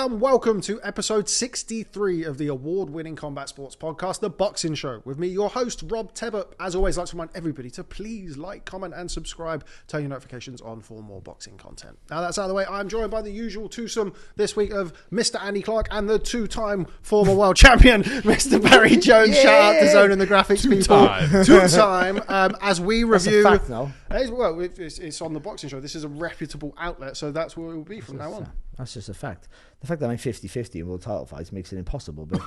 and welcome to episode 63 of the award-winning combat sports podcast, The Boxing Show, with me, your host, Rob Tebbutt. As always, I'd like to remind everybody to please like, comment, and subscribe. Turn your notifications on for more boxing content. Now that's out of the way, I'm joined by the usual twosome this week of Mr. Andy Clarke and the two-time former world champion, Mr. Barry Jones. Yeah. Shout out to Zone and the Graphics people. Two-time. As we review... That's a fact now. Well, it's on The Boxing Show. This is a reputable outlet, so that's where it will be from now on. That's just a fact. The fact that I'm 50-50 in world title fights makes it impossible. But,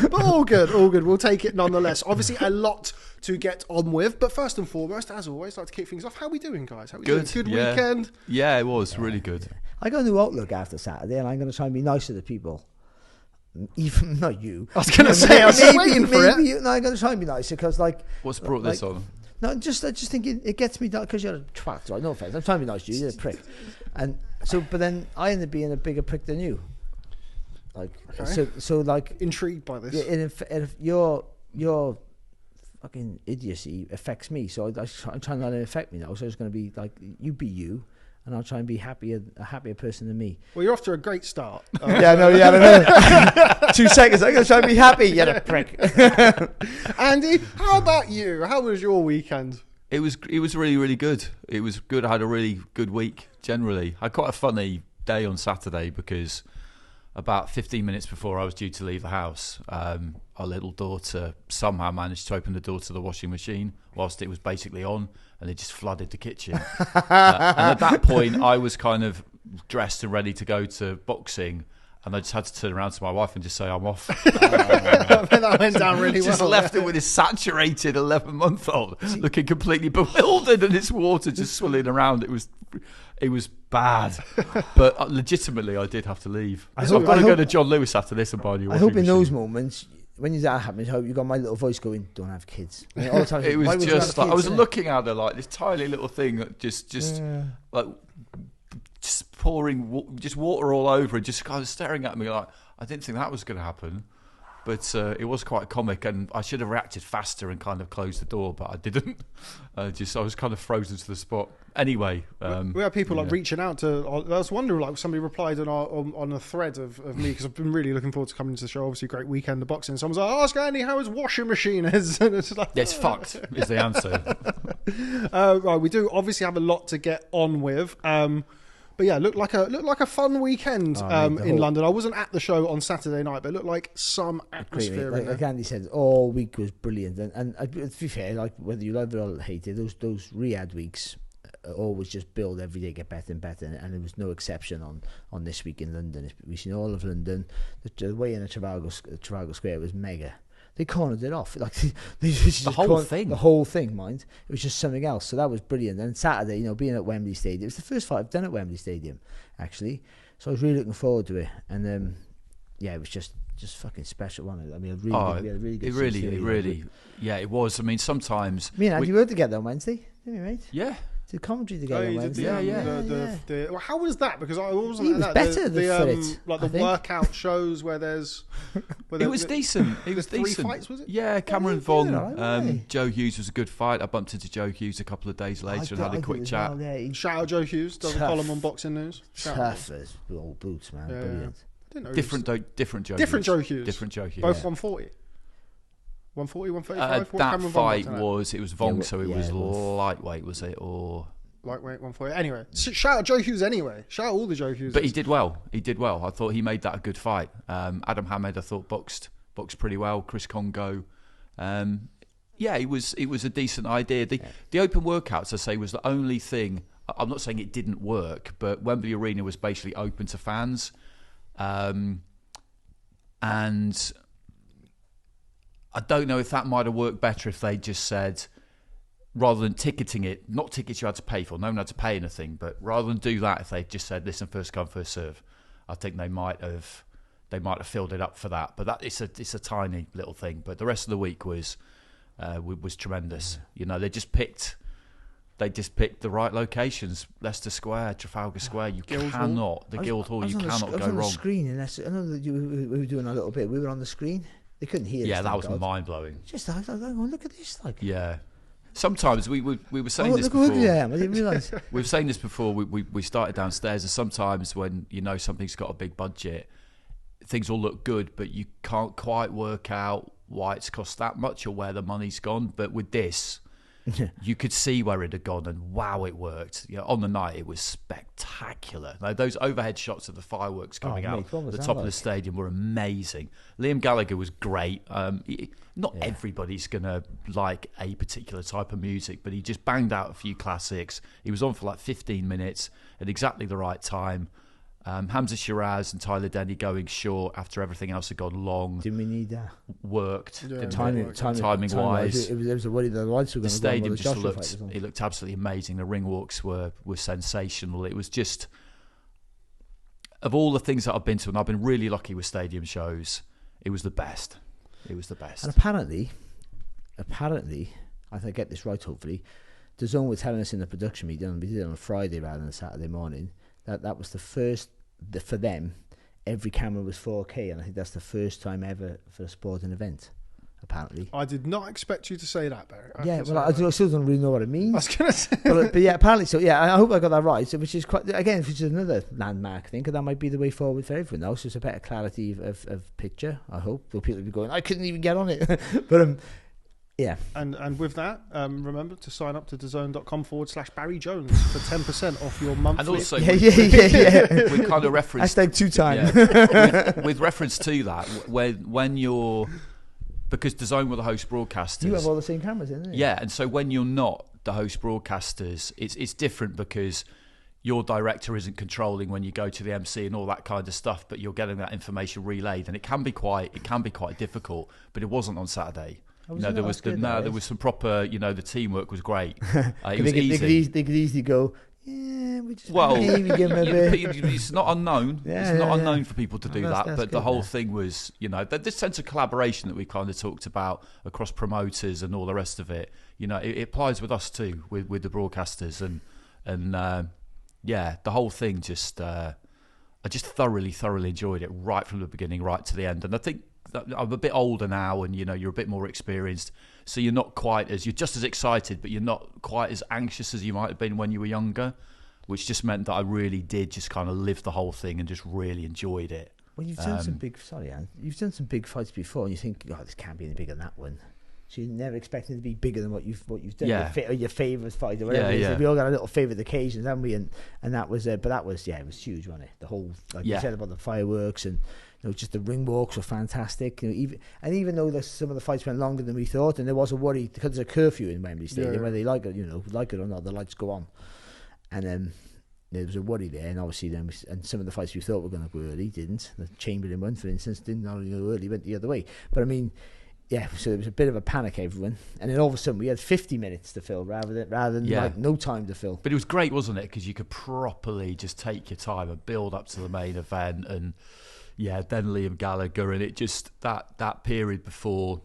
but all good. We'll take it nonetheless. Obviously, a lot to get on with. But first and foremost, as always, I'd like to kick things off. How are we doing, guys? How are we doing? Good weekend? Yeah, it was really good. I got a new outlook after Saturday, and I'm going to try and be nice to the people. Even not you. I was going to say, I was waiting for it. No, I'm going to try and be nicer because, what's brought this on? No, I just think it gets me down because you're a twat, right? No offense. I'm trying to be nice to you. You're a prick, and so. But then I end up being a bigger prick than you. So intrigued by this. Yeah, if your fucking idiocy affects me, so I'm trying not to affect me now. So it's going to be like you be you. And I'll try and be a happier person than me. Well, you're off to a great start. Yeah. 2 seconds. I'm going to try and be happy. You're a prick. Andy, how about you? How was your weekend? It was really, really good. It was good. I had a really good week, generally. I had quite a funny day on Saturday because about 15 minutes before I was due to leave the house, our little daughter somehow managed to open the door to the washing machine whilst it was basically on, and it just flooded the kitchen. And at that point, I was kind of dressed and ready to go to boxing, and I just had to turn around to my wife and just say, I'm off. That went down really well. Just left it with this saturated 11-month-old looking completely bewildered and its water just swirling around. It was bad. But legitimately, I did have to leave. I've got to go to John Lewis after this and buy a new washing machine. In those moments... When that happens, I hope you got my little voice going, don't have kids. I mean, all the time, it was just like, I was looking at her like this tiny little thing that just pouring just water all over and just kind of staring at me like, I didn't think that was going to happen. But it was quite comic, and I should have reacted faster and kind of closed the door, but I didn't. I was kind of frozen to the spot. Anyway, we had people reaching out to. I was wondering, like somebody replied on a thread of me because I've been really looking forward to coming to the show. Obviously, great weekend of boxing. Someone's like, "Ask Andy how his washing machine is." And it's like, it's fucked. Is the answer. Right, we do obviously have a lot to get on with. But yeah, looked like a fun weekend in London. I wasn't at the show on Saturday night, but it looked like some atmosphere. Like Andy said, all week was brilliant. And to be fair, like whether you love it or hate it, those Riyadh weeks always just build every day, get better and better. And there was no exception on this week in London. We've seen all of London. The way in Trafalgar Square was mega. They cornered it off, like the whole thing, mind. It was just something else. So that was brilliant. And Saturday, being at Wembley Stadium, it was the first fight I've done at Wembley Stadium, actually. So I was really looking forward to it. And it was just fucking special, wasn't it? I mean, we had a really good. It really, yeah, it was. I mean, sometimes me and Andy worked together on Wednesday, didn't we, mate? Yeah. Did commentary together on Wednesday. Well, how was that? Because I wasn't. He was better for it. Like the workout shows where there's. It was decent. It was decent. 3 fights, was it? Yeah, Cameron Vaughan, Joe Hughes was a good fight. I bumped into Joe Hughes a couple of days later and had a quick chat. Well, yeah, shout out Joe Hughes. Does a column on Boxing News. Tough as old boots, man. Yeah. Brilliant. Different Joe Hughes. Different Joe Hughes. Both 140. 140, 135. That fight was Vong, so it was lightweight, was it, or? Lightweight 140. Anyway, shout out Joe Hughes anyway. Shout out all the Joe Hughes. But he did well. I thought he made that a good fight. Adam Hamed, I thought, boxed pretty well. Chris Congo. It was a decent idea. The open workouts, I say, was the only thing. I'm not saying it didn't work, but Wembley Arena was basically open to fans. And I don't know if that might have worked better if they just said, rather than ticketing it, not tickets you had to pay for, no one had to pay anything, but rather than do that, if they just said, listen, first come, first serve, I think they might have filled it up for that. But it's a tiny little thing. But the rest of the week was tremendous. They just picked the right locations. Leicester Square, Trafalgar Square. Guildhall, you cannot go wrong. On the screen, and I know that we were doing a little bit. We were on the screen. They couldn't hear us. Yeah, that was mind blowing. Just I was like, oh, look at this, like. Yeah. sometimes we were saying Oh, this look how ugly I before. am. I didn't realise. We were saying this before. We started downstairs, and sometimes when you know something's got a big budget, things will look good, but you can't quite work out why it's cost that much or where the money's gone. But with this, you could see where it had gone, and wow, it worked. You know, on the night, it was spectacular. Like, those overhead shots of the fireworks coming out what was the that top of the like? stadium were amazing. Liam Gallagher was great. Not everybody's going to like a particular type of music, but he just banged out a few classics. He was on for like 15 minutes at exactly the right time. Hamza Sheeraz and Tyler Denny going short after everything else had gone long. Didn't we need that? Worked. Yeah, didn't Timing it? Timing-wise. It was a worry that the lights were The going to go on stadium while the just Joshua fight looked, was on. it looked absolutely amazing. The ring walks were sensational. It was just, of all the things that I've been to, and I've been really lucky with stadium shows, it was the best. It was the best. And apparently, I think I get this right, hopefully, the Zone were telling us in the production meeting, we did it on a Friday rather than a Saturday morning, that was the first, for them, every camera was 4K, and I think that's the first time ever for a sporting event, apparently. I did not expect you to say that, Barry. I still don't really know what it means. I was going to say. but yeah, apparently so. Yeah, I hope I got that right. So, which is quite, again, which is another landmark thing, because that might be the way forward for everyone now. So it's a better clarity of picture. I hope. Though people will be going, I couldn't even get on it. But yeah. And with that, remember to sign up to DAZN.com/Barry Jones for 10% off your monthly. And also, Yeah. we kind of referenced Hashtag 2 times. with reference to that, when you're, because DAZN were the host broadcasters, You have all the same cameras, isn't it? yeah, and so when you're not the host broadcasters, it's different because your director isn't controlling when you go to the MC and all that kind of stuff, but you're getting that information relayed, and it can be quite difficult. But it wasn't on Saturday. Oh, You know, there was some proper. You know, the teamwork was great. It was easy. They could easily go, yeah, we just Well, maybe give them a bit. it's not unknown. Yeah, It's not yeah, unknown yeah. for people to do That's that. But the good, whole yeah. thing was, you know, this sense of collaboration that we kind of talked about across promoters and all the rest of it. You know, it applies with us too, with the broadcasters, and yeah, the whole thing just, I just thoroughly enjoyed it right from the beginning, right to the end. And I think that I'm a bit older now, and you know, you're a bit more experienced, so you're just as excited, but you're not quite as anxious as you might have been when you were younger, which just meant that I really did just kind of live the whole thing and just really enjoyed it. Well, you've done some big. Sorry, Anne. You've done some big fights before, and you think, "Oh, this can't be any bigger than that one." So you're never expecting it to be bigger than what you've done. Yeah. Your favourite fight or whatever. Yeah, it is. yeah. We all got our little favourite occasions, haven't we? And that was, but that was, it was huge, wasn't it? The whole, like you said about the fireworks, and you know, just the ring walks were fantastic. You know, even though some of the fights went longer than we thought, and there was a worry because there's a curfew in Wembley Stadium, whether they like it or not, the lights go on, and there was a worry there, and obviously and some of the fights we thought were going to go early didn't. The Chamberlain one, for instance, didn't only go early, went the other way. But I mean, yeah, so there was a bit of a panic, everyone, and then all of a sudden we had 50 minutes to fill rather than like no time to fill. But it was great, wasn't it? Because you could properly just take your time and build up to the main event, and then Liam Gallagher, and it just that period before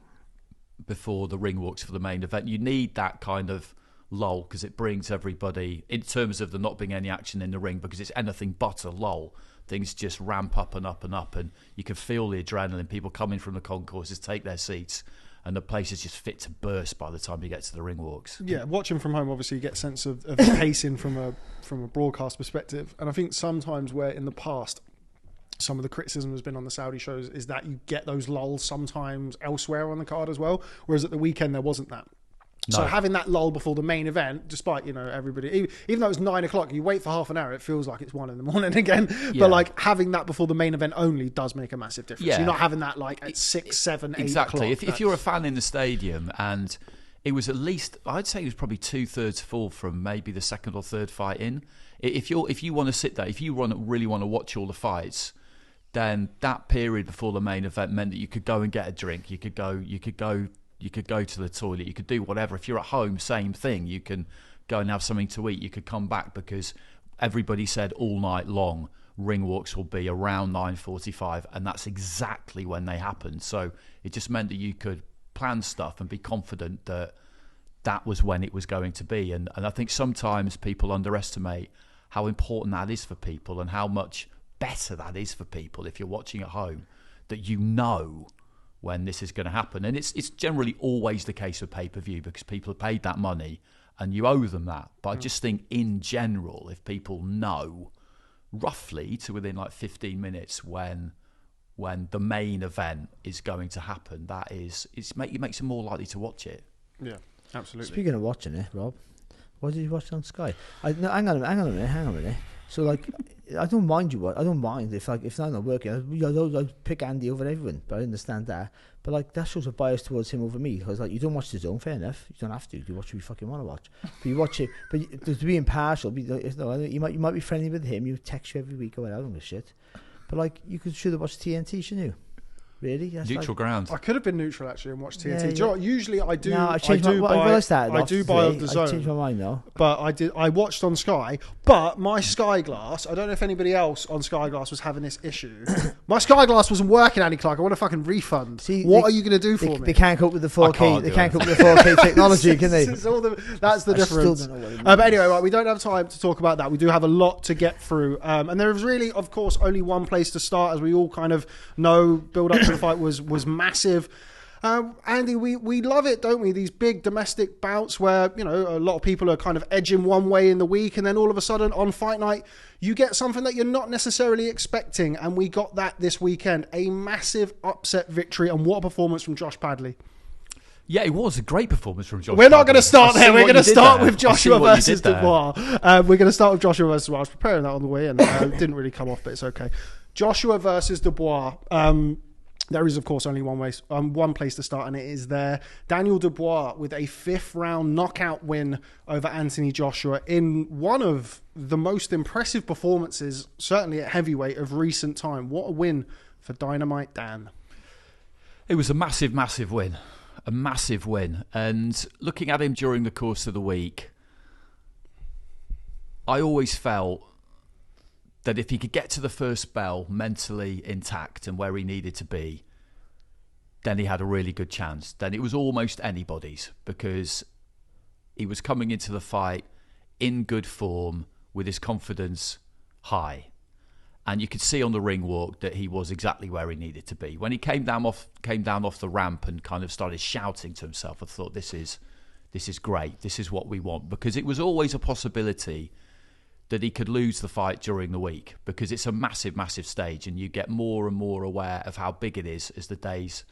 the ring walks for the main event, you need that kind of lull, because it brings everybody, in terms of there not being any action in the ring, because it's anything but a lull. Things just ramp up and up and up, and you can feel the adrenaline. People coming from the concourses take their seats, and the place is just fit to burst by the time you get to the ring walks. Yeah, watching from home, obviously you get a sense of the pacing from a broadcast perspective, and I think sometimes where in the past some of the criticism has been on the Saudi shows is that you get those lulls sometimes elsewhere on the card as well, whereas at the weekend there wasn't that. So having that lull before the main event, despite, you know, everybody, even though it's 9 o'clock, you wait for half an hour, it feels like it's 1 a.m. again. Yeah. But like having that before the main event only does make a massive difference. Yeah. You're not having that like at 6, 7, 8 exactly. o'clock. If you're a fan in the stadium, and it was at least, I'd say it was probably 2/3 full from maybe the second or third fight in. If you want to sit there, if you really want to watch all the fights, then that period before the main event meant that you could go and get a drink. You could go to the toilet, you could do whatever. If you're at home, same thing. You can go and have something to eat. You could come back, because everybody said all night long ring walks will be around 9:45, and that's exactly when they happened. So it just meant that you could plan stuff and be confident that that was when it was going to be. And I think sometimes people underestimate how important that is for people, and how much better that is for people if you're watching at home, that you know when this is going to happen. And it's generally always the case with pay-per-view because people have paid that money and you owe them that. But I just think in general, if people know roughly to within like 15 minutes when the main event is going to happen, it makes it more likely to watch it. Yeah, absolutely. Speaking of watching it, Rob, what did you watch on Sky? No, hang on a minute. So like, I don't mind if I'm not working. I pick Andy over everyone, but I understand that. But like, that shows a bias towards him over me because like, you don't watch the Zone, fair enough. You don't have to. You watch what you fucking want to watch. But you watch it. But to be impartial, you might be friendly with him. You text you every week or whatever. I don't give a shit. But like, should have watched TNT, shouldn't you? Really? That's neutral ground. I could have been neutral actually and watched TNT. Yeah, Do you know what? Usually I do. No, I do buy the Zone. I changed my mind now. But I watched on Sky. But my Sky Glass, I don't know if anybody else on Sky Glass was having this issue. My Sky Glass wasn't working, Andy Clarke. I want a fucking refund. What are you going to do for me? They can't cope with the 4K. They can't cope with the 4K technology, can they? That's the difference. Still don't know what it But anyway, right, we don't have time to talk about that. We do have a lot to get through. And there is really, of course, only one place to start, as we all kind of know. Build up to the fight was massive. Andy, we love it, don't we? These big domestic bouts where, you know, a lot of people are kind of edging one way in the week, and then all of a sudden on fight night, you get something that you're not necessarily expecting. And we got that this weekend. A massive upset victory, and what a performance from Josh Padley. Yeah, it was a great performance from Joshua. We're not going to start there. We're going to start with Joshua versus Dubois. We're going to start with Joshua versus Dubois. I was preparing that on the way in. It didn't really come off, but it's okay. Joshua versus Dubois. There is, of course, only one place to start, and it is there. Daniel Dubois with a 5th-round knockout win over Anthony Joshua in one of the most impressive performances, certainly at heavyweight, of recent time. What a win for Dynamite Dan. It was a massive, massive win. A massive win. And looking at him during the course of the week, I always felt that if he could get to the first bell mentally intact and where he needed to be, then he had a really good chance. Then it was almost anybody's because he was coming into the fight in good form with his confidence high. And you could see on the ring walk that he was exactly where he needed to be. When he came down off the ramp and kind of started shouting to himself, I thought, this is great. This is what we want. Because it was always a possibility that he could lose the fight during the week because it's a massive, massive stage and you get more and more aware of how big it is as the days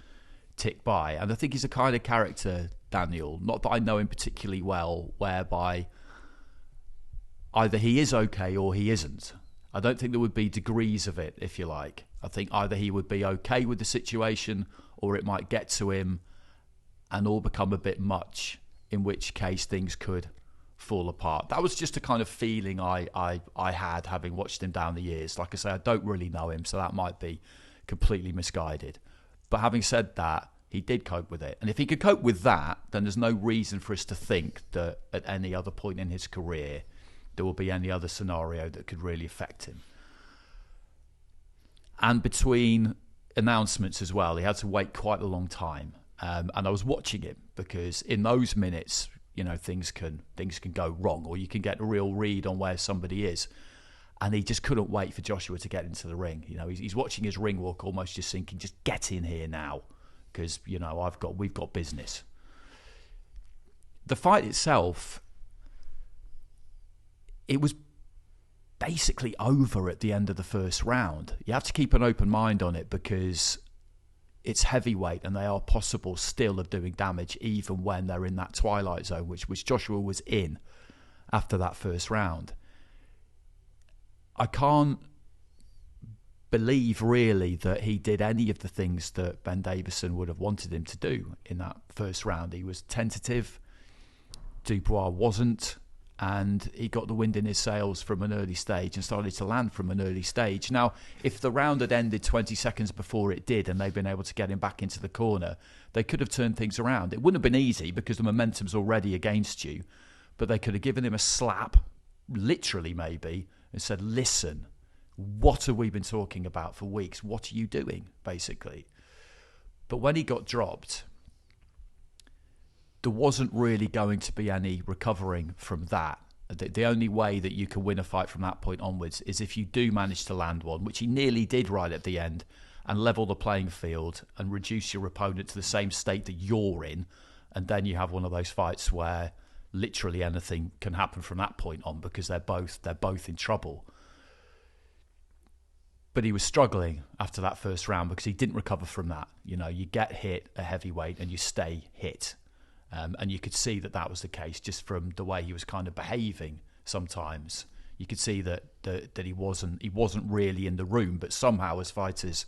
tick by. And I think he's a kind of character, Daniel, not that I know him particularly well, whereby either he is okay or he isn't. I don't think there would be degrees of it, if you like. I think either he would be okay with the situation or it might get to him and all become a bit much, in which case things could fall apart. That was just a kind of feeling I had having watched him down the years. Like I say, I don't really know him, so that might be completely misguided. But having said that, he did cope with it. And if he could cope with that, then there's no reason for us to think that at any other point in his career there will be any other scenario that could really affect him. And between announcements as well, he had to wait quite a long time. And I was watching him because in those minutes, you know, things can go wrong, or you can get a real read on where somebody is. And he just couldn't wait for Joshua to get into the ring. You know, he's watching his ring walk, almost just thinking, just get in here now, because you know we've got business. The fight itself, it was basically over at the end of the first round. You have to keep an open mind on it because it's heavyweight and they are possible still of doing damage even when they're in that twilight zone, which Joshua was in after that first round. I can't believe really that he did any of the things that Ben Davison would have wanted him to do in that first round. He was tentative, Dubois wasn't, and he got the wind in his sails from an early stage and started to land from an early stage. Now, if the round had ended 20 seconds before it did and they'd been able to get him back into the corner, they could have turned things around. It wouldn't have been easy because the momentum's already against you, but they could have given him a slap, literally maybe, and said, listen, what have we been talking about for weeks? What are you doing, basically? But when he got dropped, there wasn't really going to be any recovering from that. The only way that you can win a fight from that point onwards is if you do manage to land one, which he nearly did right at the end, and level the playing field and reduce your opponent to the same state that you're in, and then you have one of those fights where literally anything can happen from that point on because they're both in trouble. But he was struggling after that first round because he didn't recover from that. You know, you get hit a heavyweight and you stay hit. And you could see that was the case just from the way he was kind of behaving sometimes. You could see that he wasn't really in the room, but somehow as fighters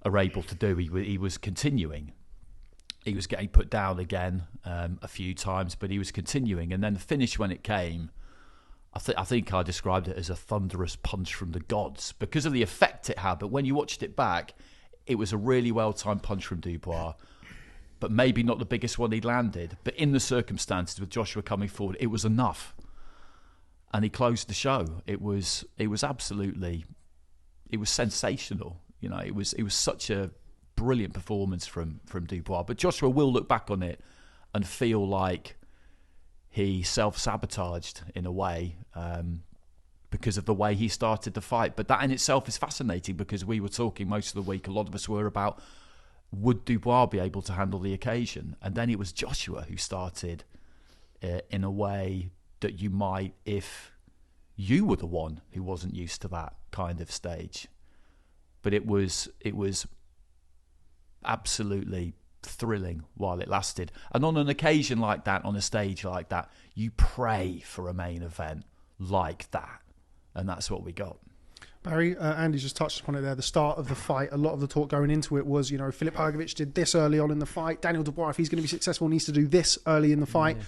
are able to do, he was continuing. He was getting put down again a few times, but he was continuing. And then the finish when it came, I think I described it as a thunderous punch from the gods because of the effect it had. But when you watched it back, it was a really well-timed punch from Dubois, but maybe not the biggest one he'd landed. But in the circumstances with Joshua coming forward, it was enough. And he closed the show. It was absolutely, it was sensational. You know, it was such a brilliant performance from Dubois. But Joshua will look back on it and feel like he self-sabotaged in a way because of the way he started the fight. But that in itself is fascinating because we were talking most of the week, a lot of us were, about would Dubois be able to handle the occasion? And then it was Joshua who started in a way that you might if you were the one who wasn't used to that kind of stage. But it was absolutely thrilling while it lasted. And on an occasion like that, on a stage like that, you pray for a main event like that. And that's what we got. Barry, Andy just touched upon it there. The start of the fight, a lot of the talk going into it was, you know, Filip Hrgović did this early on in the fight. Daniel Dubois, if he's going to be successful, needs to do this early in the fight. Yeah.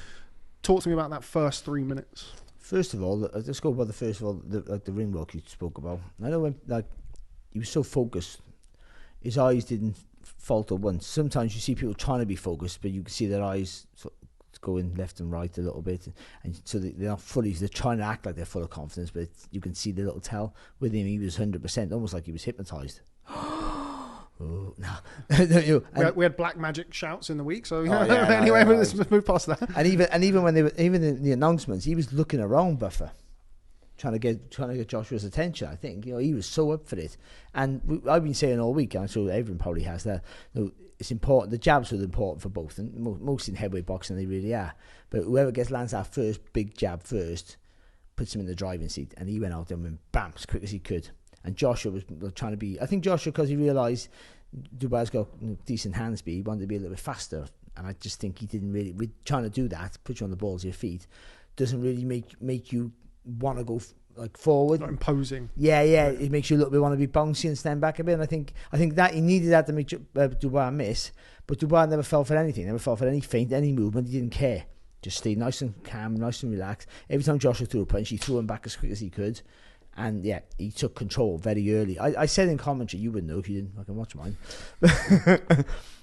Talk to me about that first 3 minutes. First of all, let's go about the ring walk you spoke about. I know when he was so focused, his eyes didn't falter once. Sometimes you see people trying to be focused, but you can see their eyes going left and right a little bit, and so they're not fully. They're trying to act like they're full of confidence, but you can see the little tell with him. He was 100%, almost like he was hypnotised. Oh, no. we had black magic shouts in the week, so anyway, let's move past that. And even when they were in the announcements, he was looking around Buffer, trying to get Joshua's attention. I think he was so up for it, and I've been saying all week, I'm sure everyone probably has that. It's important. The jabs are important for both, and most in heavyweight boxing they really are. But whoever lands that first big jab first puts him in the driving seat, and he went out there and went bam as quick as he could. And Joshua was trying to be. I think Joshua, because he realised Dubois got decent hand speed, he wanted to be a little bit faster, and I just think he didn't really. With trying to do that, put you on the balls of your feet, doesn't really make you want to go forward. Not imposing. Yeah. It makes you a little bit want to be bouncy and stand back a bit. And I think that he needed that to make Dubois miss, but Dubois never fell for anything. Never fell for any feint, any movement. He didn't care. Just stayed nice and calm, nice and relaxed. Every time Joshua threw a punch, he threw him back as quick as he could. And yeah, he took control very early. I said in commentary, you wouldn't know if you didn't. I can watch mine.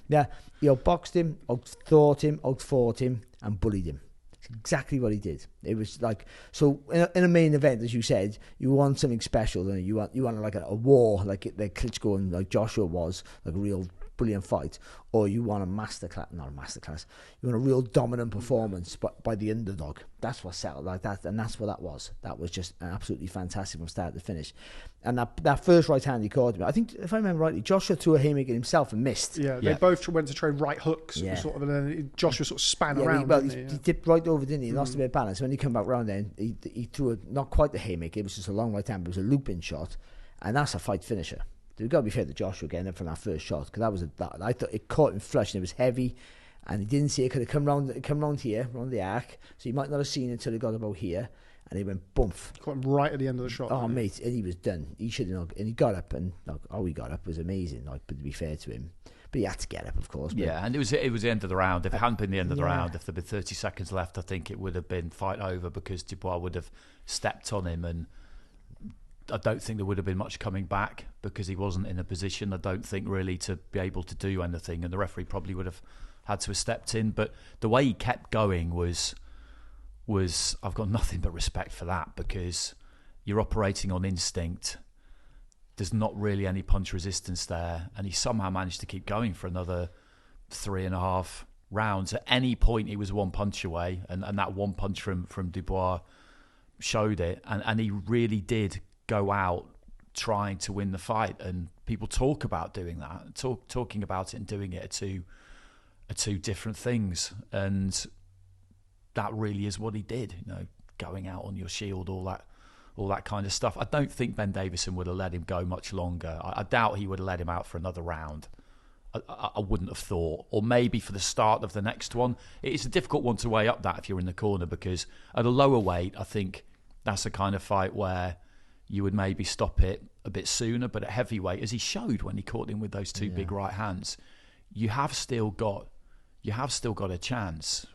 Yeah, he outboxed him, outthought him, outfought him, and bullied him. It's exactly what he did. It was like, so in a main event, as you said, you want something special, and you want like a war, like Klitschko and like Joshua was, like a real brilliant fight, or you want not a masterclass, you want a real dominant performance by the underdog. That's what settled like that, and that's what that was. That was just absolutely fantastic from start to finish. And that first right hand he caught him, I think, if I remember rightly, Joshua threw a haymaker himself and missed. Yeah, they both went to trade right hooks, sort of, and then Joshua sort of span around. He dipped right over, didn't he? He lost a bit of balance. When he came back round then, he threw not quite the haymaker, it was just a long right hand, but it was a looping shot, and that's a fight finisher. We've got to be fair to Joshua getting it from that first shot, because I thought it caught him flush and it was heavy, and he didn't see it. Could have come round here, round the arc, so he might not have seen it until he got about here, and he went bump. Caught him right at the end of the shot. Oh mate, and he was done. He should have, and he got up, and how he got up was amazing. But to be fair to him, but he had to get up, of course. Yeah, and it was the end of the round. If it hadn't been the end of the round, if there'd been 30 seconds left, I think it would have been fight over, because Dubois would have stepped on him, and I don't think there would have been much coming back, because he wasn't in a position, I don't think, really to be able to do anything, and the referee probably would have had to have stepped in. But the way he kept going was I've got nothing but respect for that, because you're operating on instinct. There's not really any punch resistance there, and he somehow managed to keep going for another 3.5 rounds. At any point he was one punch away, and that one punch from Dubois showed it, and he really did go out trying to win the fight, and people talk about doing that. Talking about it and doing it are two different things, and that really is what he did. Going out on your shield, all that kind of stuff. I don't think Ben Davison would have let him go much longer. I doubt he would have let him out for another round. I wouldn't have thought. Or maybe for the start of the next one. It's a difficult one to weigh up that if you're in the corner, because at a lower weight, I think that's the kind of fight where you would maybe stop it a bit sooner. But at heavyweight, as he showed when he caught him with those two big right hands, you have still got a chance.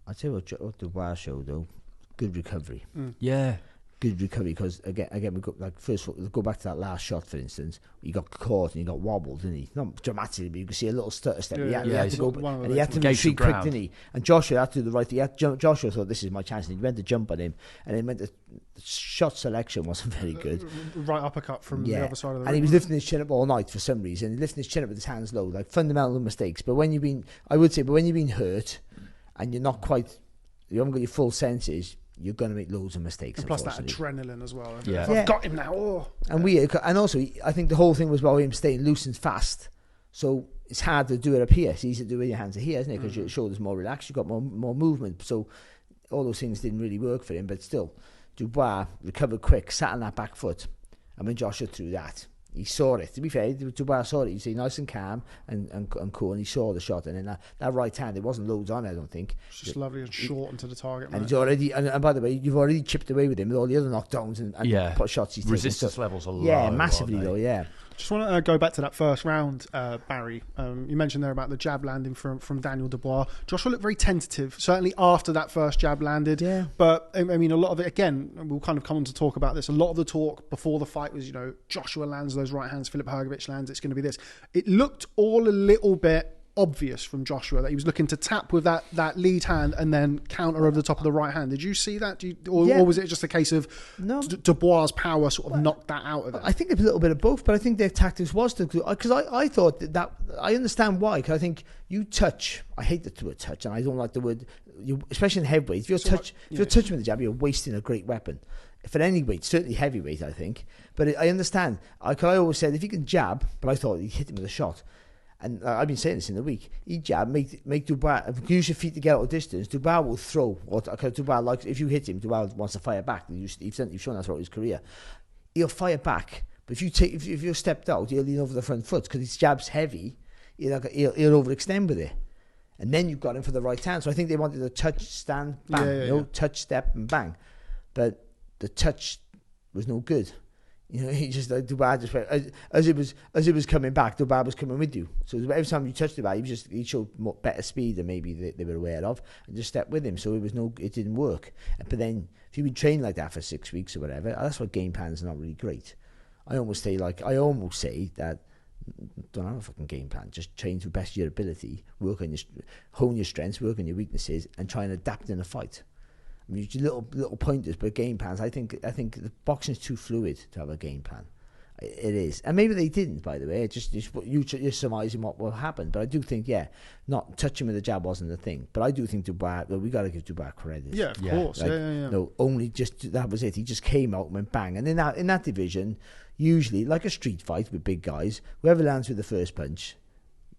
I tell you what Dubois showed though, good recovery. Yeah. Good recovery, because again we go first of all, go back to that last shot, for instance. He got caught and he got wobbled, didn't he? Not dramatically, but you can see a little stutter step. He had to go, and he had to retreat quick, didn't he? And Joshua had to do the right thing. Joshua thought, this is my chance, and he went to jump on him, and it meant the shot selection wasn't very good. Right uppercut from the other side of the ring. And he was lifting his chin up all night for some reason. He lifting his chin up with his hands low, like fundamental mistakes. But when you've been hurt and you're not quite, you haven't got your full senses, you're going to make loads of mistakes. And plus that adrenaline as well. Yeah. I've got him now. Oh. And also, I think the whole thing was about him staying loose and fast. So it's hard to do it up here. It's easy to do it with your hands here, isn't it? Because your shoulder's more relaxed, you've got more movement. So all those things didn't really work for him. But still, Dubois recovered quick, sat on that back foot. And when Joshua threw that, he saw it. To be fair, Dubois saw it. He's nice and calm and cool, and he saw the shot. And then that right hand, there wasn't loads on it, I don't think. It's just lovely and short and to the target. And he's already, and by the way, you've already chipped away with him with all the other knockdowns and pot shots he's taken. Resistance levels are low. Yeah, massively low, yeah. Just want to go back to that first round, Barry. You mentioned there about the jab landing from Daniel Dubois. Joshua looked very tentative, certainly after that first jab landed. Yeah. But, I mean, a lot of it, again, we'll kind of come on to talk about this. A lot of the talk before the fight was, Joshua lands those right hands, Filip Hrgović lands, it's going to be this. It looked all a little bit obvious from Joshua that he was looking to tap with that lead hand and then counter over the top of the right hand. Did you see that? Or was it just a case of Dubois' power sort of knocked that out of it? I think a little bit of both, but I think their tactics was to, because I thought that I understand why, because I think you touch, I hate the word touch, and I don't like the word, especially in heavyweight, if you're touching with the jab, you're wasting a great weapon. For any weight, certainly heavyweight, I think. But I understand. I always said if you can jab, but I thought he'd hit him with a shot. And I've been saying this in the week. He jab, make Dubois, use your feet to get out of distance. Dubois will throw. Because Dubois likes, if you hit him, Dubois wants to fire back. You've shown that throughout his career. He'll fire back. But if you're stepped out, he'll lean over the front foot because his jab's heavy. He'll overextend with it. And then you've got him for the right hand. So I think they wanted a touch, stand, bang. Touch, step, and bang. But the touch was no good. He just Dubois just went, as it was coming back. Dubois was coming with you. So every time you touched Dubois, he showed better speed than maybe they were aware of, and just stepped with him. So it didn't work. But then if you've been trained like that for 6 weeks or whatever, that's why game plans are not really great. I almost say that don't have a fucking game plan. Just train to the best of your ability, hone your strengths, work on your weaknesses, and try and adapt in a fight. I mean, little pointers, but game plans. I think the boxing is too fluid to have a game plan. It is, and maybe they didn't. By the way, you're surmising what will happen. But I do think, not touching with the jab wasn't the thing. But I do think Dubois. Well, we got to give Dubois credit. Yeah, of course. No, only just that was it. He just came out and went bang. And in that division, usually like a street fight with big guys, whoever lands with the first punch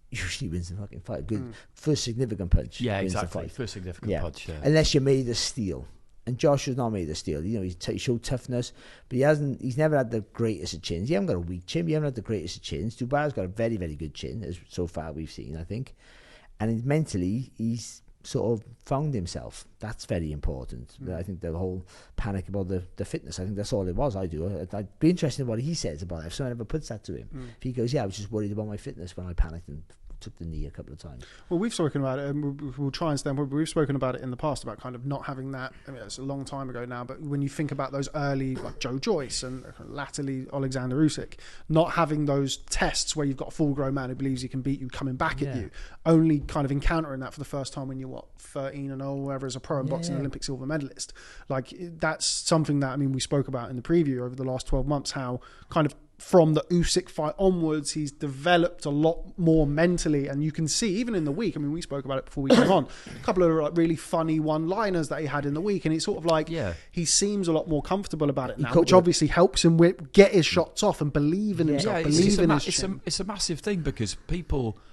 usually wins the fucking fight. Good first significant punch. Yeah, wins exactly. The fight. First significant punch. Yeah. Unless you're made of steel, and Joshua's not made of steel. He showed toughness, but he's never had the greatest of chins. He hasn't got a weak chin. He hasn't had the greatest of chins. Dubois got a very, very good chin, as so far we've seen, I think. And mentally, he's sort of found himself. That's very important. I think the whole panic about the fitness, I think that's all it was. I'd be interested in what he says about it. If someone ever puts that to him, if he goes, I was just worried about my fitness when I panicked and took the knee a couple of times. Well, we've spoken about it, and we'll try and stand. We've spoken about it in the past about kind of not having that. I mean, it's a long time ago now, but when you think about those early, like Joe Joyce and latterly Alexander Usyk, not having those tests where you've got a full-grown man who believes he can beat you coming back at you, only kind of encountering that for the first time when you're 13-0, whatever, as a pro in boxing, Olympic silver medalist. Like that's something that we spoke about in the preview over the last 12 months. How kind of from the Usyk fight onwards, he's developed a lot more mentally, and you can see even in the week. I mean, we spoke about it before we came on. A couple of like really funny one-liners that he had in the week, and it's sort of like he seems a lot more comfortable about it now, which obviously helps him get his shots off and believe in himself. It's a massive thing, because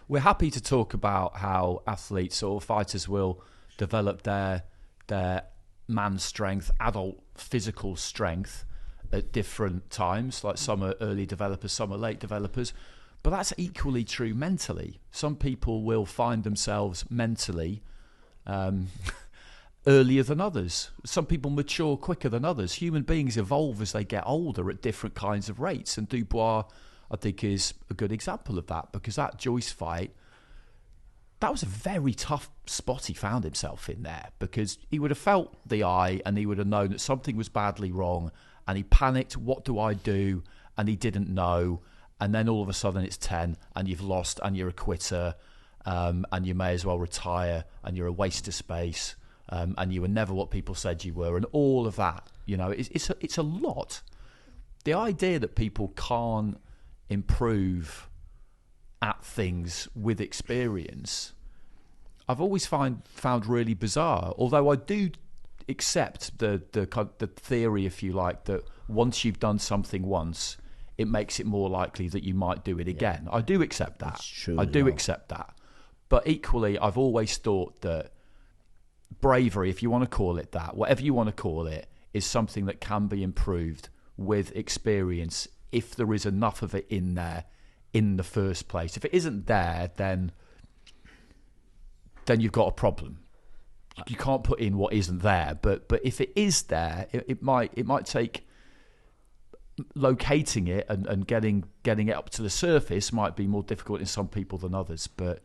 we're happy to talk about how athletes or fighters will develop their man strength, adult physical strength, at different times. Like some are early developers, some are late developers, but that's equally true mentally. Some people will find themselves mentally earlier than others. Some people mature quicker than others. Human beings evolve as they get older at different kinds of rates, and Dubois, I think, is a good example of that, because that Joyce fight, that was a very tough spot he found himself in there, because he would have felt the eye and he would have known that something was badly wrong, and he panicked, what do I do? And he didn't know. And then all of a sudden it's 10 and you've lost and you're a quitter, and you may as well retire, and you're a waste of space, and you were never what people said you were, and all of that. You know, it's a lot. The idea that people can't improve at things with experience, I've always found really bizarre. Although I do accept the theory, if you like, that once you've done something once, it makes it more likely that you might do it again. I do accept that. That's true. I do accept that. But equally, I've always thought that bravery, if you want to call it that, whatever you want to call it, is something that can be improved with experience if there is enough of it in there in the first place. If it isn't there, then you've got a problem. You can't put in what isn't there, but if it is there, it might take locating it and getting it up to the surface might be more difficult in some people than others. But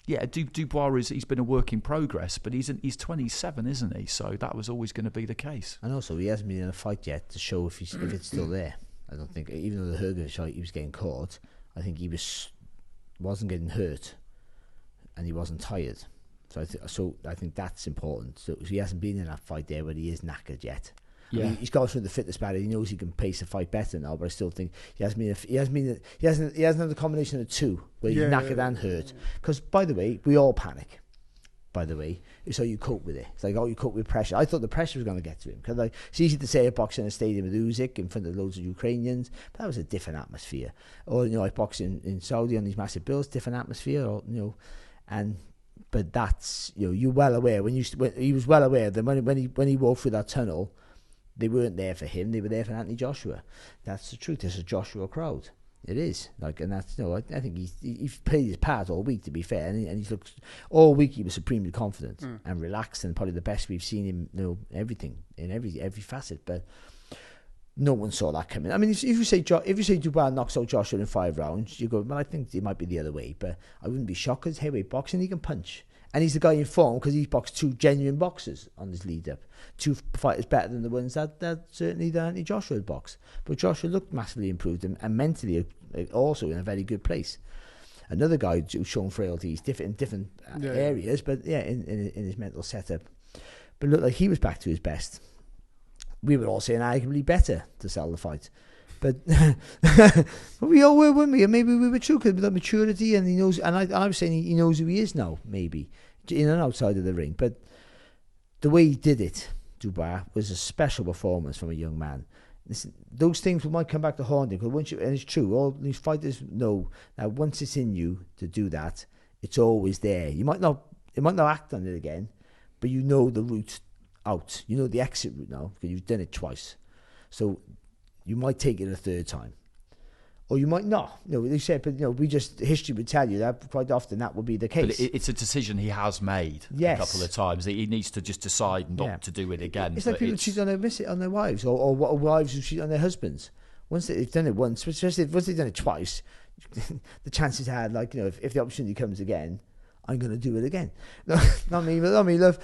Dubois he's been a work in progress, but he's 27, isn't he? So that was always going to be the case. And also, he hasn't been in a fight yet to show if it's still there. I don't think, even though the Herger shot he was getting caught, I think he wasn't getting hurt, and he wasn't tired. So I think that's important. So he hasn't been in that fight there, but he is knackered yet. Yeah. I mean, he's gone through the fitness battle. He knows he can pace a fight better now, but I still think he hasn't had the combination of the two where he's knackered and hurt. Because, by the way, we all panic. By the way, it's how you cope with it. It's like, you cope with pressure. I thought the pressure was going to get to him, because it's easy to say I boxed in a stadium with Usyk in front of loads of Ukrainians, but that was a different atmosphere. Or I boxed in Saudi on these massive bills, different atmosphere. Or but that's you're well aware when he was well aware that when he walked through that tunnel, they weren't there for him. They were there for Anthony Joshua. That's the truth. It's a Joshua crowd. It is and that's I think he's played his part all week, to be fair, and he's looked all week. He was supremely confident and relaxed, and probably the best we've seen him. Everything in every facet, but no one saw that coming. I mean, if you say Dubois knocks out Joshua in 5 rounds, you go, well, I think it might be the other way, but I wouldn't be shocked, because heavyweight boxing, he can punch. And he's the guy in form because he's boxed 2 genuine boxers on his lead up. 2 fighters better than the ones that certainly that Anthony Joshua had boxed. But Joshua looked massively improved and mentally also in a very good place. Another guy who's shown frailties, different areas, but in his mental setup. But looked like he was back to his best. We were all saying arguably better to sell the fight. But we all were, weren't we? And maybe we were true, because with that maturity, and he knows. And I was saying he knows who he is now, maybe in and outside of the ring. But the way he did it, Dubois, was a special performance from a young man. Listen, those things might come back to haunt him, because and it's true. All these fighters know that once it's in you to do that, it's always there. It might not act on it again, but you know the route out. You know the exit route now, because you've done it twice. So you might take it a 3rd time, or you might not. They said, but history would tell you that quite often that would be the case. But it's a decision he has made a couple of times. He needs to just decide not to do it again. It's like people cheat on their wives, or wives who cheat on their husbands. Once they've done it once, especially once they've done it twice, the chances are, if the opportunity comes again, I'm going to do it again. No, not me, love.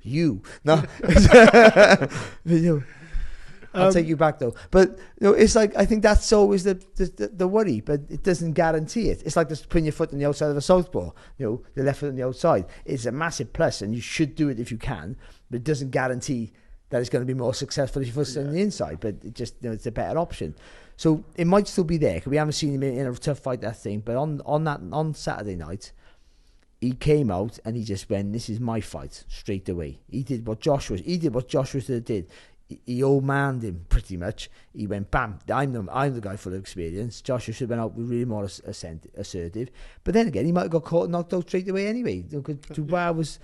You. No. I'll take you back though. But it's like, I think that's always the worry, but it doesn't guarantee it. It's like just putting your foot on the outside of a southpaw, the left foot on the outside. It's a massive plus, and you should do it if you can, but it doesn't guarantee that it's going to be more successful if you focus on the inside, but it just, it's a better option. So it might still be there, because we haven't seen him in a tough fight, that thing. But on Saturday night, he came out and he just went, "This is my fight," straight away. He did what Joshua did. He old-manned him pretty much. He went, bam, I'm the guy full of experience. Joshua should have been out really more assertive. But then again, he might have got caught and knocked out straight away anyway. Dubois was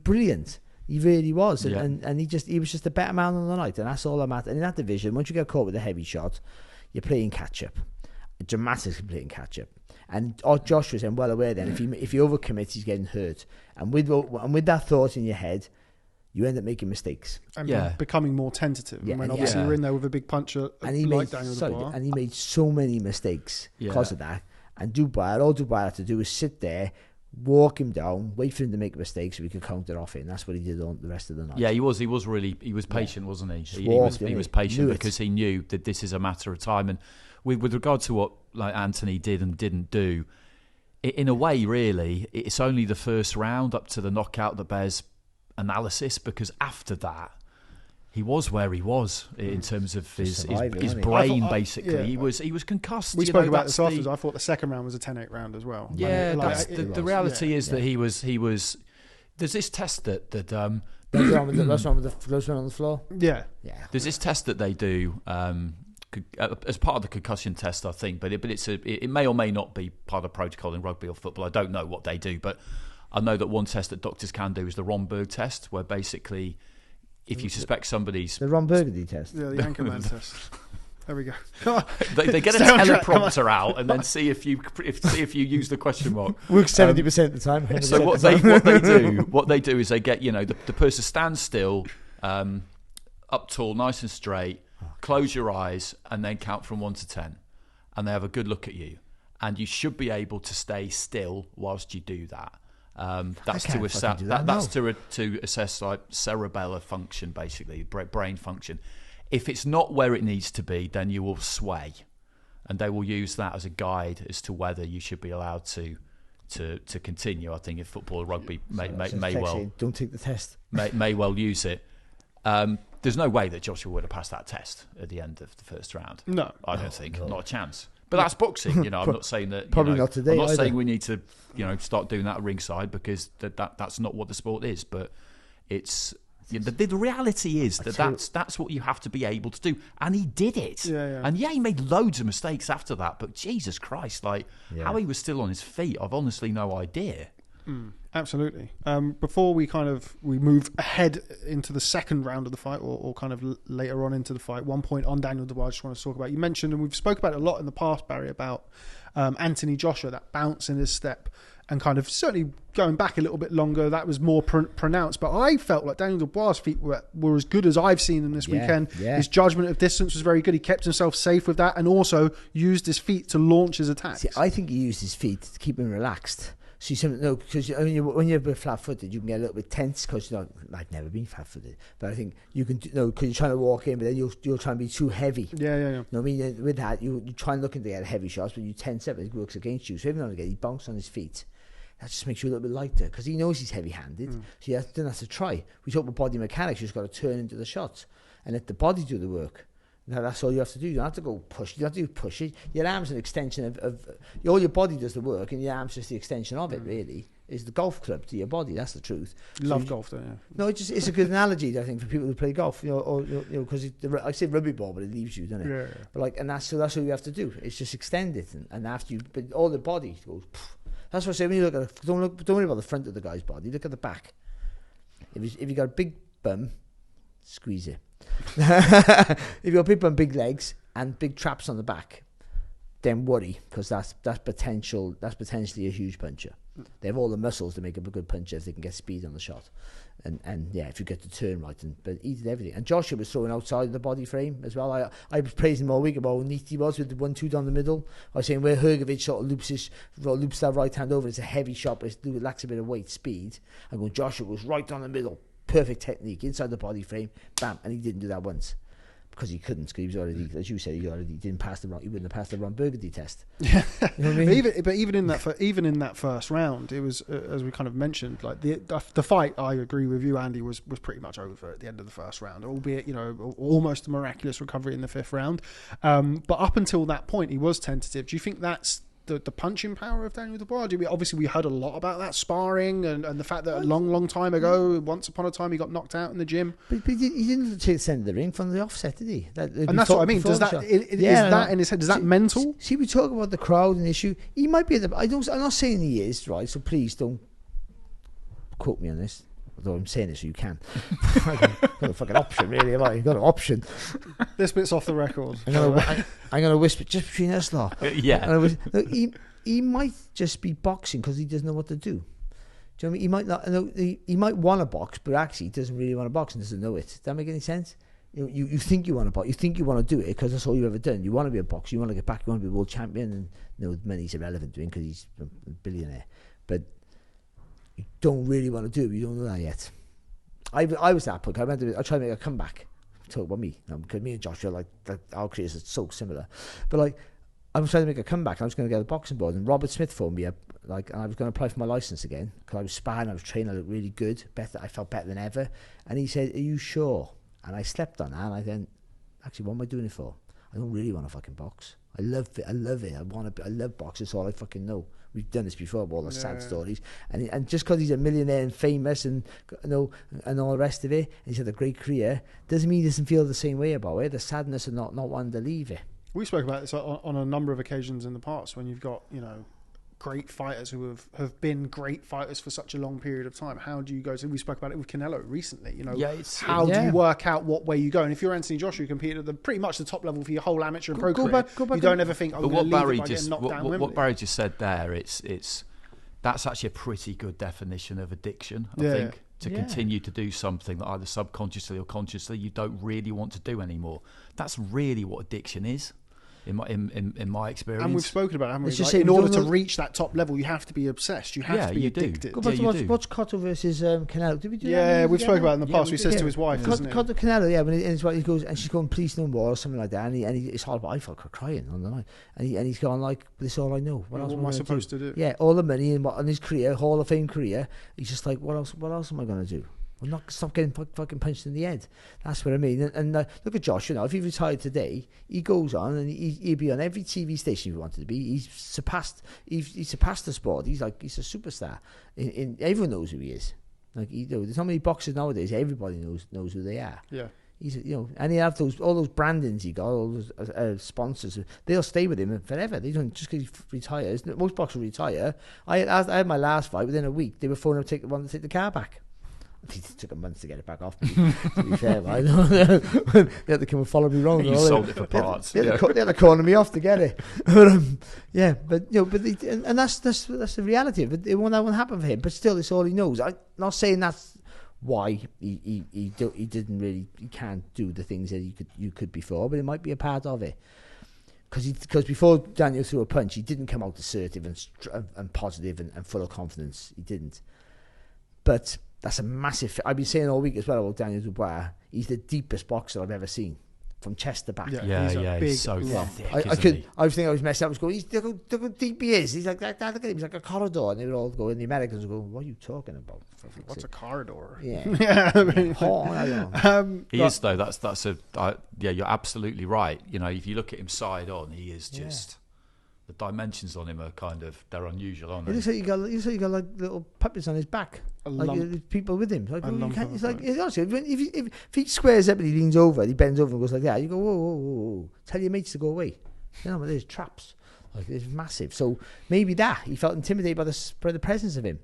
brilliant. He really was. And he was just a better man on the night. And that's all that matters. And in that division, once you get caught with a heavy shot, you're playing catch-up. Dramatically playing catch-up. And Joshua was well aware then, if he overcommits, he's getting hurt. And with that thought in your head, you end up making mistakes. And becoming more tentative. And when obviously you're in there with a big puncher like Daniel Dubois. And he made so many mistakes because of that. And all Dubois had to do was sit there, walk him down, wait for him to make mistakes so we could counter off it. And that's what he did on the rest of the night. Yeah, he was patient, wasn't he? He was patient because he knew that this is a matter of time. And with regard to what like Anthony did and didn't do, in a way, really, it's only the first round up to the knockout that bears analysis, because after that he was where he was in terms of his brain. Basically, he was concussed. We spoke about this afterwards. I thought the second round was a 10-8 round as well. Yeah, the reality is that he was. There's this test that that's one on the floor. Yeah. There's this test that they do as part of the concussion test, I think, but it may or may not be part of protocol in rugby or football. I don't know what they do, but I know that one test that doctors can do is the Romberg test, where basically, if you suspect somebody's... The Ron Burgundy test? Yeah, the Anchorman test. There we go. They get a teleprompter out and then see if you use the question mark. Works 70% of the time. So what they do is they get the person stands still, up tall, nice and straight. Close your eyes and then count from 1 to 10, and they have a good look at you, and you should be able to stay still whilst you do that. That's to assess to assess like cerebellar function, basically brain function. If it's not where it needs to be, then you will sway, and they will use that as a guide as to whether you should be allowed to continue. I think in football or rugby may well don't take the test. May well use it. There's no way that Joshua would have passed that test at the end of the first round. No, I don't think. Not a chance. But that's boxing. I'm not saying that. Probably not today. I'm not either. saying we need to, start doing that at ringside, because that's not what the sport is. But it's the reality is that's what you have to be able to do, and he did it. And he made loads of mistakes after that. But Jesus Christ, how he was still on his feet, I've honestly no idea. Absolutely. Before we move ahead into the second round of the fight, or kind of later on into the fight, one point on Daniel Dubois I just want to talk about. You mentioned, and we've spoke about it a lot in the past, Barry, about Anthony Joshua, that bounce in his step, and kind of certainly going back a little bit longer, that was more pronounced. But I felt like Daniel Dubois' feet were as good as I've seen him this weekend. Yeah. His judgment of distance was very good. He kept himself safe with that, and also used his feet to launch his attacks. See, I think he used his feet to keep him relaxed. Because when you're a bit flat-footed, you can get a little bit tense, because I've never been flat-footed, but I think you can, because you're trying to walk in, but then you're trying to be too heavy. Yeah. You know what I mean? With that, you try and look into get heavy shots, but you tense up, it works against you. So every now and again, he bounced on his feet. That just makes you a little bit lighter, because he knows he's heavy-handed, so he doesn't have to try. We talk about body mechanics, you just got to turn into the shots and let the body do the work. Now that's all you have to do. You don't have to go push. You don't have to push it. Your arm's an extension of all your body does the work, and your arm's just the extension of it. Really, is the golf club to your body. That's the truth. Love golf, don't you? No, it's a good analogy, I think, for people who play golf. Because I say rugby ball, but it leaves you, doesn't it? Yeah. But that's what you have to do. It's just extend it, and after but all the body goes. Poof. That's what I say when you look at it. Don't worry about the front of the guy's body. Look at the back. If you got a big bum, squeeze it. If you've got people on big legs and big traps on the back, then worry, because that's potentially a huge puncher. They have all the muscles to make up a good puncher if they can get speed on the shot, and if you get the turn right. But he did everything. And Joshua was throwing outside the body frame as well. I was praising him all week about how neat he was with the 1-2 down the middle. I was saying where Hrgovic sort of loops that right hand over, it's a heavy shot, but it lacks a bit of weight, speed. And when Joshua was right down the middle, perfect technique inside the body frame, bam, and he didn't do that once. because he couldn't, because he was already, as you said, he wouldn't have passed the Ron Burgundy test. Yeah, you know what I mean? but even in that first round, it was as we kind of mentioned, like the fight. I agree with you, Andy, was pretty much over at the end of the first round, albeit almost a miraculous recovery in the fifth round. But up until that point, he was tentative. Do you think that's the punching power of Daniel Dubois? Obviously, we heard a lot about that sparring and the fact that a long time ago, once upon a time, he got knocked out in the gym. But he didn't take the centre of the ring from the offset, did he? And that's what I mean. Does that is that in his head? Is that mental? See, we talk about the crowd and the issue. He might be. I'm not saying he is, right? So please don't quote me on this. Although I'm saying it so you can. I've got a fucking option, really. You've got an option. This bit's off the record. I'm going to whisper just between us, lot. Yeah. He might just be boxing because he doesn't know what to do. Do you know what I mean? He might not. He might want to box, but actually he doesn't really want to box and doesn't know it. Does that make any sense? You think you want to box. You think you want to do it because that's all you've ever done. You want to be a boxer. You want to get back. You want to be a world champion. And money's irrelevant to him because he's a billionaire. But you don't really want to do it. You don't know that yet. I was that point. I tried to make a comeback. Talk about me, because me and Joshua, our careers are so similar. But I was trying to make a comeback. I was going to get a boxing board, and Robert Smith phoned me up. And I was going to apply for my license again because I was sparring, I was training, I looked really good. I felt better than ever. And he said, "Are you sure?" And I slept on that. And I then, actually, what am I doing it for? I don't really want to fucking box. I love it. I love boxing. It's all I fucking know. We've done this before, all the sad stories, and just because he's a millionaire and famous and and all the rest of it, and he's had a great career, doesn't mean he doesn't feel the same way about it. The sadness of not wanting to leave it. We spoke about this on a number of occasions in the past when you've got great fighters who have been great fighters for such a long period of time. How do you go? So we spoke about it with Canelo recently. How do you work out what way you go? And if you're Anthony Joshua, you compete at pretty much the top level for your whole amateur and pro career. You don't ever think, I'm going to leave it by getting knocked down. What Barry just said there, that's actually a pretty good definition of addiction. I think to continue to do something that either subconsciously or consciously you don't really want to do anymore. That's really what addiction is. In my experience, and we've spoken about it, haven't we? In order to reach that top level, you have to be obsessed. You have to be addicted. Go back to watch Cotto versus Canelo. Did we do that? Yeah, we've spoken about it in the past. He says to his wife, isn't it? Cotto Canelo, yeah. When he goes, and she's going, "Please no more," or something like that. And it's horrible. I felt crying on the night. And he's gone like, "This is all I know. What else am I supposed to do?" Yeah, all the money and his career, Hall of Fame career. He's just like, "What else am I going to do? I'm not stop getting fucking punched in the head." That's what I mean. And look at Josh. If he retired today, he goes on and he'd be on every TV station he wanted to be. He's surpassed the sport. He's a superstar. Everyone knows who he is. There's not many boxers nowadays. Everybody knows who they are. Yeah. He's and he have all those brandings he got, all those sponsors. They'll stay with him forever. They don't just because he retires. Most boxers retire. I had my last fight within a week. They were phoning up to take the car back. It took a month to get it back off me, to be fair. Right? They had to come and follow me around. You sold it for parts. They had to corner me off to get it. But that's the reality of it. That won't happen for him. But still, it's all he knows. I'm not saying that's why he can't do the things that you could before, but it might be a part of it. Because before Daniel threw a punch, he didn't come out assertive and positive and full of confidence. He didn't. But that's a massive... I've been saying all week as well about Daniel Dubois. He's the deepest boxer I've ever seen, from chest to back. He's so thick, I think I was messing up. I was going, look how deep he is. He's like that. Look at him. He's like a corridor. And they would all go, and the Americans would go, "What are you talking about? What's a corridor?" Yeah. He is, though. That's you're absolutely right. If you look at him side on, he is just... The dimensions on him are they're unusual, aren't they? It looks like you got like little puppets on his back, people with him. If he squares up and he leans over, he bends over and goes like that. You go, whoa. Tell your mates to go away. But there's traps. It's massive. So maybe he felt intimidated by the presence of him.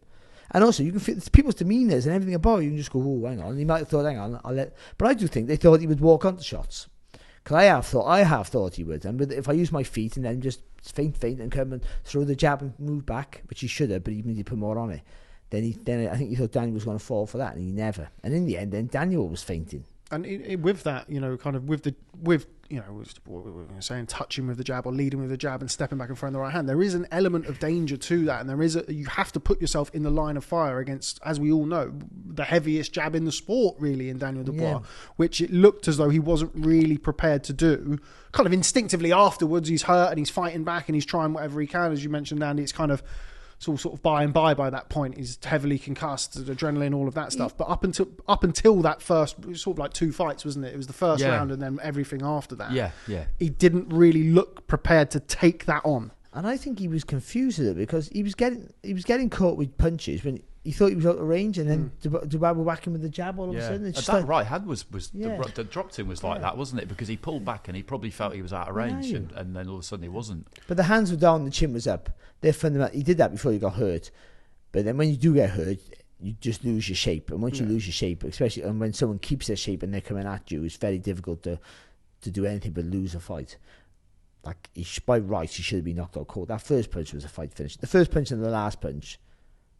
And also, you can feel people's demeanours and everything about you. You can just go, "Oh, hang on." And he might have thought, "Hang on, I'll let." But I do think they thought he would walk onto shots. Because I have thought he would, and if I use my feet and then just feint and come and throw the jab and move back, which he should have, but even if he put more on it, then I think he thought Daniel was going to fall for that, and he never. And in the end, then Daniel was fainting. And with that, with what we were saying, touching with the jab or leading with the jab and stepping back and throwing the right hand. There is an element of danger to that, and you have to put yourself in the line of fire against, as we all know, the heaviest jab in the sport, really, in Daniel Dubois, which it looked as though he wasn't really prepared to do. Kind of instinctively afterwards, he's hurt and he's fighting back and he's trying whatever he can. As you mentioned, Andy, it's all sort of by and by that point. He's heavily concussed, adrenaline, all of that stuff. But up until that first, it was sort of like 2 fights, wasn't it? It was the first round and then everything after that. Yeah. He didn't really look prepared to take that on. And I think he was confused with it because he was getting caught with punches when he thought he was out of range, and then Dubois were whacking with the jab all of a sudden. It's that right hand was the dropped him was like that, wasn't it? Because he pulled back and he probably felt he was out of range, and then all of a sudden he wasn't. But the hands were down, the chin was up. They're fundamental. He did that before he got hurt, but then when you do get hurt, you just lose your shape. And once you lose your shape, especially and when someone keeps their shape and they're coming at you, it's very difficult to do anything but lose a fight. Like by rights, he should have been knocked out cold. That first punch was a fight finish. The first punch and the last punch.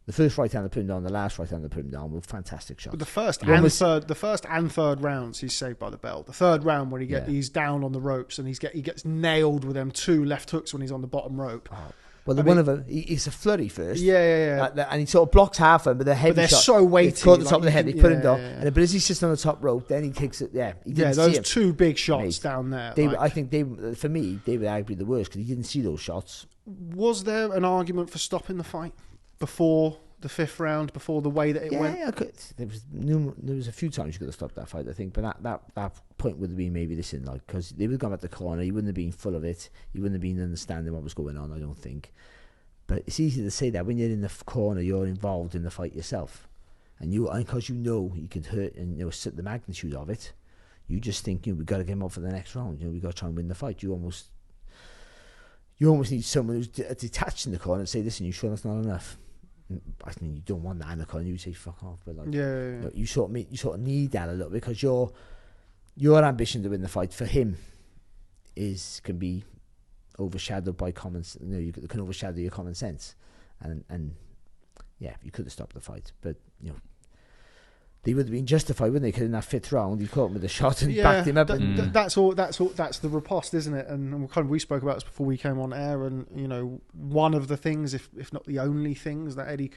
The first right hand that put him down, the last right hand that put him down were fantastic shots. But the first and third rounds, he's saved by the bell. The third round where he's down on the ropes and he gets nailed with them 2 left hooks when he's on the bottom rope. Oh. Well, one of them, it's a flurry first. Yeah. And he sort of blocks half of them, but they're heavy. But they're shot. so weighty. He caught the top of the head, he put him down. And but as he sits on the top rope, then he takes it. Yeah, he didn't see those 2 big shots down there. I think for me, they were arguably the worst because he didn't see those shots. Was there an argument for stopping the fight before the 5th round, before the way that it went? Yeah, there was a few times you could have stopped that fight, I think, but that point would have been maybe listen, like, because they would have gone at the corner, he wouldn't have been full of it, he wouldn't have been understanding what was going on, I don't think. But it's easy to say that when you're in the corner, you're involved in the fight yourself, and because you could hurt and the magnitude of it, you just think we got to get him out for the next round. We got to try and win the fight. You almost need someone who's detached in the corner and say, listen, you sure that's not enough? I mean, you don't want that in the corner. You say fuck off, but you sort of need that a little, because your ambition to win the fight for him can be overshadowed by common. You can overshadow your common sense, and you could have stopped the fight, but they would have been justified, wouldn't they? Because in that 5th round, he caught him with a shot and backed him up. That's all. That's the riposte, isn't it? And we spoke about this before we came on air. And one of the things, if not the only things, that Eddie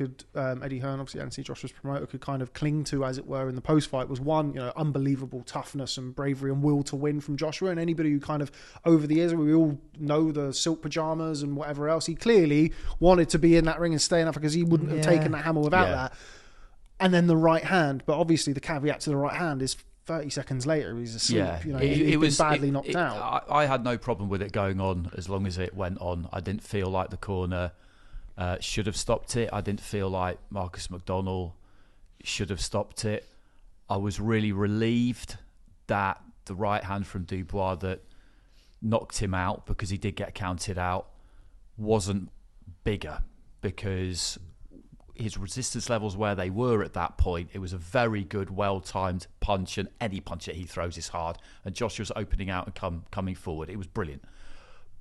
Hearn, obviously Anthony Joshua's promoter, could kind of cling to, as it were, in the post fight, was one, unbelievable toughness and bravery and will to win from Joshua. And anybody who kind of over the years, we all know the silk pajamas and whatever else, he clearly wanted to be in that ring and stay in that, because he wouldn't have taken that hammer without that. And then the right hand, but obviously the caveat to the right hand is 30 seconds later he's asleep. He was badly knocked out. I had no problem with it going on as long as it went on. I didn't feel like the corner should have stopped it. I didn't feel like Marcus McDonnell should have stopped it. I was really relieved that the right hand from Dubois that knocked him out, because he did get counted out, wasn't bigger, because his resistance levels where they were at that point, it was a very good, well-timed punch, and any punch that he throws is hard, and Joshua's opening out and coming forward. It was brilliant.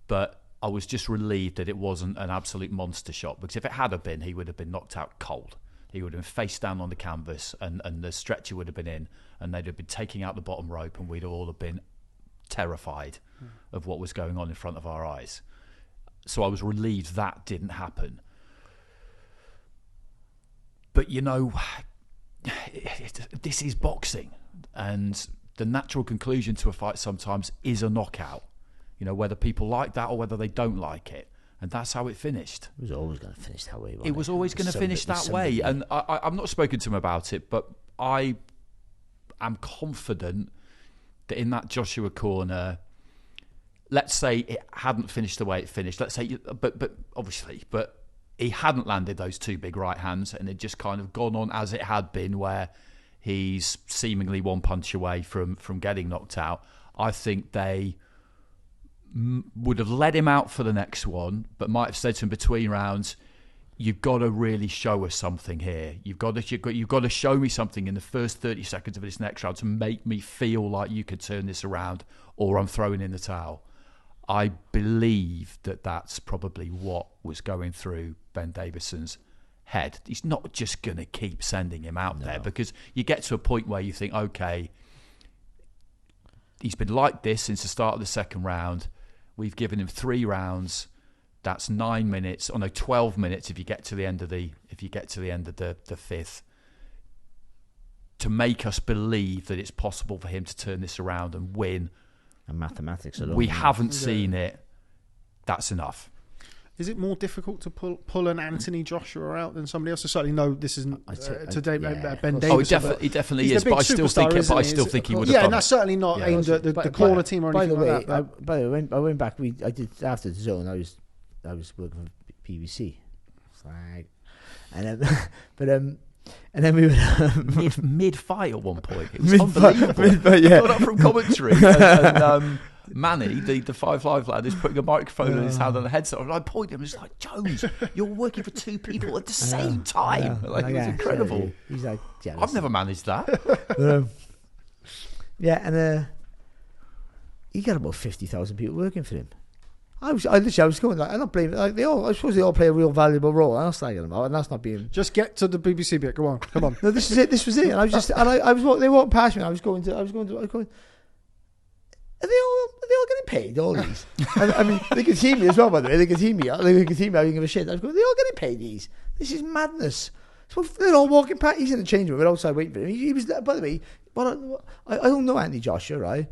But I was just relieved that it wasn't an absolute monster shot, because if it had been, he would have been knocked out cold. He would have been face down on the canvas, and the stretcher would have been in, and they'd have been taking out the bottom rope, and we'd all have been terrified of what was going on in front of our eyes. So I was relieved that didn't happen. But, this is boxing, and the natural conclusion to a fight sometimes is a knockout, whether people like that or whether they don't like it. And that's how it finished. It was always going to finish that way. It was always going to finish that way. And I've not spoken to him about it, but I am confident that in that Joshua corner, let's say it hadn't finished the way it finished. Let's say, but he hadn't landed those 2 big right hands, and it just kind of gone on as it had been, where he's seemingly one punch away from getting knocked out. I think they would have let him out for the next one, but might have said to him between rounds, "You've got to really show us something here. You've got to show me something in the first 30 seconds of this next round to make me feel like you could turn this around, or I'm throwing in the towel." I believe that that's probably what was going through Ben Davison's head. He's not just going to keep sending him out there, because you get to a point where you think, okay, he's been like this since the start of the second round. We've given him 3 rounds. That's 9 minutes. 12 minutes if you get to the end of the fifth. To make us believe that it's possible for him to turn this around and win. And mathematics alone. We haven't seen it. That's enough. Is it more difficult to pull an Anthony Joshua out than somebody else? I certainly know this isn't today. Ben Davis. It definitely is, but I still think he would have done. Yeah, and that's certainly not aimed at the corner team or anything like that. By the way, I went back. I did after the zone. I was working for PVC, and then we were mid fight at one point. It was unbelievable. I got up from commentary and Manny, the 5 Live lad, is putting a microphone in his hand on the headset. And I point him, it's like, Jones, you're working for 2 people at the same time. It was incredible. He's like, I've never managed that. And he got about 50,000 people working for him. I was going like, I'm not blaming. Like I suppose they all play a real valuable role. I'm not slagging them out, and that's not being. Just get to the BBC bit. Come on. No, this is it. This was it. And I was just, they walked past me. And I was going. Are they all getting paid? All these. I mean, they could see me as well. By the way, they could see me. I didn't give a shit. I was going. Are they all getting paid? These. This is madness. So they're all walking past. He's in the change room. We're outside waiting for him. He was. By the way, I don't know Andy Joshua, right?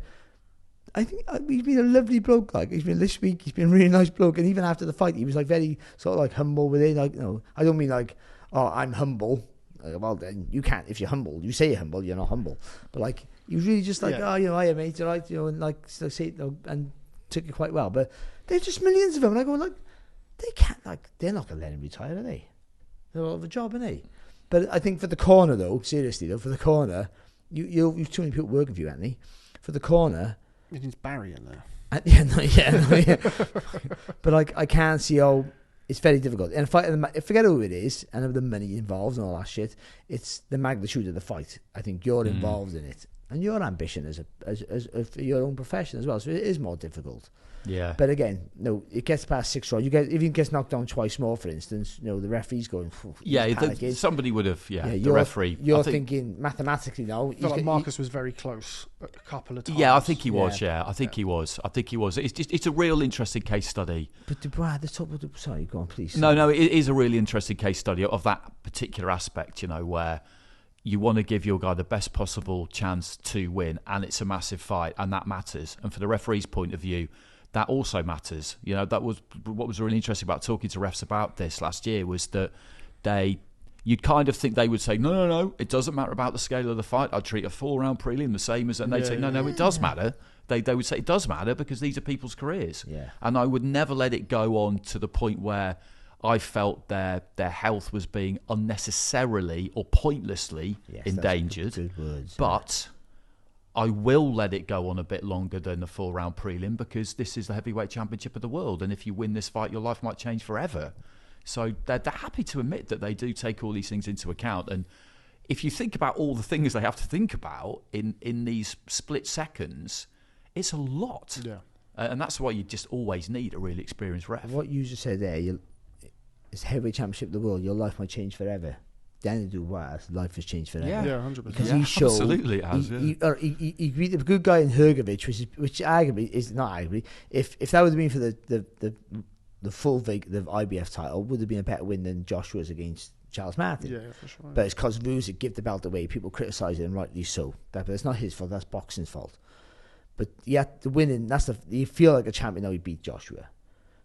I think he's been a lovely bloke. Like he's been this week, he's been a really nice bloke. And even after the fight, he was like very sort of like humble with it. Like I don't mean like, oh, I'm humble. Well, then you can't. If you're humble, you say you're humble. You're not humble. But like he was really just like, I am mate, right? And like say and took it quite well. But there's just millions of them, and I go like, they can't they're not gonna let him retire, are they? They're all of a job, aren't they? But I think for the corner though, seriously though, for the corner, you've too many people working for you, Anthony. For the corner. It is Barry in there. But like, I can't see how it's very difficult. And forget who it is and the money involved and all that shit. It's the magnitude of the fight. I think you're involved in it, and your ambition as your own profession as well. So it is more difficult. Yeah. But again, no, it gets past 6 rounds. If he gets knocked down twice more, for instance, the referee's going. Somebody would have. Yeah, the referee. You're thinking mathematically now. I feel like Marcus was very close a couple of times. Yeah, I think he was. Yeah, I think he was. It's a real interesting case study. But Dubois, sorry, go on, please. No, it is a really interesting case study of that particular aspect. Where you want to give your guy the best possible chance to win, and it's a massive fight, and that matters. And for the referee's point of view, that also matters. That was what was really interesting about talking to refs about this last year, was that you'd kind of think they would say, no, it doesn't matter about the scale of the fight. I'd treat a 4-round prelim the same as, and they'd say, no, it does matter. They would say it does matter because these are people's careers. Yeah. And I would never let it go on to the point where I felt their health was being unnecessarily or pointlessly endangered. Good words, but I will let it go on a bit longer than the 4-round prelim because this is the heavyweight championship of the world, and if you win this fight, your life might change forever. So they're happy to admit that they do take all these things into account. And if you think about all the things they have to think about in these split seconds, it's a lot. Yeah. And that's why you just always need a really experienced ref. What you just said there, it's heavyweight championship of the world, your life might change forever. Daniel Dubois' life has changed forever. Yeah, 100%. Because he showed, absolutely it has. He beat the good guy in Hrgovic, which arguably is not arguably. If that would have been for the full the IBF title, would have been a better win than Joshua's against Charles Martin. Yeah, for sure. But it's because Vuzic give the belt away. People criticise it, and rightly so. But it's not his fault. That's boxing's fault. But the winning. You feel like a champion now. He beat Joshua.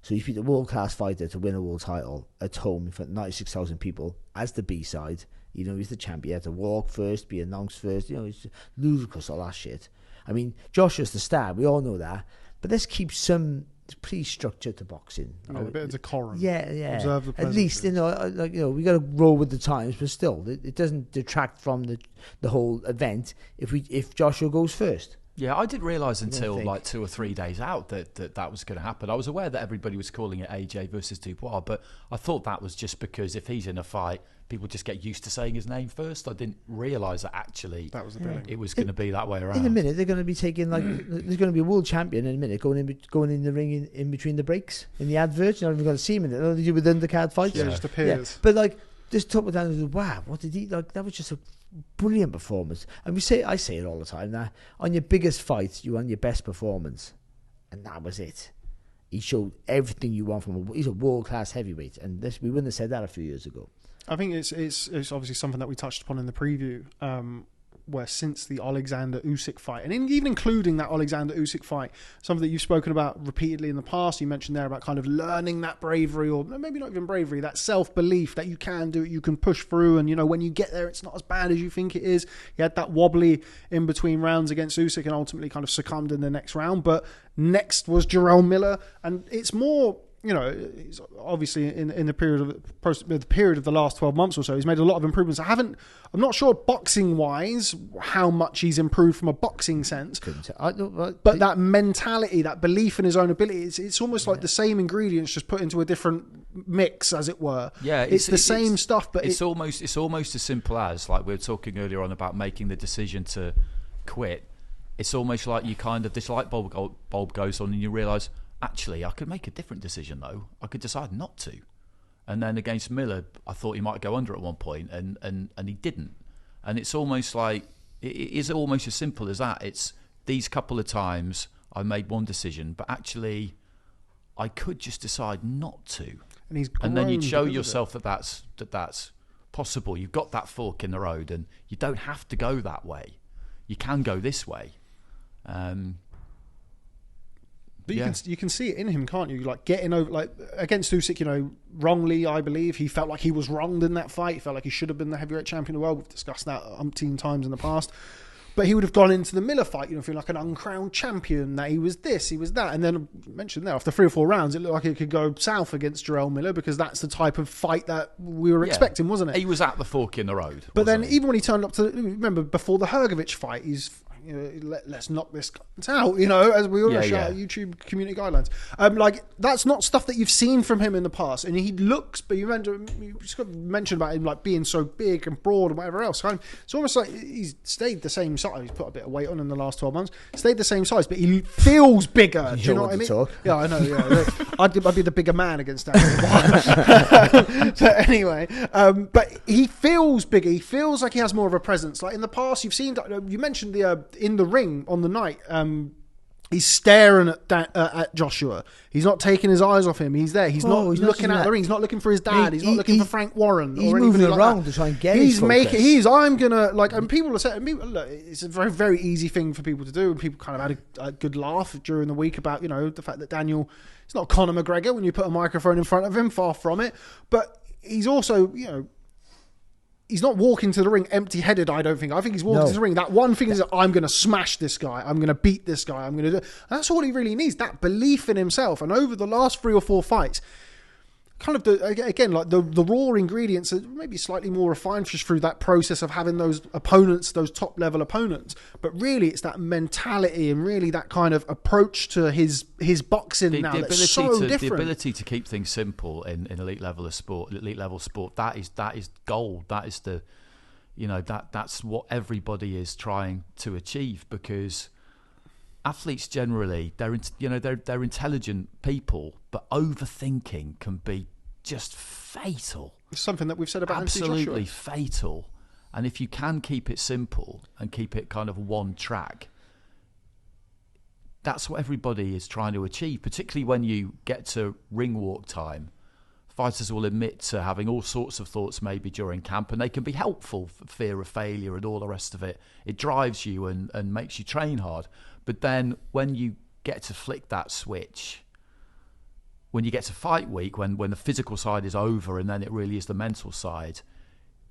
So you beat a world-class fighter to win a world title at home in front of 96,000 people as the B-side. He's the champion. He had to walk first, be announced first. It's ludicrous, all that shit. I mean, Joshua's the star. We all know that. But let's keep some pretty structure to boxing. A bit of decorum. Yeah. Observe the at least, we got to roll with the times, but still, it doesn't detract from the whole event if Joshua goes first. Yeah, I didn't realise until like 2 or 3 days out that was going to happen. I was aware that everybody was calling it AJ versus Dubois, but I thought that was just because if he's in a fight, people just get used to saying his name first. I didn't realise that actually that was the billing. It was going to be that way around. In a minute, they're going to be taking there's going to be a world champion in a minute going in the ring in between the breaks in the advert. You're not even going to see him in it. They do with undercard fights. Yeah, it just appears. Yeah. But just talk about Daniel Dubois. What did he like? That was just a brilliant performance. And I say it all the time. That on your biggest fight, you want your best performance, and that was it. He showed everything you want from he's a world-class heavyweight, and we wouldn't have said that a few years ago. I think it's obviously something that we touched upon in the preview, where since the Alexander Usyk fight, and even including that Alexander Usyk fight, something that you've spoken about repeatedly in the past, you mentioned there about kind of learning that bravery, or maybe not even bravery, that self-belief that you can do it, you can push through, and when you get there, it's not as bad as you think it is. He had that wobbly in between rounds against Usyk and ultimately kind of succumbed in the next round, but next was Jarrell Miller, and it's more... he's obviously in the period of the last 12 months or so, he's made a lot of improvements. I'm not sure boxing wise how much he's improved from a boxing sense, but that mentality, that belief in his own ability, it's almost like the same ingredients just put into a different mix, as it were. Yeah, it's the same stuff, but it's almost as simple as, like we were talking earlier on about making the decision to quit. It's almost like you kind of, this light bulb goes on and you realise, actually, I could make a different decision, though. I could decide not to. And then against Miller, I thought he might go under at one point, and he didn't. And it's almost like, it is almost as simple as that. It's these couple of times I made one decision, but actually I could just decide not to. And then you'd show yourself that that's possible. You've got that fork in the road, and you don't have to go that way. You can go this way. But you can see it in him, can't you? Like getting over, like against Usyk, wrongly, I believe. He felt like he was wronged in that fight. He felt like he should have been the heavyweight champion of the world. We've discussed that umpteen times in the past. But he would have gone into the Miller fight, feeling like an uncrowned champion, that he was this, he was that. And then, mentioned there, after 3 or 4 rounds, it looked like it could go south against Jarrell Miller, because that's the type of fight that we were expecting, wasn't it? He was at the fork in the road. But then, even when he turned up to, remember, before the Hrgovic fight, he's... let's knock this out, as we always shout at YouTube community guidelines. That's not stuff that you've seen from him in the past. And he looks, but you mentioned about him like being so big and broad and whatever else. It's almost like he's stayed the same size. He's put a bit of weight on in the last 12 months. Stayed the same size, but he feels bigger. Do you know what I mean? Talk. Yeah, I know. Yeah, I'd be the bigger man against that. So anyway, but he feels bigger. He feels like he has more of a presence. Like in the past, you've seen. You mentioned in the ring on the night, he's staring at Joshua. He's not taking his eyes off him. He's there. He's not looking out the ring. He's not looking for his dad. He's not looking for Frank Warren. He's or moving anything around like to try and get his focus. I'm gonna and people are saying, look, it's a very, very easy thing for people to do, and people kind of had a good laugh during the week about the fact that Daniel, it's not Conor McGregor when you put a microphone in front of him, far from it, but he's also he's not walking to the ring empty-headed, I don't think. I think he's walking to the ring. That one thing is that I'm going to smash this guy. I'm going to beat this guy. I'm going to do... And that's all he really needs, that belief in himself. And over the last 3 or 4 fights, kind of, the raw ingredients are maybe slightly more refined just through that process of having those opponents, those top-level opponents. But really, it's that mentality and really that kind of approach to his boxing that's so different. The ability to keep things simple in elite level sport, that is gold. That is the, that's what everybody is trying to achieve, because athletes generally, they're intelligent people, but overthinking can be just fatal. It's something that we've said about absolutely fatal. And if you can keep it simple and keep it kind of one track, that's what everybody is trying to achieve. Particularly when you get to ring walk time, fighters will admit to having all sorts of thoughts maybe during camp, and they can be helpful for fear of failure and all the rest of it. It drives you and makes you train hard. But then when you get to flick that switch, when you get to fight week, when the physical side is over and then it really is the mental side,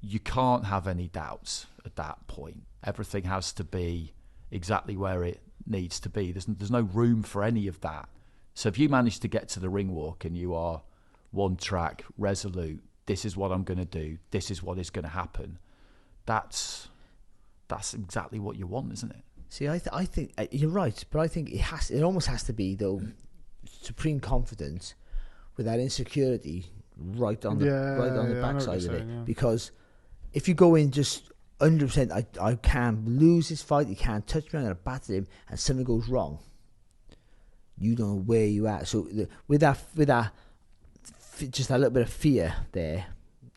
you can't have any doubts at that point. Everything has to be exactly where it needs to be. There's no room for any of that. So if you manage to get to the ring walk and you are one track, resolute, this is what I'm going to do, this is what is going to happen, that's exactly what you want, isn't it? See, I think you're right, but I think it almost has to be, though, supreme confidence with that insecurity right on the backside of it. Yeah. Because if you go in just 100%, I can't lose this fight, you can't touch me, I'm going to batter him, and something goes wrong, you don't know where you at. So with that just a little bit of fear there,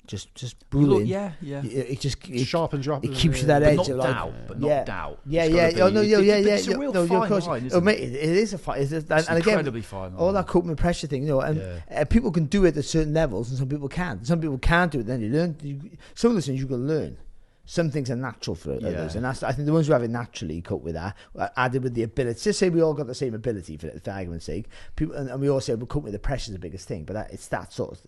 just brilliant. Yeah. It sharpens you up. It keeps you that But edge. not like, doubt. But yeah. not doubt. Yeah, It's yeah. gotta Oh, no, be- yeah. It's a real fine line, isn't mate, it is a fight. It's And again, incredibly fine all line. that coping with pressure thing, and people can do it at certain levels, and some people can't. Some people can't do it. Then you learn. Some of the things you can learn. Some things are natural for others, and I think the ones who have it naturally cope with that, added with the ability. Just say we all got the same ability, for argument's sake. People, and we all say we cope with the pressure is the biggest thing, but it's that sort of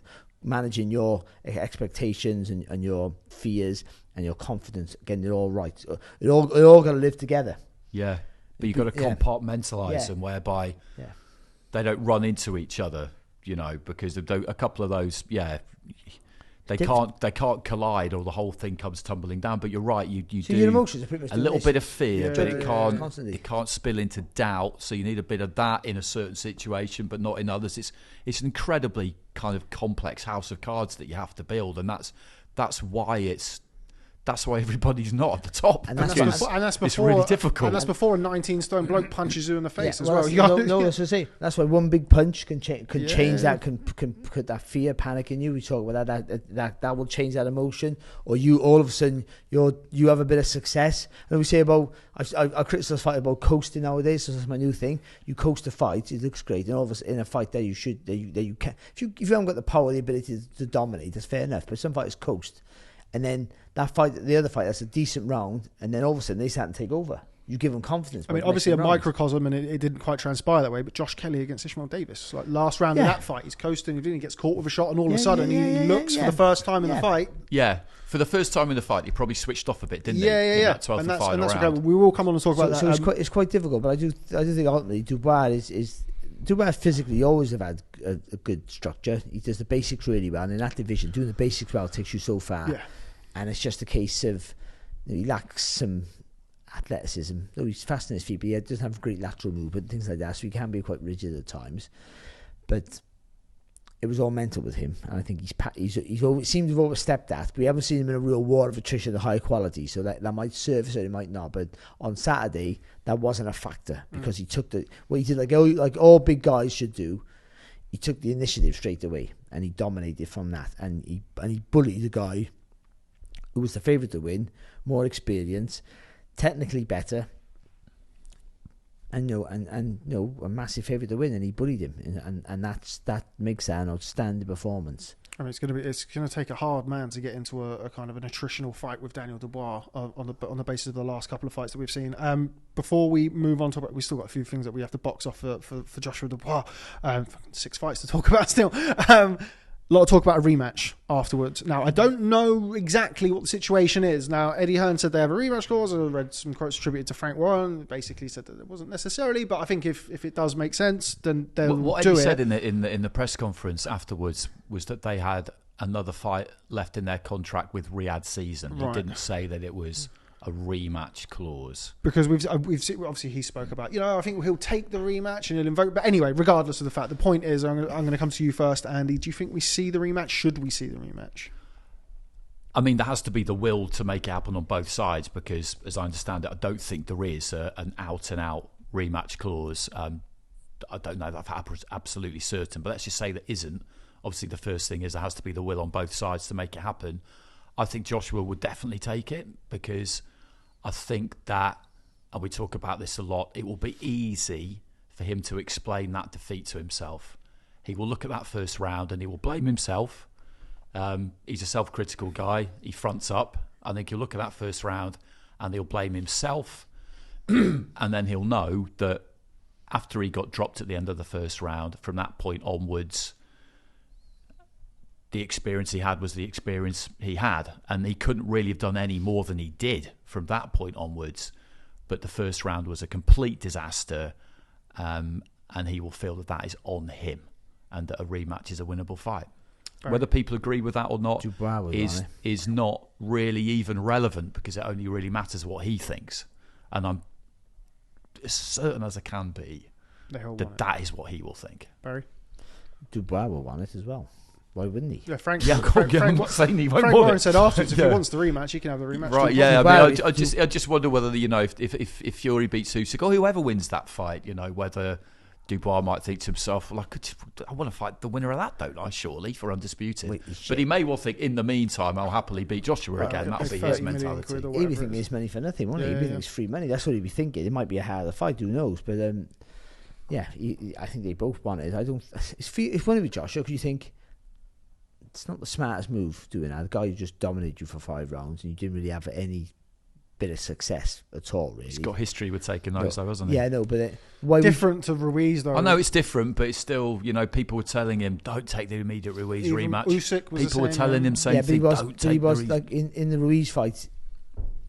managing your expectations and your fears and your confidence, getting it all right. It all got to live together. Yeah, but you've got to compartmentalise them, whereby they don't run into each other. Because a couple of those, They can't collide, or the whole thing comes tumbling down. But you're right, you do your emotions are pretty much a little bit of fear, but constantly. it can't spill into doubt. So you need a bit of that in a certain situation, but not in others. It's an incredibly kind of complex house of cards that you have to build, and that's why everybody's not at the top. And that's before, it's really difficult. And that's before a 19-stone bloke punches you in the face as well. That's what I say. That's why one big punch can change that, can put that fear, panic in you. We talk about that will change that emotion. Or you all of a sudden you have a bit of success. And we say about I criticise fight about coasting nowadays. So that's my new thing. You coast a fight, it looks great, and all of us in a fight there you can. If you haven't got the power, the ability to dominate, that's fair enough. But some fighters coast. And then the other fight, that's a decent round, and then all of a sudden they start to take over. You give them confidence. I mean, obviously a microcosm, and it didn't quite transpire that way, but Josh Kelly against Ishmael Davis, like last round in that fight, he's coasting, he gets caught with a shot, and all of a sudden he looks for the first time in the fight. Yeah, for the first time in the fight, he probably switched off a bit, didn't he? Yeah. That 12th and that's final okay. round. We will come on and talk about that. So it's quite difficult, but I do think ultimately Dubois Dubois physically always have had a good structure. He does the basics really well, and in that division, doing the basics well takes you so far. Yeah. And it's just a case of he lacks some athleticism. Though he's fast on his feet, but he doesn't have great lateral movement, things like that. So he can be quite rigid at times. But it was all mental with him, and I think he's always seemed to have overstepped that. But we haven't seen him in a real war of attrition of high quality, so that might surface or it might not. But on Saturday, that wasn't a factor because he took what he did, like all big guys should do. He took the initiative straight away, and he dominated from that, and he bullied the guy who was the favourite to win, more experience, technically better, and a massive favourite to win, and he bullied him, and that makes that an outstanding performance. I mean, it's gonna take a hard man to get into a kind of an attritional fight with Daniel Dubois on the basis of the last couple of fights that we've seen. Before we move on to it, we still got a few things that we have to box off for Joshua Dubois. 6 fights to talk about still. A lot of talk about a rematch afterwards. Now, I don't know exactly what the situation is. Now, Eddie Hearn said they have a rematch clause. I read some quotes attributed to Frank Warren. Basically said that it wasn't necessarily, but I think if it does make sense, then they'll do it. What Eddie said in the press conference afterwards was that they had another fight left in their contract with Riyadh Season. He didn't say that it was a rematch clause, because we've seen, obviously he spoke about, I think he'll take the rematch and he'll invoke, but anyway, regardless of the fact, the point is, I'm going to come to you first, Andy. Do you think we see the rematch? Should we see the rematch? I mean, there has to be the will to make it happen on both sides, because as I understand it, I don't think there is an out and out rematch clause. I don't know that I'm absolutely certain, but let's just say there isn't. Obviously the first thing is there has to be the will on both sides to make it happen. I think Joshua would definitely take it, because I think that, and we talk about this a lot, it will be easy for him to explain that defeat to himself. He will look at that first round and he will blame himself. He's a self-critical guy. He fronts up. I think he'll look at that first round and he'll blame himself. And then he'll know that after he got dropped at the end of the first round, from that point onwards, the experience he had was the experience he had, and he couldn't really have done any more than he did from that point onwards. But the first round was a complete disaster, and he will feel that is on him, and that a rematch is a winnable fight. Right. Whether people agree with that or not is not really even relevant, because it only really matters what he thinks. And I'm as certain as I can be that is what he will think. Barry? Dubois will want it as well. Why wouldn't he? Yeah, Frank Warren said afterwards, if he wants the rematch, he can have the rematch. Right, yeah. I mean, I just wonder whether, if Fury beats Usyk, or whoever wins that fight, whether Dubois might think to himself, well, I want to fight the winner of that, don't I, surely, for undisputed. Wait, but he may well think, in the meantime, I'll happily beat Joshua again. That'll be his mentality. He'd be thinking it's money for nothing, wouldn't he? He'd be thinking it's free money. That's what he'd be thinking. It might be a harder fight, who knows? But I think they both want it. It's funny with Joshua because you think it's not the smartest move doing that. The guy who just dominated you for 5 rounds and you didn't really have any bit of success at all, really. He's got history with taking those, though, hasn't he? Yeah, no, but different to Ruiz, though. I know it's different, but it's still, people were telling him, don't take the immediate Ruiz rematch. Usyk was people were telling him same thing. He was like in the Ruiz fight,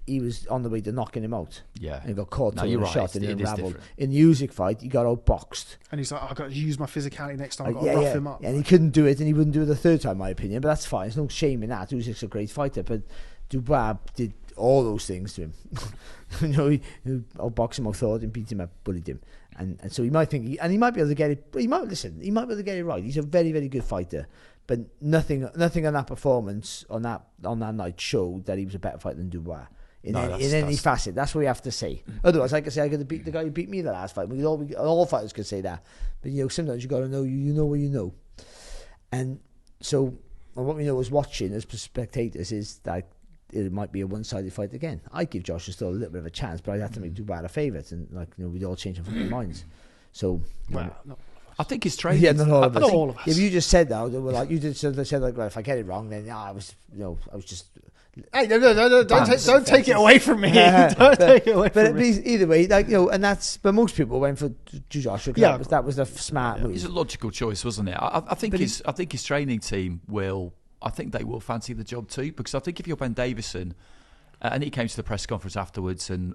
he was on the way to knocking him out. Yeah, and he got caught in a shot and it unraveled. In the Usyk fight, he got outboxed, and he's like, I've got to use my physicality next time. I've got to rough him up. And he couldn't do it, and he wouldn't do it the third time, in my opinion. But that's fine. There's no shame in that. Usyk's a great fighter, but Dubois did all those things to him. He outboxed him, outthought him, beat him up, bullied him, and so he might think, and he might be able to get it. He might be able to get it right. He's a very, very good fighter, but nothing on that performance on that night showed that he was a better fighter than Dubois in any facet. That's what we have to say. Otherwise, I could say I could have beat the guy who beat me the last fight. All fighters could say that, but sometimes you got to know you know what you know, and so what we know as watching as spectators is that it might be a one-sided fight again. I give Joshua still a little bit of a chance, but I'd have to make Dubois a favourite, and we'd all change our fucking minds. So, I think his training. Yeah, not all of us. Not all of us. If you just said that, well, you just said well, if I get it wrong, then I was just. Hey, no! Don't take it away from me. Don't take it away from me. But either way, and that's. But most people went for Joshua. Yeah, that was a smart move. It's a logical choice, wasn't it? I think his training team will. I think they will fancy the job too, because I think if you're Ben Davison, and he came to the press conference afterwards and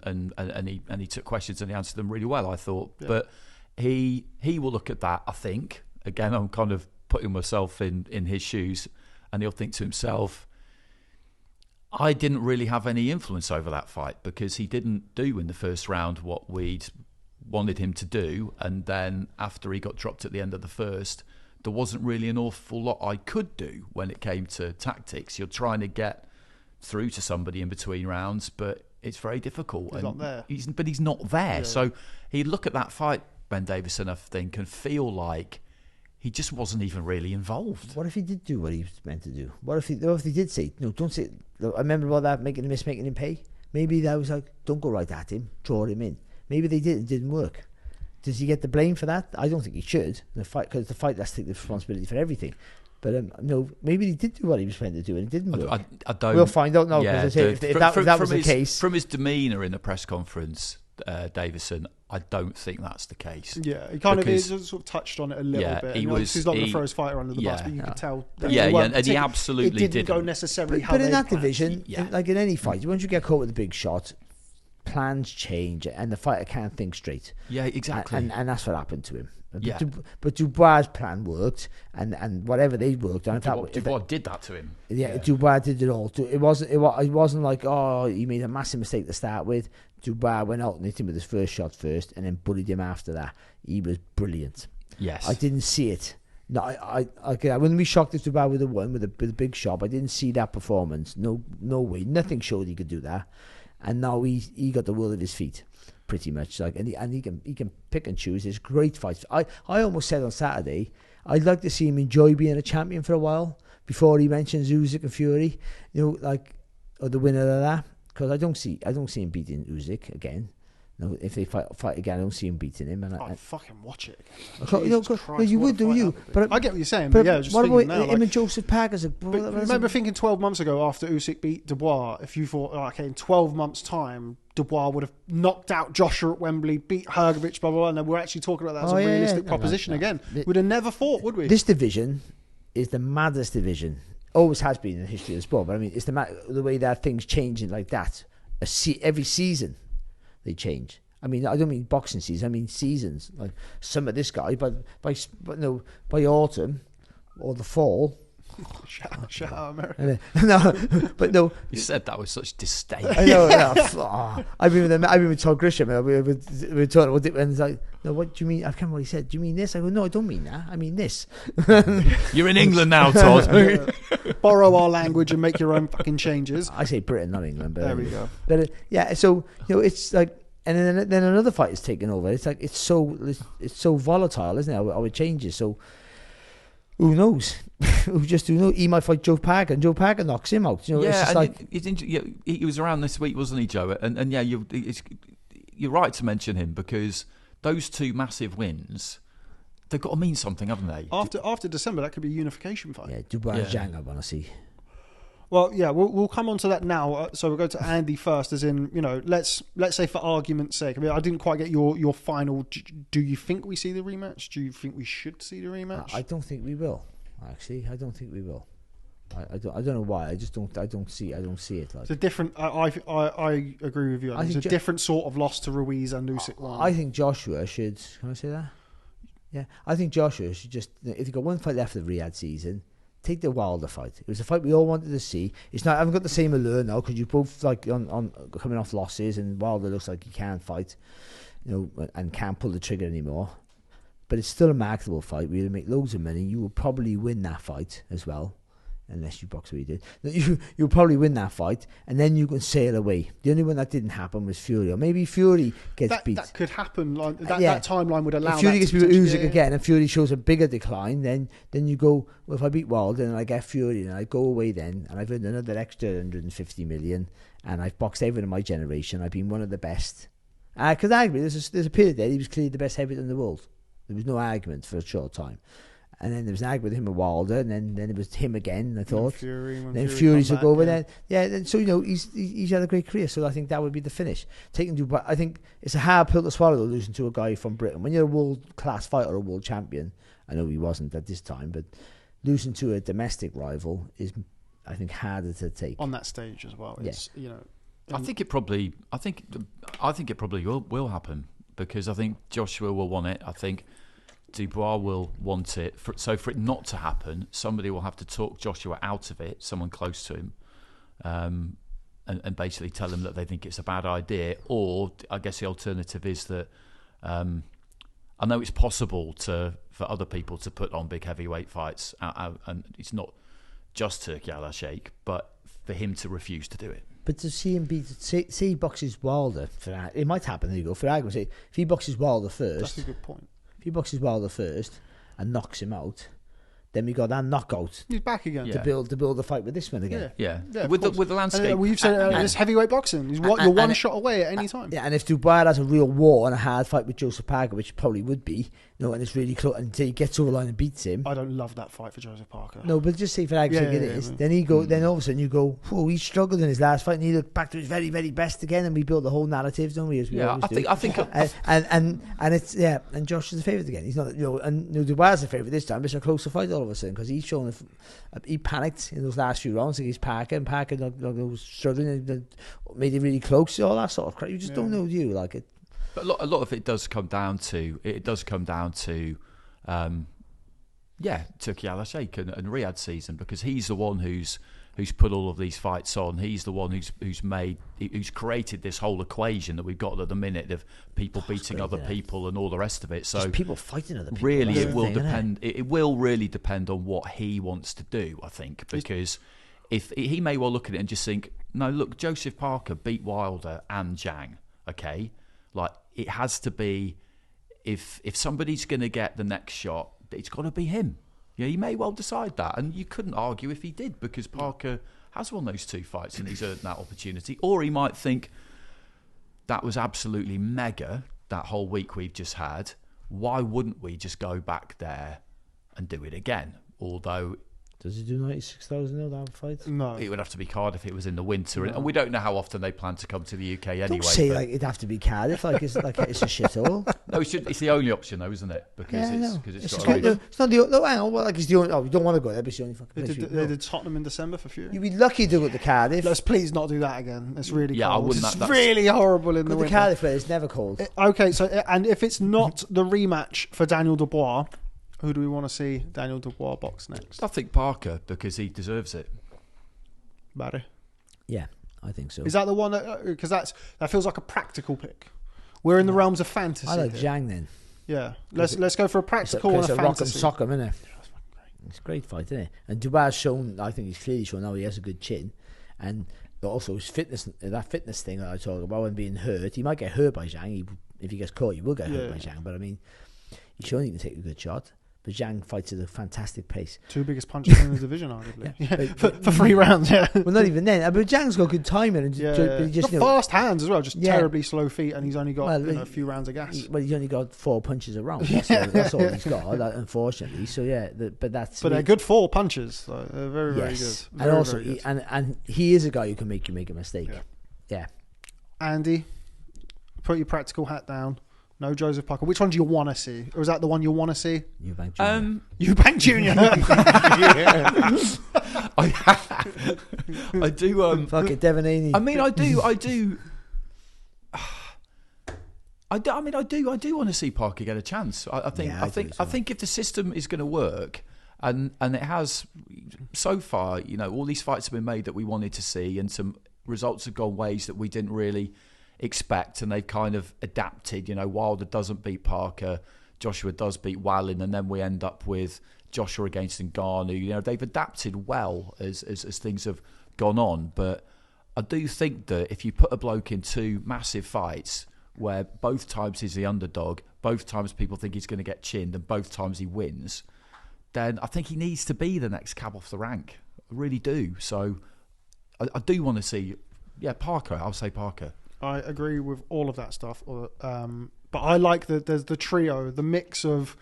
he took questions and he answered them really well, I thought. Yeah. But he will look at that, I think. Again, I'm kind of putting myself in his shoes, and he'll think to himself, I didn't really have any influence over that fight because he didn't do in the first round what we'd wanted him to do, and then after he got dropped at the end of the first, there wasn't really an awful lot I could do when it came to tactics. You're trying to get through to somebody in between rounds, but it's very difficult. He's not there. He's not there. Yeah. So he'd look at that fight, Ben Davison, I think, and feel like he just wasn't even really involved. What if he did do what he was meant to do? What if he did say, no, don't say, I remember about that, making him pay? Maybe that was like, don't go right at him, draw him in. Maybe they did, it didn't work. Does he get the blame for that? I don't think he should. Because the fight has to take the responsibility for everything. But no, maybe he did do what he was meant to do and it didn't work. I don't. We'll find out now. Yeah, if that was the case, from his demeanour in the press conference, Davison, I don't think that's the case. Yeah, he kind of sort of touched on it a little bit. He's not going to throw his fighter under the bus, but you could tell. And he absolutely didn't go necessarily. But in that division, like in any fight, once you get caught with a big shot, plans change and the fighter can't think straight. Yeah, exactly. And that's what happened to him. Yeah. But Dubois' plan worked, and whatever they worked on, Dubois did that to him. Yeah, Dubois did it all. It wasn't like, he made a massive mistake to start with. Dubois went out and hit him with his first shot first, and then bullied him after that. He was brilliant. Yes, I didn't see it. No, I wouldn't be shocked if Dubois would have won with a big shot. I didn't see that performance. No way. Nothing showed he could do that. And now he got the world at his feet, pretty much. And he can pick and choose. It's great fights. I almost said on Saturday, I'd like to see him enjoy being a champion for a while before he mentions Usyk and Fury, or the winner of that, because I don't see him beating Usyk again. No, if they fight again, I don't see him beating him. And I'd fucking watch it again. You would, do you? But I get what you're saying. But yeah, just what about now, him and Joseph Parker's? Remember thinking 12 months ago after Usyk beat Dubois, if you thought, in 12 months' time, Dubois would have knocked out Joshua at Wembley, beat Hrgovic, blah, blah, blah, and then we're actually talking about that as a realistic proposition again. We'd have never thought, would we? This division is the maddest division. Always has been in the history of the sport, but I mean, it's the way that things changing like that. Every season, they change. I mean, I don't mean boxing season. I mean seasons. Like some of this guy, but by autumn or the fall. Shout out America. No. You said that with such disdain. I know. I've been with Todd Grisham. We were talking about it, and it's like, no, what do you mean? I can't remember what he said. Do you mean this? I go, no, I don't mean that. I mean this. You're in England now, Todd. Borrow our language and make your own fucking changes. I say Britain, not England. But there we go. But so it's like and then another fight is taking over. It's like it's so volatile, isn't it? How it changes. So who knows? Who knows? He might fight Joe Parker, and Joe Parker knocks him out. You know, it's just he was around this week, wasn't he, Joe? And yeah, you're right to mention him because those two massive wins, they've got to mean something, haven't they? After December, that could be a unification fight. Yeah, Dubois Zhang, I want to see. Well, yeah, we'll come on to that now. So we'll go to Andy first, as in, let's say for argument's sake. I mean, I didn't quite get your final. Do you think we see the rematch? Do you think we should see the rematch? I don't think we will. Actually, I don't think we will. I don't know why. I just don't. I don't see it. Like it's a different. I agree with you. It's a different sort of loss to Ruiz and Usyk. I think Joshua should. Can I say that? Yeah, I think Joshua should just. If you've got one fight left of the Riyadh season, take the Wilder fight. It was a fight we all wanted to see. It's not. I haven't got the same allure now because you both like on coming off losses, and Wilder looks like he can't fight, and can't pull the trigger anymore. But it's still a marketable fight. We'll make loads of money. You will probably win that fight as well. Unless you box what you did. You'll probably win that fight, and then you can sail away. The only one that didn't happen was Fury. Or maybe Fury gets beat. That could happen. Like, that timeline would allow if Fury that gets beat with Usyk again, and Fury shows a bigger decline, then you go, well, if I beat Wilder and I get Fury, and I go away then, and I've earned another extra 150 million, and I've boxed everyone in my generation, I've been one of the best. Because there's a period there, he was clearly the best heavyweight in the world. There was no argument for a short time. And then there was an argument with him and Wilder, and then it was him again, I thought. Then Fury took over. Then he's had a great career, so I think that would be the finish. I think it's a hard pill to swallow, losing to a guy from Britain. When you're a world-class fighter or a world champion, I know he wasn't at this time, but losing to a domestic rival is, I think, harder to take. On that stage as well. It's, I think it probably will happen, because I think Joshua will want it. I think Dubois will want it. So for it not to happen, somebody will have to talk Joshua out of it, someone close to him, and basically tell him that they think it's a bad idea. Or I guess the alternative is that I know it's possible for other people to put on big heavyweight fights, and it's not just Turki Al-Sheikh, but for him to refuse to do it. But to see him say he boxes Wilder, it might happen. There you go. For argument's sake, if he boxes Wilder first, that's a good point. If he boxes Wilder first and knocks him out, then we got that knockout. He's back again to build the fight with this one again. Yeah. With the landscape. We've said it's heavyweight boxing. You're one shot away at any time. Yeah, and if Dubois has a real war and a hard fight with Joseph Parker, which probably would be, and it's really close, until he gets over the line and beats him. I don't love that fight for Joseph Parker. No, but just say for argument's sake it is. Then then all of a sudden you go, oh, he struggled in his last fight, and he looked back to his very, very best again, and we built the whole narrative, don't we? As we always do. I think, and it's and Josh is the favourite again. He's not, and Dubois is the favourite this time. It's a closer fight all of a sudden because he's shown he panicked in those last few rounds against Parker, and Parker was struggling and made it really close. All that sort of crap. You just don't know, do you? Like it. But a lot of it does come down to Turki Al-Sheikh and Riyadh season, because he's the one who's put all of these fights on. He's the one who's created this whole equation that we've got at the minute of people beating other people and all the rest of it. So just people fighting other people. Really, it will depend. It will really depend on what he wants to do, I think, because if he may well look at it and just think, no, look, Joseph Parker beat Wilder and Zhang. Okay, like it has to be. If somebody's going to get the next shot, it's got to be him. Yeah, he may well decide that, and you couldn't argue if he did, because Parker has won those two fights and he's earned that opportunity. Or he might think that was absolutely mega, that whole week we've just had. Why wouldn't we just go back there and do it again? Although, does he do 96,000 that fight? No, it would have to be Cardiff if it was in the winter, and we don't know how often they plan to come to the UK anyway. Don't say like it'd have to be Cardiff, like it's a shithole. No, it's the only option though, isn't it? Because it's not the hang on. Well, like it's the only. Oh, you don't want to go there, but it's the only fucking place. They did Tottenham in December for Fury. You'd be lucky to go to Cardiff. Let's please not do that again. It's really cold. I wouldn't. It's really horrible in the winter. Cardiff, where it's never cold. Okay, so and if it's not the rematch for Daniel Dubois, who do we want to see Daniel Dubois box next? I think Parker, because he deserves it. Barry? Yeah, I think so. Is that the one? Because that feels like a practical pick. We're in the realms of fantasy. I like Zhang then. Yeah, let's go for a practical and a fantasy. Rock 'em, innit? It's a great fight, isn't it? And Dubois has shown, I think he's clearly shown now he has a good chin, and also his fitness thing that I talk about and being hurt. He might get hurt by Zhang. If he gets caught, he will get hurt by Zhang. But I mean, he's sure he can take a good shot. But Zhang fights at a fantastic pace. 2 biggest punches in the division, arguably. For 3 rounds, Well, not even then. But Zhang's got good timing. And just fast hands as well, just terribly slow feet, and he's only got a few rounds of gas. He's only got 4 punches a round. That's all he's got, unfortunately. So, but they're good 4 punches. So they're very, very good. Very, and also, very good. and he is a guy who can make you make a mistake. Yeah. Andy, put your practical hat down. No Joseph Parker. Which one do you want to see? Or is that the one you want to see? Eubank Jr. Eubank Jr. I do. Fuck it, Devon Haney. I mean, I do. I do want to see Parker get a chance. I think if the system is going to work, and it has so far, all these fights have been made that we wanted to see, and some results have gone ways that we didn't really expect, and they've kind of adapted. Wilder doesn't beat Parker, Joshua does beat Wallin, and then we end up with Joshua against Ngannou. They've adapted well as things have gone on. But I do think that if you put a bloke in 2 massive fights where both times he's the underdog, both times people think he's going to get chinned, and both times he wins, then I think he needs to be the next cab off the rank. I really do. So I do want to see, Parker. I'll say Parker. I agree with all of that stuff. But I like there's the trio, the mix of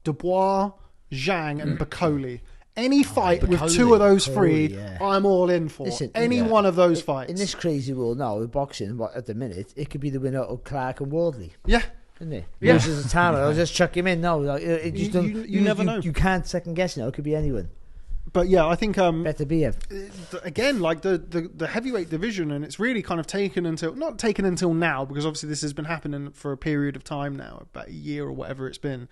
Dubois, Zhang, and Bakole. Any fight with 2 of those 3, I'm all in for. Listen, one of those fights. In this crazy world now, with boxing, at the minute, it could be the winner of Clarke and Wardley. Yeah. Isn't it? Yeah. Loses a talent. I'll just chuck him in now. You never know. You can't second guess now. It could be anyone. But yeah, I think better be again, like the heavyweight division, and it's really kind of not taken until now, because obviously this has been happening for a period of time now, about a year or whatever it's been.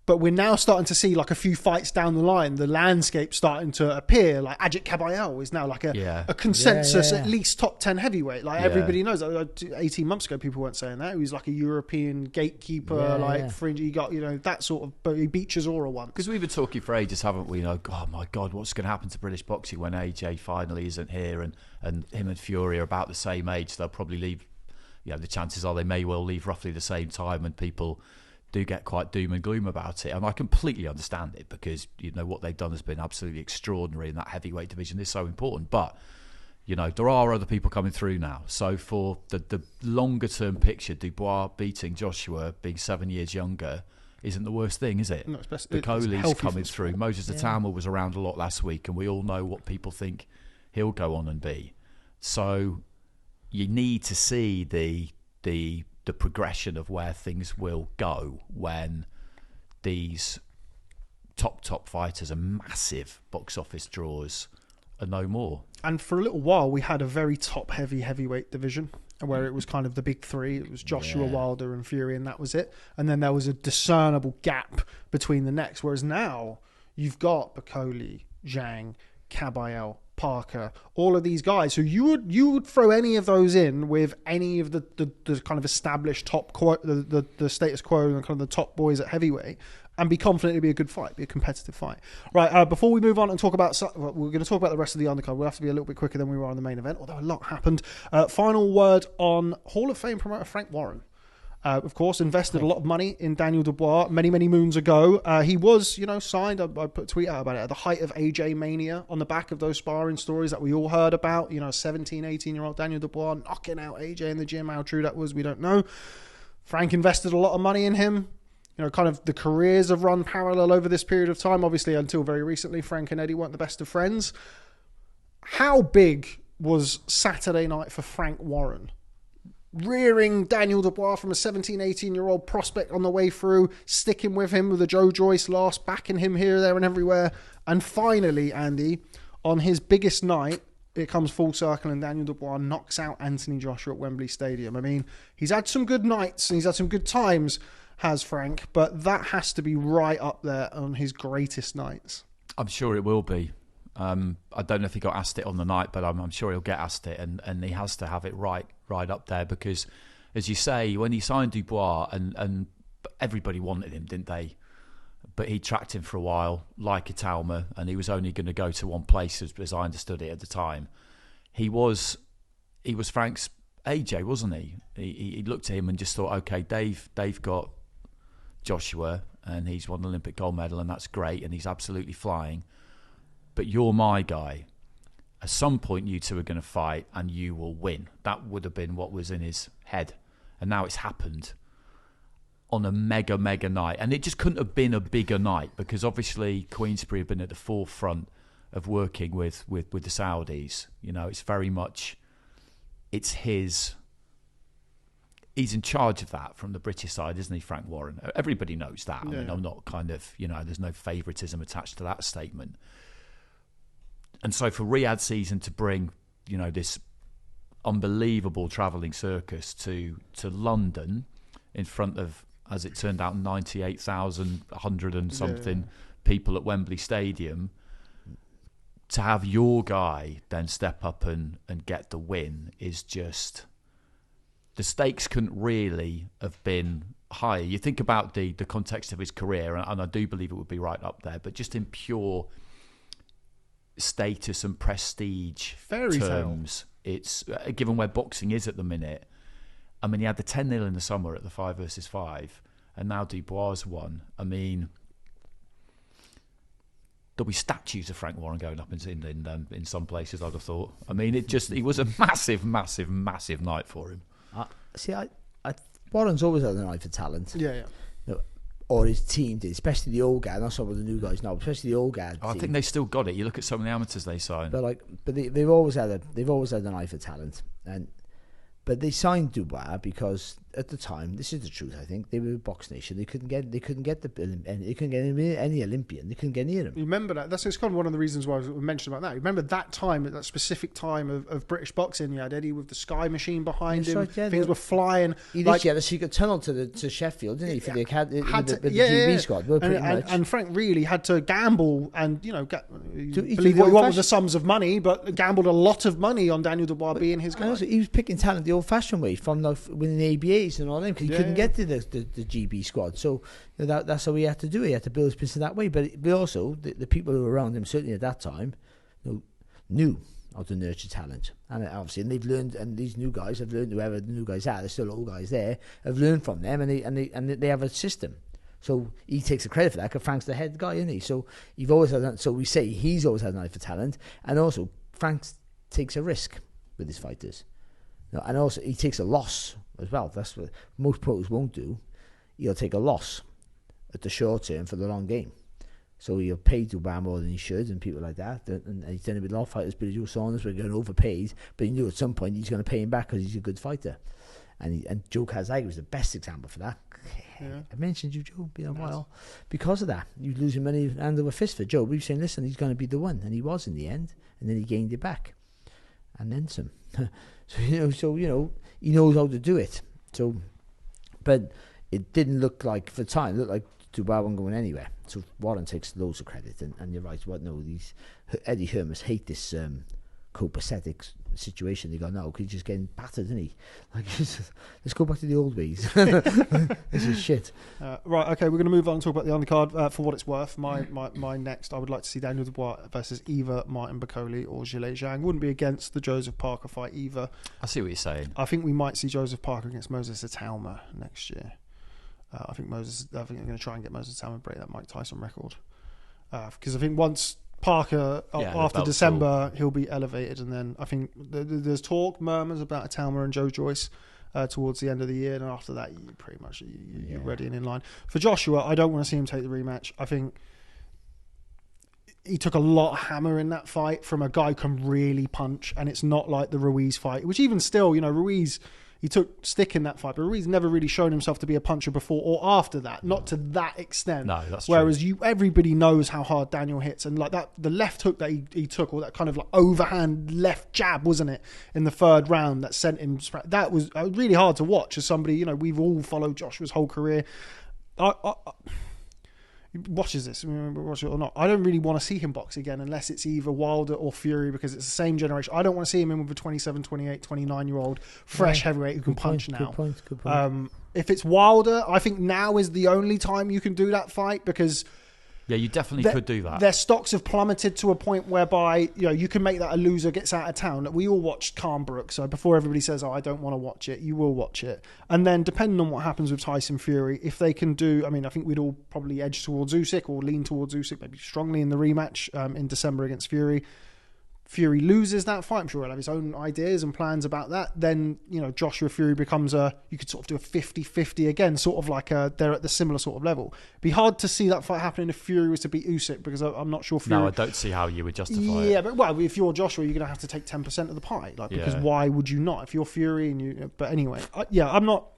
But we're now starting to see, like, a few fights down the line, the landscape starting to appear. Like Ajit Kabayel is now like a consensus at least top 10 heavyweight. Like everybody knows. 18 months ago, people weren't saying that. He was like a European gatekeeper, fringe. He got that sort of. But he beat Chisora once. Because we've been talking for ages, haven't we? Oh my God, what's going to happen to British boxing when AJ finally isn't here, and him and Fury are about the same age? They'll probably leave. The chances are they may well leave roughly the same time, and people do get quite doom and gloom about it, and I completely understand it, because what they've done has been absolutely extraordinary, and that heavyweight division is so important. But there are other people coming through now, so for the longer term picture, Dubois beating Joshua, being 7 years younger, isn't the worst thing, is it? No, it's Bakole's coming through. Moses Atama was around a lot last week, and we all know what people think he'll go on and be. So you need to see the progression of where things will go when these top fighters and massive box office draws are no more. And for a little while, we had a very top-heavy heavyweight division where it was kind of the big 3. It was Joshua, Wilder, and Fury, and that was it. And then there was a discernible gap between the next. Whereas now, you've got Bakole, Zhang, Kabayel, Parker, all of these guys who you would throw any of those in with any of the kind of established top the status quo and kind of the top boys at heavyweight, and be confident it'd be a good fight, be a competitive fight. Right, before we move on and talk about, we're going to talk about the rest of the undercard. We'll have to be a little bit quicker than we were on the main event, although a lot happened. Final word on Hall of Fame promoter Frank Warren. Of course, invested a lot of money in Daniel Dubois many moons ago. He was, signed. I put a tweet out about it at the height of AJ mania, on the back of those sparring stories that we all heard about. 17, 18-year-old Daniel Dubois knocking out AJ in the gym. How true that was, we don't know. Frank invested a lot of money in him. Kind of the careers have run parallel over this period of time. Obviously, until very recently, Frank and Eddie weren't the best of friends. How big was Saturday night for Frank Warren? Rearing Daniel Dubois from a 17, 18-year-old prospect on the way through, sticking with him with a Joe Joyce loss, backing him here, there, and everywhere. And finally, Andy, on his biggest night, it comes full circle and Daniel Dubois knocks out Anthony Joshua at Wembley Stadium. I mean, he's had some good nights and he's had some good times, has Frank, but that has to be right up there on his greatest nights. I'm sure it will be. I don't know if he got asked it on the night, but I'm sure he'll get asked it, and he has to have it right up there, because, as you say, when he signed Dubois, and everybody wanted him, didn't they? But he tracked him for a while, like Italma, and he was only going to go to one place, as I understood it at the time. he was Frank's AJ, wasn't he? He looked at him and just thought, okay, Dave got Joshua and he's won an Olympic gold medal and that's great and he's absolutely flying. But you're my guy. At some point you two are going to fight and you will win. That would have been what was in his head. And now it's happened on a mega night. And it just couldn't have been a bigger night because obviously Queensberry had been at the forefront of working with the Saudis. You know, it's very much, it's his... He's in charge of that from the British side, isn't he, Frank Warren? Everybody knows that. I mean, I'm not kind of, you know, there's no favouritism attached to that statement. And so for Riyadh season to bring, you know, this unbelievable travelling circus to London in front of, as it turned out, 98,100 and something people at Wembley Stadium, to have your guy then step up and get the win is just... The stakes couldn't really have been higher. You think about the context of his career, and I do believe it would be right up there, but just in pure status and prestige terms, it's given where boxing is at the minute. I mean, he had the 10-0 in the summer at the 5 versus 5, and now Dubois won. I mean, there'll be statues of Frank Warren going up in some places, I'd have thought. I mean, it was a massive night for him. Warren's always had an eye for talent. Yeah. You know, or his team did, especially the old guard. Not some of the new guys now, especially the old guard. I think they still got it. You look at some of the amateurs they signed. But they've always had an eye for talent, but they signed Dubois because at the time, this is the truth. I think they were a box nation. They couldn't get any Olympian. They couldn't get near him. You remember that? That's kind of one of the reasons why I mentioned about that. You remember that time, that specific time of British boxing. You had Eddie with the Sky Machine behind him. Right, things were flying. He literally had a secret tunnel to Sheffield, didn't he? For the GB squad. And Frank really had to gamble and believe what you want with the sums of money, but gambled a lot of money on Daniel Dubois being his guy. Also, he was picking talent the old-fashioned way from winning the ABAs and all that because he couldn't get to the GB squad. So that's how he had to do it. He had to build his business that way. But also, the people who were around him, certainly at that time, knew how to nurture talent. And obviously, they've learned, and these new guys have learned, whoever the new guys are, there's still old guys there, have learned from them, and they have a system. So he takes the credit for that because Frank's the head guy, isn't he? So he's always had an eye for talent, and also Frank takes a risk with his fighters. And also, he takes a loss as well. That's what most pros won't do. He'll take a loss at the short term for the long game. So he'll pay Dubois more than he should and people like that. And he's done it with a lot of fighters, Billy Joe Saunders, were getting overpaid. But he knew at some point he's going to pay him back because he's a good fighter. And Joe Kazai was the best example for that. Yeah. I mentioned you, Joe, been a while. Because of that, he was losing money hand over fist for Joe. We were saying, listen, he's going to be the one. And he was in the end. And then he gained it back. And then some. So he knows how to do it. So, but it didn't look like, for time, it looked like Dubois wasn't going anywhere. So Warren takes loads of credit. And you're right, these Eddie Hermes hate this copacetic situation they got now because he's just getting battered, isn't he? Like, let's go back to the old ways. This is shit. Right, okay, we're going to move on and talk about the undercard. For what it's worth, my next, I would like to see Daniel Dubois versus either Martin Bakole or Zhilei Zhang. Wouldn't be against the Joseph Parker fight either. I see what you're saying. I think we might see Joseph Parker against Moses Atalma next year. I think they're going to try and get Moses Atalma to break that Mike Tyson record. Because I think once Parker, after December, he'll be elevated, and then I think there's murmurs about Atalma and Joe Joyce towards the end of the year, and after that, you pretty much you're ready and in line. For Joshua, I don't want to see him take the rematch. I think he took a lot of hammer in that fight from a guy who can really punch, and it's not like the Ruiz fight, which even still, Ruiz, he took stick in that fight, but Ruiz never really shown himself to be a puncher before or after that, not to that extent. No, that's Whereas true. everybody knows how hard Daniel hits, and like that, the left hook that he took, or that kind of like overhand left jab, wasn't it, in the third round that sent him. That was really hard to watch as somebody, we've all followed Joshua's whole career. Watches this, watch it or not. I don't really want to see him box again unless it's either Wilder or Fury, because it's the same generation. I don't want to see him in with a 27, 28, 29-year-old fresh heavyweight who can punch now. Good point. If it's Wilder, I think now is the only time you can do that fight, because Yeah, you definitely could do that. Their stocks have plummeted to a point whereby you can make that a loser gets out of town. We all watched Calmbrook, so before everybody says, "Oh, I don't want to watch it," you will watch it. And then, depending on what happens with Tyson Fury, if they can do, I think we'd all probably edge towards Usyk or lean towards Usyk, maybe strongly in the rematch in December against Fury. Fury loses that fight, I'm sure he'll have his own ideas and plans about that. Then, Joshua Fury becomes you could sort of do a 50-50 again, sort of like they're at the similar sort of level. It'd be hard to see that fight happening if Fury was to beat Usyk, because I'm not sure Fury... No, I don't see how you would justify it. Yeah, but if you're Joshua, you're going to have to take 10% of the pie, because why would you not? If you're Fury and you... But anyway, I'm not...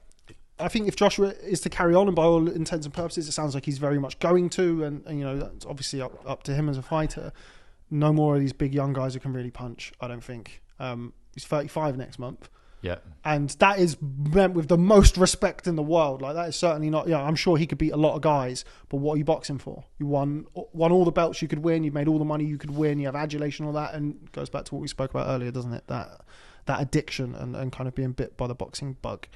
I think if Joshua is to carry on, and by all intents and purposes, it sounds like he's very much going to, and that's obviously up to him as a fighter. No more of these big young guys who can really punch, I don't think. He's 35 next month. Yeah. And that is meant with the most respect in the world. Like, that is certainly not... I'm sure he could beat a lot of guys, but what are you boxing for? You won all the belts you could win. You've made all the money you could win. You have adulation, all that. And it goes back to what we spoke about earlier, doesn't it? That addiction and kind of being bit by the boxing bug.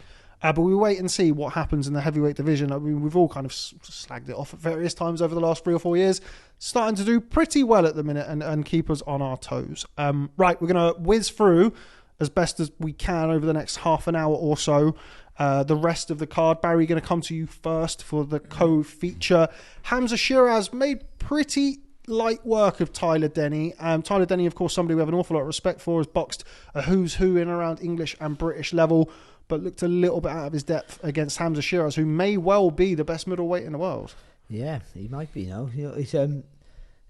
But we wait and see what happens in the heavyweight division. We've all kind of slagged it off at various times over the last 3 or 4 years. Starting to do pretty well at the minute and keep us on our toes. Right, we're going to whiz through as best as we can over the next half an hour or so. The rest of the card. Barry, going to come to you first for the co-feature. Hamza Sheeraz made pretty light work of Tyler Denny. Tyler Denny, of course, somebody we have an awful lot of respect for, has boxed a who's who in around English and British level, but looked a little bit out of his depth against Hamza Sheeraz, who may well be the best middleweight in the world. Yeah, he might be.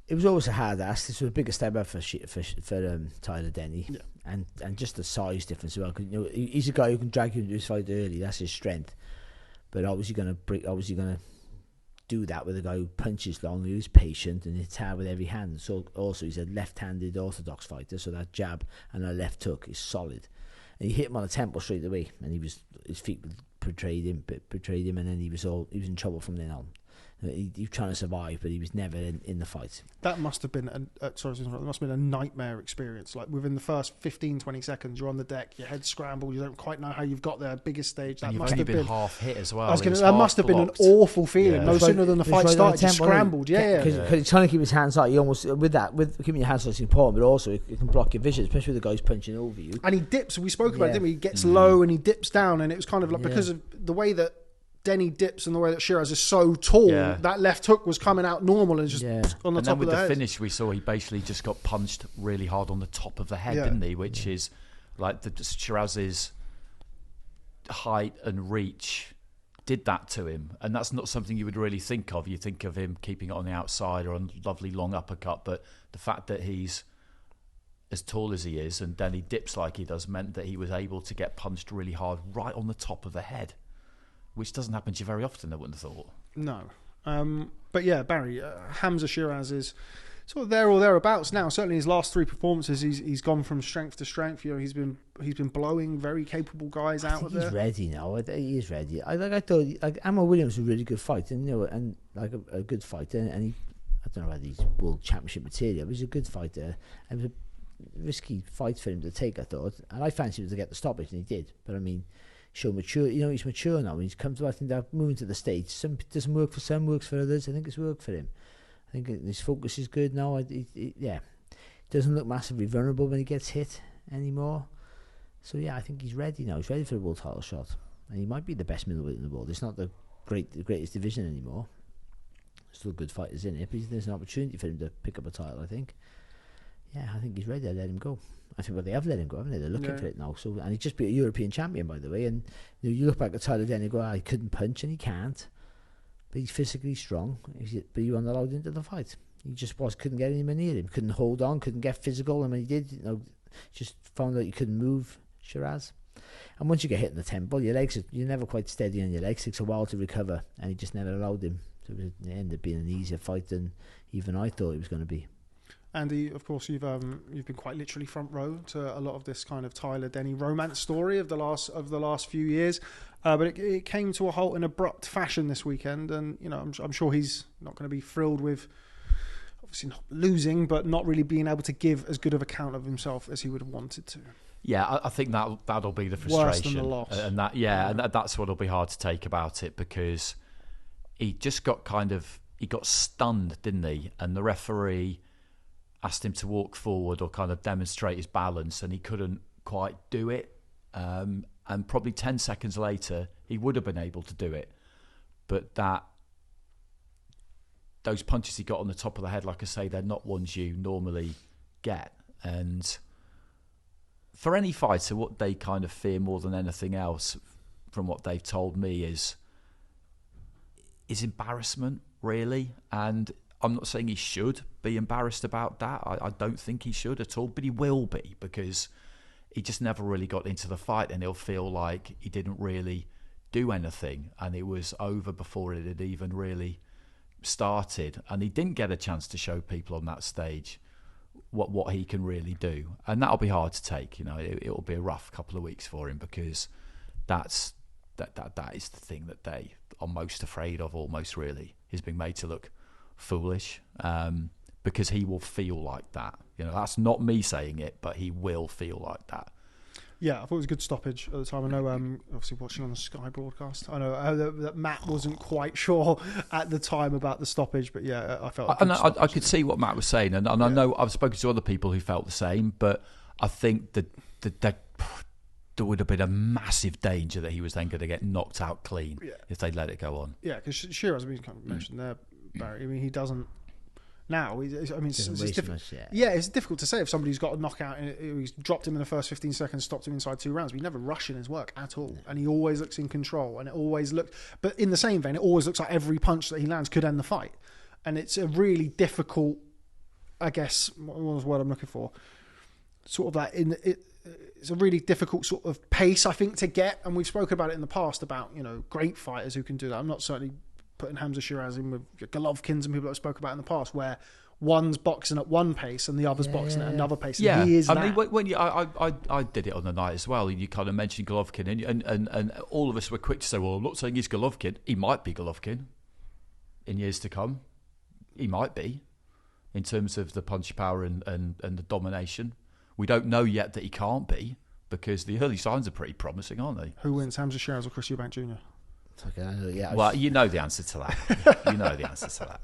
It was always a hard ask. This was a bigger step up for Tyler Denny, and just the size difference as well. Cause, he's a guy who can drag you into his fight early. That's his strength. But obviously going to do that with a guy who punches long, who's patient and hits hard with every hand. So also he's a left-handed orthodox fighter, so that jab and that left hook is solid. And he hit him on the temple straight away, and his feet betrayed him, and then he was in trouble from then on. He was trying to survive, but he was never in the fight. That must have been a nightmare experience. Like, within the first 15-20 seconds, you're on the deck, your head's scrambled, you don't quite know how you've got there. Biggest stage. That must have been half hit as well. That must have been an awful feeling. Yeah. No sooner than the fight started, you scrambled. Because he's trying to keep his hands out. You almost with keeping your hands out is important, but also it can block your vision, especially with the guys punching over you. And he dips. We spoke about it, didn't we? He gets low and he dips down, and it was kind of like because of the way that Denny dips and the way that Sheeraz is so tall, that left hook was coming out normal and just on the top of the head. And then with the finish we saw, he basically just got punched really hard on the top of the head, didn't he? Which is like Sheeraz's height and reach did that to him. And that's not something you would really think of. You think of him keeping it on the outside or a lovely long uppercut, but the fact that he's as tall as he is and then he dips like he does meant that he was able to get punched really hard right on the top of the head, which doesn't happen to you very often, I wouldn't have thought. No. But yeah, Barry, Hamza Sheeraz is sort of there or thereabouts now. Certainly his last 3 performances, he's gone from strength to strength. He's been blowing very capable guys out of there. He's ready now. He is ready. I thought Ammo Williams was a really good fighter, and like a good fighter. And he, I don't know whether he's world championship material, but he's a good fighter. It was a risky fight for him to take, I thought. And I fancied him to get the stoppage, and he did. But I mean, show mature. He's mature now. He's come to, I think, that moving to the States. Some doesn't work for some, works for others. I think it's worked for him. I think his focus is good now. Doesn't look massively vulnerable when he gets hit anymore. So yeah, I think he's ready now. He's ready for a world title shot, and he might be the best middleweight in the world. It's not the greatest division anymore. Still good fighters in it, but there's an opportunity for him to pick up a title, I think. Yeah, I think he's ready to let him go. I think they have let him go, haven't they? They're looking for it now. So, and he's just beat a European champion, by the way. And you look back at Tyler Denny and go, he couldn't punch, and he can't. But he's physically strong. But you weren't allowed into the fight. He just couldn't get anywhere near him. Couldn't hold on, couldn't get physical. And when he did, just found out you couldn't move, Sheeraz. And once you get hit in the temple, you're never quite steady on your legs. It takes a while to recover, and he just never allowed him. So it ended up being an easier fight than even I thought it was going to be. Andy, of course, you've been quite literally front row to a lot of this kind of Tyler Denny romance story of the last few years, but it came to a halt in abrupt fashion this weekend, and I'm sure he's not going to be thrilled with obviously not losing, but not really being able to give as good of account of himself as he would have wanted to. Yeah, I think that'll be the frustration, worse than the loss, and that's what'll be hard to take about it, because he just got kind of. he got stunned, didn't he? And the referee asked him to walk forward or kind of demonstrate his balance, and he couldn't quite do it. And probably 10 seconds later, he would have been able to do it. But those punches he got on the top of the head, like I say, they're not ones you normally get. And for any fighter, what they kind of fear more than anything else, from what they've told me, is embarrassment, really. And I'm not saying he should be embarrassed about that. I don't think he should at all, but he will be, because he just never really got into the fight, and he'll feel like he didn't really do anything, and it was over before it had even really started, and he didn't get a chance to show people on that stage what he can really do. And that'll be hard to take. It'll be a rough couple of weeks for him, because that is the thing that they are most afraid of, almost, really, is being made to look foolish, because he will feel like that. That's not me saying it, but he will feel like that. Yeah, I thought it was a good stoppage at the time. I know, obviously watching on the Sky broadcast, I know that Matt wasn't quite sure at the time about the stoppage, but yeah, I felt. I could see what Matt was saying, and I know I've spoken to other people who felt the same, but I think that there would have been a massive danger that he was then going to get knocked out clean if they let it go on. Yeah, because Sheeraz, kind of mentioned there, Barry. I mean, he doesn't. Now, it's difficult. It's difficult to say if somebody's got a knockout and he's dropped him in the first 15 seconds, stopped him inside 2 rounds. But he never rushed in his work at all, and he always looks in control. And it always looks, but in the same vein, it always looks like every punch that he lands could end the fight. And it's a really difficult, I guess, what was the word I'm looking for? Sort of that it's a really difficult sort of pace, I think, to get. And we've spoken about it in the past about great fighters who can do that. I'm not certainly putting Hamza Sheeraz in with Golovkins and people that I spoke about in the past, where one's boxing at one pace and the other's boxing at another pace. And he is that. I mean, I did it on the night as well. You kind of mentioned Golovkin, and all of us were quick to say, well, I'm not saying he's Golovkin. He might be Golovkin in years to come. He might be, in terms of the punch power and the domination. We don't know yet that he can't be, because the early signs are pretty promising, aren't they? Who wins, Hamza Sheeraz or Chris Eubank Jr.? Well, you know the answer to that.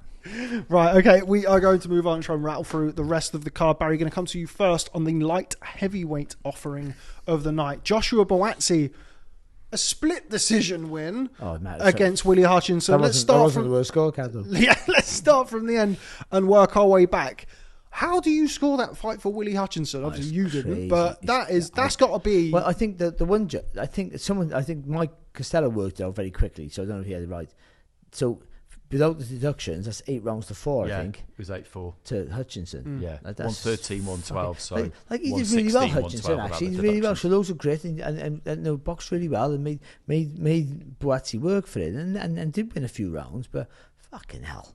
Right, okay, we are going to move on and try and rattle through the rest of the card. Barry, going to come to you first on the light heavyweight offering of the night. Joshua Buatsi, a split decision win against Willie Hutchinson. Let's start from the worst score, let's start from the end and work our way back. How do you score that fight for Willie Hutchinson? Obviously, you didn't, but that's got to be. Well, I think that the one. I think Mike Costello worked it out very quickly, so I don't know if he had it right. So without the deductions, that's 8 rounds to 4. I think it was 8-4 to Hutchinson. Yeah, 113, 112. So he did really well, Hutchinson. Actually, he did really well. So those were great, and boxed really well, and made Buatsi work for it, and did win a few rounds. But fucking hell.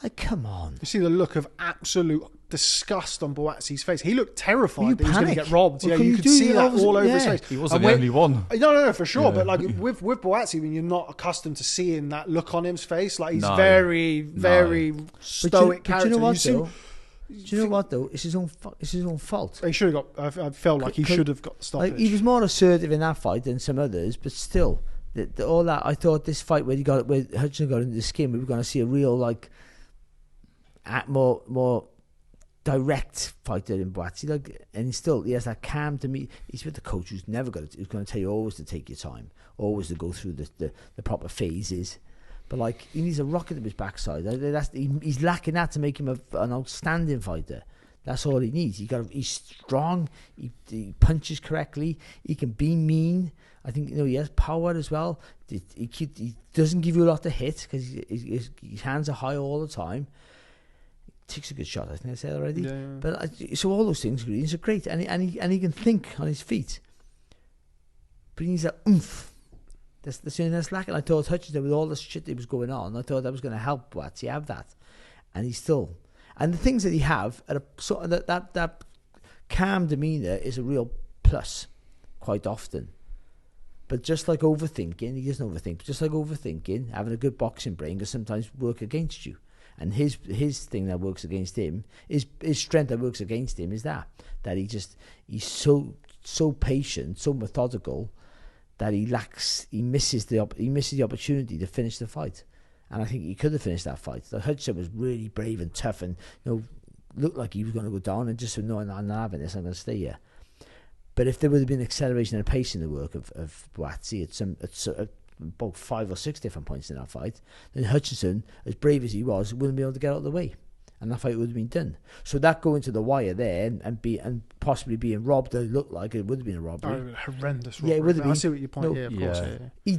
Like, come on. You see the look of absolute disgust on Buatsi's face. He looked terrified that he was going to get robbed. Well, you could see that all over his face. He wasn't the only one. No, for sure. Yeah. But with Buatsi, I mean, you're not accustomed to seeing that look on his face. Like, he's very stoic character. Do you know what though? It's his own fault. He should have got. I felt like he should have got the stoppage. Like, he was more assertive in that fight than some others, but still, all that. I thought this fight where Hutchinson got into the skin, we were going to see a real more direct fighter in Buatsi, and he has that calm to me. He's with the coach who's never who's going to tell you always to take your time, always to go through the proper phases. But he needs a rocket up his backside. He's lacking that to make him an outstanding fighter. That's all he needs. He's strong. He punches correctly. He can be mean. I think he has power as well. He doesn't give you a lot to hit because his hands are high all the time. Takes a good shot, I think I said already. Yeah. But so all those things are great, and he can think on his feet. But he needs that oomph. That's the thing that's lacking. I thought Hutchinson, with all the shit that was going on, I thought that was going to help Buatsi have that, and he's still. And the things that he have are that calm demeanour is a real plus, quite often. But just like overthinking, he doesn't overthink. But just like overthinking, having a good boxing brain can sometimes work against you. And his thing that works against him, his strength that works against him is that he's so patient, so methodical that he misses the opportunity to finish the fight, and I think he could have finished that fight. The Hutchinson was really brave and tough, and looked like he was going to go down, and just said, no, I'm not having this, I'm going to stay here. But if there would have been acceleration and pace in the work of Buatsi at about 5 or 6 different points in that fight, then Hutchinson, as brave as he was, wouldn't be able to get out of the way, and that fight would have been done. So that going to the wire there and possibly being robbed, it looked like it would have been a robbery. Oh, horrendous robbery. Yeah, it would have been. I see what your point. Yeah, of course. Yeah. He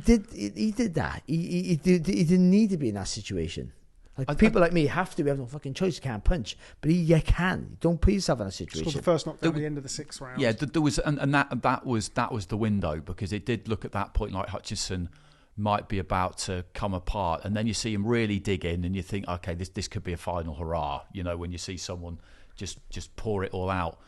did that. He didn't need to be in that situation. Like people like me have to. We have no fucking choice. You can't punch, but you can. Don't put yourself in a situation. Scored the first knockdown at the end of the 6th round. Yeah, there was, and that was the window, because it did look at that point like Hutchinson might be about to come apart, and then you see him really dig in, and you think, okay, this could be a final hurrah. When you see someone just pour it all out.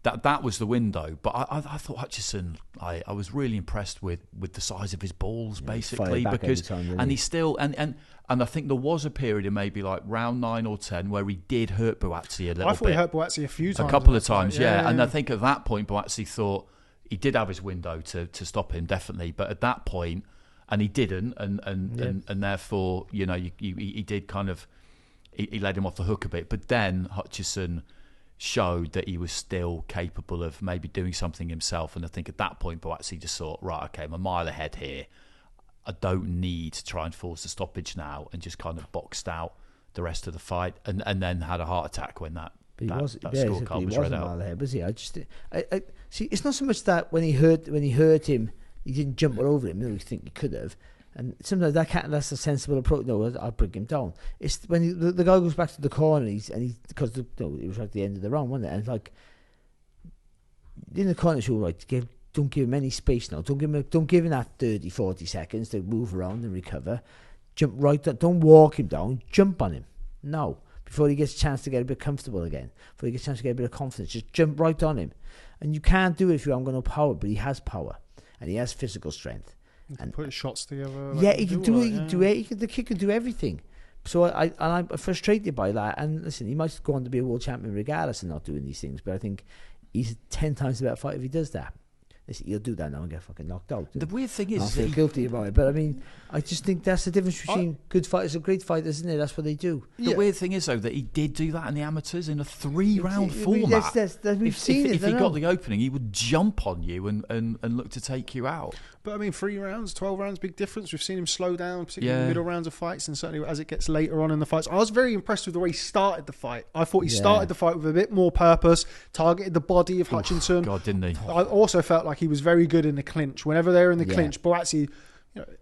That was the window. But I thought Hutchinson, I was really impressed with the size of his balls, basically, because time, and he still and I think there was a period in maybe like round 9 or 10 where he did hurt Buatsi a little bit. I thought he hurt Buatsi a few times. A couple of times, yeah. And I think at that point Buatsi thought he did have his window to stop him, definitely. But at that point, and he didn't, and therefore, he did kind of he let him off the hook a bit. But then Hutchinson showed that he was still capable of maybe doing something himself, and I think at that point Buatsi just thought, right, okay, I'm a mile ahead here, I don't need to try and force a stoppage now, and just kind of boxed out the rest of the fight, and then had a heart attack when that scorecard was read out. A mile ahead, was he? I see, it's not so much that when he hurt him he didn't jump all over him. You think he could have. And sometimes that's a sensible approach. No, I'll bring him down. It's when the guy goes back to the corner, because it was at the end of the round, wasn't it? And like in the corner, show right, don't give him any space now. Don't give him that 30, 40 seconds to move around and recover. Jump right down. Don't walk him down. Jump on him now before he gets a chance to get a bit comfortable again. Before he gets a chance to get a bit of confidence, just jump right on him. And you can't do it if you haven't got no power, but he has power and he has physical strength. And put his shots together. He can do it. The kid can do everything. So I'm frustrated by that. And listen, he might go on to be a world champion regardless of not doing these things. But I think he's 10 times the better fighter if he does that. Listen, he'll do that now and get fucking knocked out. The weird thing is, I feel guilty about it. But I mean, I just think that's the difference between good fighters and great fighters, isn't it? That's what they do. The weird thing is, though, that he did do that in the amateurs in a 3-round format. We've seen it. If he got the opening, he would jump on you and look to take you out. But I mean, 3 rounds, 12 rounds, big difference. We've seen him slow down, particularly in the middle rounds of fights, and certainly as it gets later on in the fights. I was very impressed with the way he started the fight. I thought he started the fight with a bit more purpose, targeted the body of Hutchinson. God, didn't he? I also felt like he was very good in the clinch. Whenever they're in the clinch, Buatsi,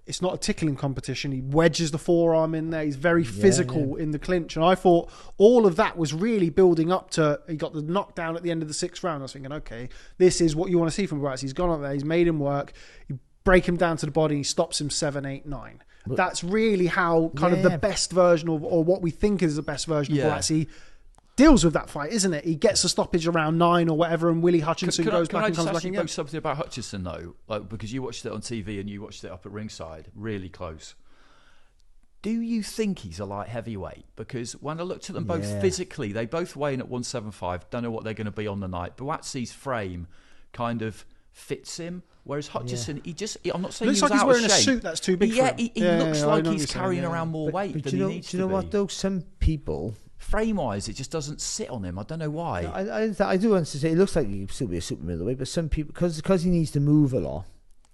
it's not a tickling competition. He wedges the forearm in there. He's very physical in the clinch. And I thought all of that was really building up to, he got the knockdown at the end of the 6th round. I was thinking, okay, this is what you want to see from Buatsi. He's gone up there, he's made him work. You break him down to the body, he stops him 7, 8, 9. That's really how kind of the best version of, or what we think is the best version of Buatsi deals with that fight, isn't it? He gets a stoppage around 9 or whatever, and Willie Hutchinson goes back and comes back again. Something about Hutchinson though, because you watched it on TV and you watched it up at ringside, really close. Do you think he's a light heavyweight? Because when I looked at them both physically, they both weigh in at 175. Don't know what they're going to be on the night. Buatsi's frame kind of fits him, whereas Hutchinson, I'm not saying looks he was like he's out wearing of a shape. suit that's too big for him. He looks like he's carrying around more weight than he needs to be. Do you know what though? Some people, frame-wise, it just doesn't sit on him. I don't know why. I do want to say it looks like he could still be a super middleweight, but some people, because he needs to move a lot.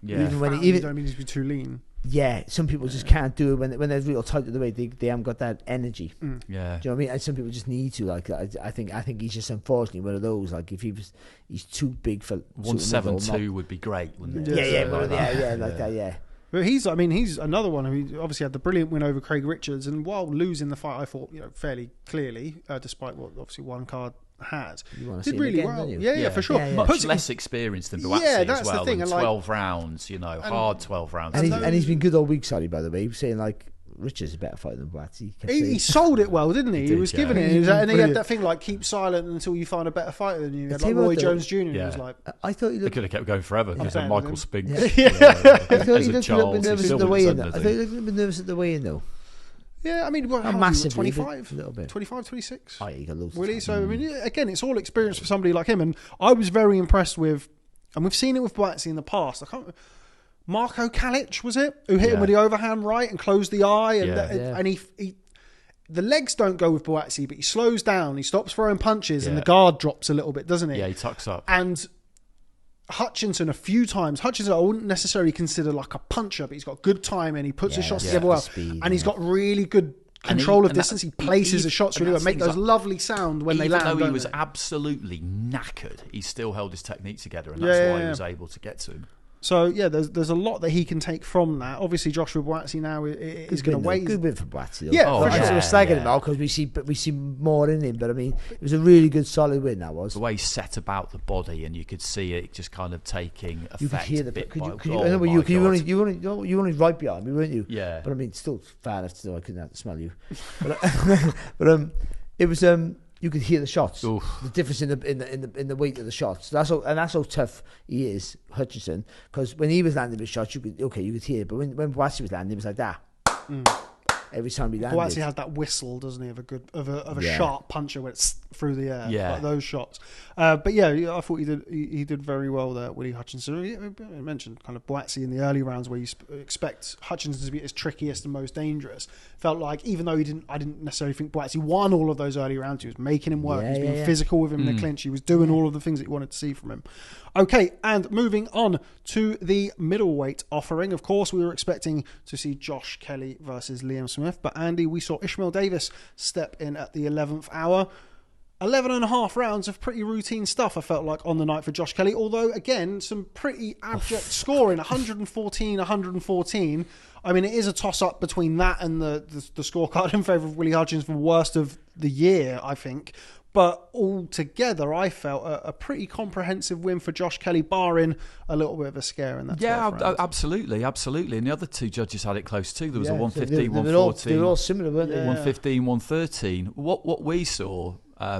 Yeah, even when he don't mean to be too lean. Yeah, some people just can't do it when they're real tight to the weight. They haven't got that energy. Yeah, do you know what I mean? And some people just need to. Like, I think he's just unfortunately one of those. Like, if he's too big for 172 would be great, wouldn't it? Yeah. But he's another one who obviously had the brilliant win over Craig Richards, and while losing the fight, I thought fairly clearly, despite what obviously one card had, did really again, well. Yeah, for sure. Much less experienced than Buatsi as well. The thing. And 12 rounds, hard 12 rounds. And he's been good all week, sorry, by the way. He was saying like Richards is a better fighter than Buatsi. He sold it well, didn't he? He was giving it. And he had that thing like, keep silent until you find a better fighter than you. He had like Roy Jones Jr. He was like, I thought he they could have kept going forever. Because of Michael Spinks. I thought he looked a little bit nervous at the weigh-in. I thought he looked a little bit nervous at the weigh-in though. Yeah, I mean, massively, 25, a little bit. 25, 26. Oh, yeah, you got loads. Really? So, I mean, again, it's all experience for somebody like him. And I was very impressed with, and we've seen it with Buatsi in the past. Marco Kalic, was it? Who hit him with the overhand right and closed the eye. And he the legs don't go with Buatsi, but he slows down. He stops throwing punches and the guard drops a little bit, doesn't he? Yeah, he tucks up. And Hutchinson a few times. Hutchinson I wouldn't necessarily consider like a puncher, but he's got good time and he puts his shots together well. Speed, and he's got really good control of distance. He places the shots really well. Make those lovely sound when they land. Even though he was absolutely knackered, he still held his technique together, and that's why he was able to get to him. So there's a lot that he can take from that. Obviously, Joshua Buatsi now is going to wait. Good win for Buatsi. Yeah, for sure. We're slagging him out because we see more in him. But I mean, it was a really good, solid win. That was the way he set about the body, and you could see it just kind of taking effect. You could hear the bit. You only right behind me, weren't you? Yeah. But I mean, still far enough so I couldn't have to smell you. but it was you could hear the shots. Oof. The difference in the weight of the shots. That's how tough he is, Hutchinson. Because when he was landing his shots, you could hear it. But when Buatsi was landing, it was like that. Every time he landed. Buatsi has that whistle, doesn't he, of a sharp puncher when it's through the air. Yeah. Like those shots. But yeah, I thought he did very well there, Willie Hutchinson. I mentioned kind of Buatsi in the early rounds where you expect Hutchinson to be his trickiest and most dangerous. Felt like even though I didn't necessarily think Buatsi won all of those early rounds, he was making him work. He was being physical with him in the clinch. He was doing all of the things that you wanted to see from him. Okay, and moving on to the middleweight offering. Of course, we were expecting to see Josh Kelly versus Liam Smith, but Andy, we saw Ishmael Davis step in at the 11th hour. 11 and a half rounds of pretty routine stuff, I felt like, on the night for Josh Kelly. Although, again, some pretty abject scoring, 114. I mean, it is a toss-up between that and the scorecard in favour of Willie Hutchinson for worst of the year, I think. But altogether, I felt a pretty comprehensive win for Josh Kelly, barring a little bit of a scare in that. Yeah, absolutely. And the other two judges had it close too. There was a 115, 114. They were all similar, weren't they? 115, 113. What we saw,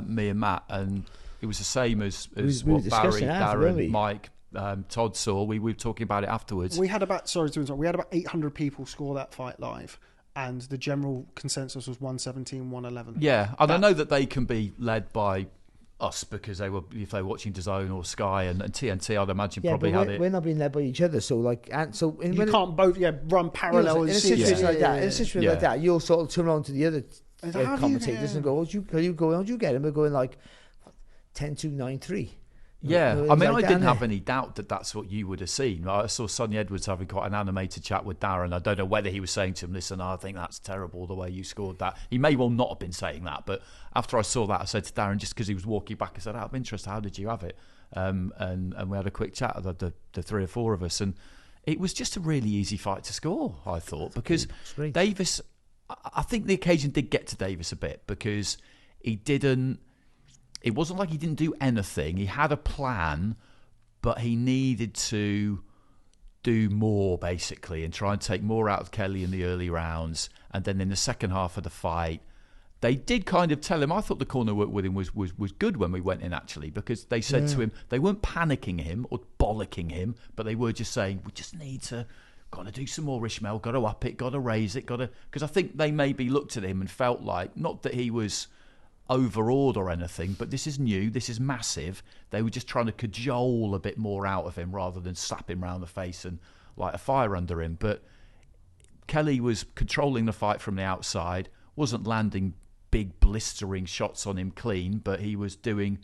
me and Matt, and it was the same as what Barry, Darren, Mike, Todd saw. We were talking about it afterwards. We had about 800 people score that fight live. And the general consensus was 117, 111. Yeah, and I know that they can be led by us because if they were watching DAZN or Sky and TNT, I'd imagine probably had it. We're not being led by each other, so you can't both run parallel. In a situation like that, you'll sort of turn around to the other commentators and go, "How'd you get him?" We're going like 10-2-9-3. Yeah, I mean, I didn't have any doubt that that's what you would have seen. I saw Sonny Edwards having quite an animated chat with Darren. I don't know whether he was saying to him, listen, I think that's terrible the way you scored that. He may well not have been saying that, but after I saw that, I said to Darren, just because he was walking back, I said, out of interest, how did you have it? And we had a quick chat, the three or four of us, and it was just a really easy fight to score, I thought, because Davis, I think the occasion did get to Davis a bit because it wasn't like he didn't do anything. He had a plan, but he needed to do more, basically, and try and take more out of Kelly in the early rounds. And then in the second half of the fight, they did kind of tell him, I thought the corner work with him was good when we went in, actually, because they said to him, they weren't panicking him or bollocking him, but they were just saying, we just need to, got to do some more, Ishmael, got to up it, got to raise it, because I think they maybe looked at him and felt like, not that he was overawed or anything, but this is new, this is massive. They were just trying to cajole a bit more out of him rather than slap him round the face and light a fire under him. But Kelly was controlling the fight from the outside, wasn't landing big blistering shots on him clean, but he was doing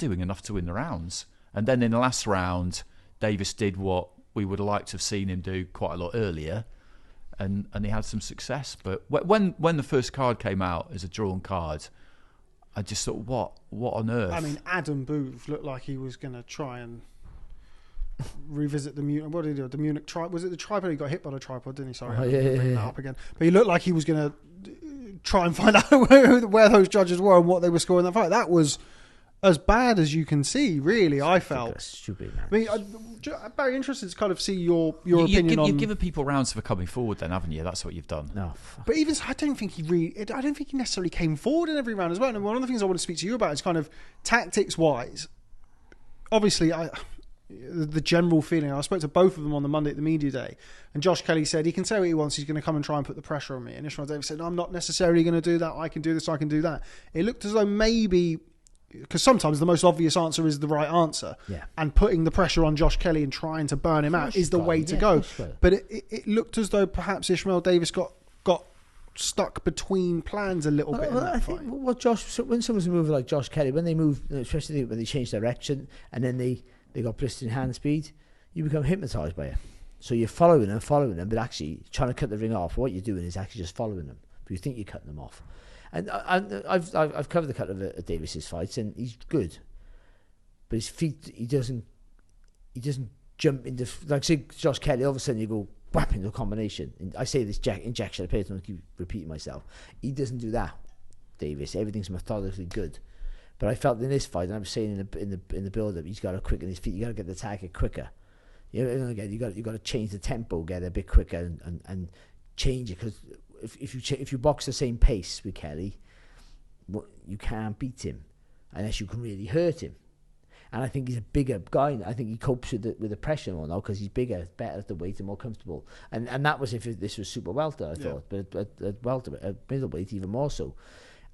enough to win the rounds. And then in the last round, Davis did what we would have liked to have seen him do quite a lot earlier, and he had some success. But when the first card came out as a drawn card, I just thought, what on earth? I mean, Adam Booth looked like he was going to try and revisit the Munich. What did he do? The Munich tripod. Was it the tripod? He got hit by the tripod, didn't he? Sorry, bring that up again. But he looked like he was going to try and find out where those judges were and what they were scoring that fight. That was as bad as you can see, really. I felt that's stupid, man. I mean, I'm very interested to kind of see your opinion on. You've given people rounds for coming forward, then, haven't you? That's what you've done. No, but even I don't think he necessarily came forward in every round as well. And one of the things I want to speak to you about is kind of tactics wise. Obviously, the general feeling. I spoke to both of them on the Monday at the media day, and Josh Kelly said he can say what he wants. He's going to come and try and put the pressure on me. And Ishmael Davis said, no, I'm not necessarily going to do that. I can do this. I can do that. It looked as though maybe because sometimes the most obvious answer is the right answer. Yeah. And putting the pressure on Josh Kelly and trying to burn him out is the way to go. But it looked as though perhaps Ishmael Davis got stuck between plans a little bit in that fight. When someone's moving like Josh Kelly, when they move, especially when they change direction and then they got blistering hand speed, you become hypnotised by it. So you're following them, but actually trying to cut the ring off. What you're doing is actually just following them, but you think you're cutting them off. And I've covered the cut of Davis's fights, and he's good, but his feet, he doesn't jump into, like say Josh Kelly. All of a sudden you go whap into a combination. And I say this injection. I don't keep repeating myself. He doesn't do that, Davis. Everything's methodically good. But I felt in this fight, and I was saying in the build up, he's got to quicken his feet. You got to get the target quicker. You got to change the tempo, get it a bit quicker, and change it, because if you box the same pace with Kelly, you can't beat him unless you can really hurt him. And I think he's a bigger guy. I think he copes with the pressure more now because he's bigger, better at the weight, and more comfortable. And that was if this was super welter, I thought, but at welter, at middleweight, even more so.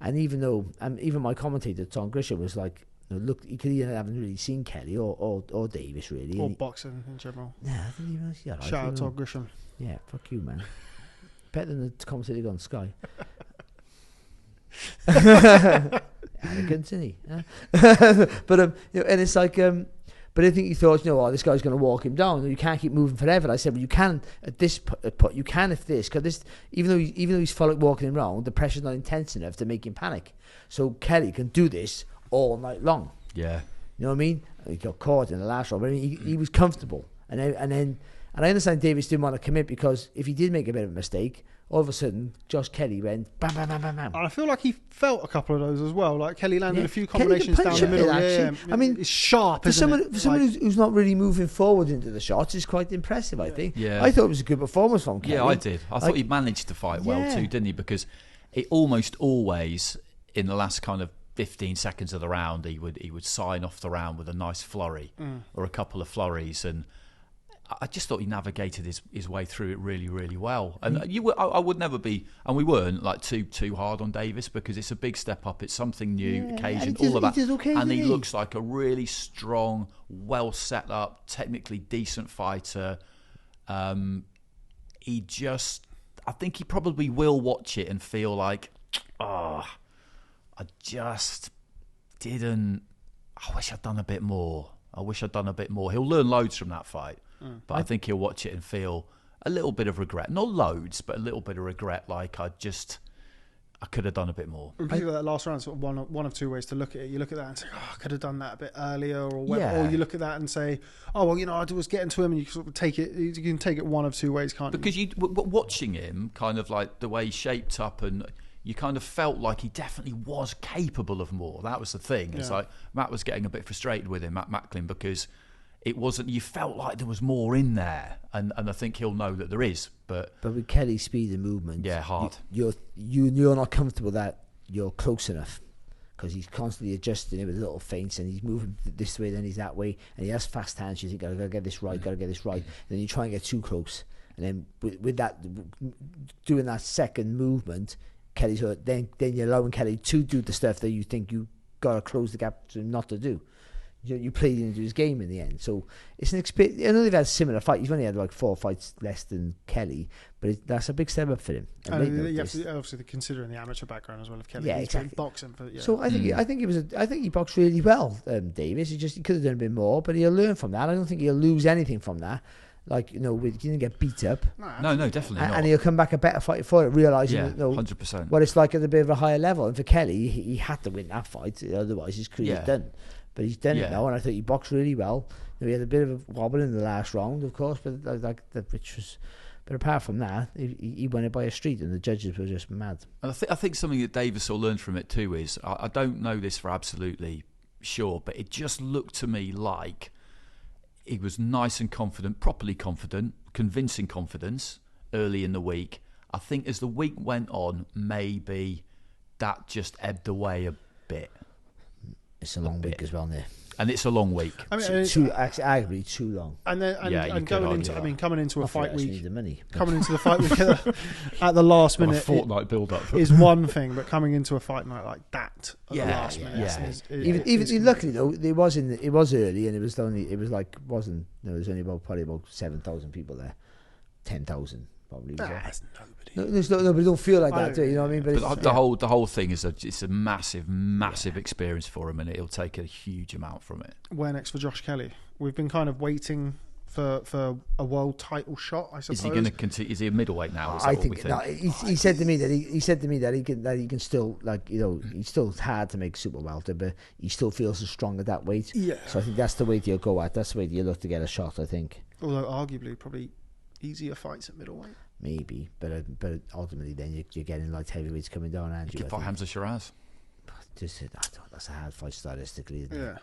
And even though, even my commentator Tom Grisham was like, look, he could either haven't really seen Kelly or Davis really, or boxing in general. Nah, I didn't even see that. Shout out Tom Grisham. Yeah, fuck you, man. Better than the commentator on Sky. Arrogant, isn't he? But and it's like, but I think he thought, this guy's going to walk him down. You can't keep moving forever. And I said, well, you can at this point. You can if this, because this, even though he's walking him around, the pressure's not intense enough to make him panic. So Kelly can do this all night long. Yeah, you know what I mean? He got caught in the last round, but I mean, he was comfortable, and I understand Davis didn't want to commit, because if he did make a bit of a mistake, all of a sudden Josh Kelly went bam, bam, bam, bam, bam. And I feel like he felt a couple of those as well. Like Kelly landed a few combinations down the middle. Yeah. I mean, it's sharp. For someone who's not really moving forward into the shots, is quite impressive. I think. Yeah. I thought it was a good performance from Kelly. Yeah, I did. I thought he managed to fight well too, didn't he? Because it almost always, in the last kind of 15 seconds of the round, he would sign off the round with a nice flurry or a couple of flurries, and I just thought he navigated his way through it really, really well. And I would never be, and we weren't like too hard on Davis, because it's a big step up. It's something new, occasion, all of that. And he looks like a really strong, well set up, technically decent fighter. I think he probably will watch it and feel like, I just didn't. I wish I'd done a bit more. He'll learn loads from that fight. But I think he'll watch it and feel a little bit of regret. Not loads, but a little bit of regret. Like, I could have done a bit more. Particularly that last round, sort of one of two ways to look at it. You look at that and say, I could have done that a bit earlier, or you look at that and say, I was getting to him, and you sort of take it. You can take it one of two ways, can't you? Because watching him, kind of like the way he shaped up, and you kind of felt like he definitely was capable of more. That was the thing. It's like Matt was getting a bit frustrated with him, Matt Macklin, because it wasn't. You felt like there was more in there, and I think he'll know that there is. But with Kelly's speed and movement, hard. You're not comfortable that you're close enough, because he's constantly adjusting it with little feints, and he's moving this way, then he's that way, and he has fast hands. You think, I gotta get this right, and then you try and get too close, and then with that, doing that second movement, Kelly's hurt. Then you're allowing Kelly to do the stuff that you think you gotta close the gap to not to do. You played into his game in the end, so it's an experience. I know they've had a similar fight. He's only had like 4 fights less than Kelly, but that's a big step up for him. You have to obviously considering the amateur background as well of Kelly. Yeah, he's exactly. been boxing for. Yeah. So I think he boxed really well, Davis. He could have done a bit more, but he'll learn from that. I don't think he'll lose anything from that. Like, he didn't get beat up. No, definitely not. And he'll come back a better fight for it, realising 100%. what it's like at a bit of a higher level. And for Kelly, he had to win that fight, otherwise his career's done. But he's done it now, and I thought he boxed really well. He had a bit of a wobble in the last round, of course, but apart from that, he won it by a street, and the judges were just mad. And I think something that Davis will learn from it too is, I don't know this for absolutely sure, but it just looked to me like he was nice and confident, properly confident, convincing confidence early in the week. I think as the week went on, maybe that just ebbed away a bit. It's a long week as well, Nick. And it's a long week. I mean, Arguably too long. And then going into, coming into a fight week, the money. Coming into the fight week at the last minute, a fortnight build up is one thing, but coming into a fight night like that at the last minute, even luckily though, it was early, and wasn't there was only probably about 7,000 people there, 10,000 probably. That's nobody. Nobody don't feel like that, do you know what I mean? But the whole thing is it's a massive experience for him, and it'll take a huge amount from it. Where next for Josh Kelly? We've been kind of waiting for a world title shot, I suppose. Is he going to continue? Is he a middleweight now? I think no. He said to me that he can still, like, you know, he's still hard to make super welter, but he still feels as strong at that weight. Yeah. So I think that's the weight you'll go at. That's the way you look to get a shot, I think. Although arguably probably easier fights at middleweight. Maybe, but ultimately then you're getting light heavyweights coming down. And you could fight Hamza Sheeraz. That's a hard fight stylistically, isn't it? Yeah.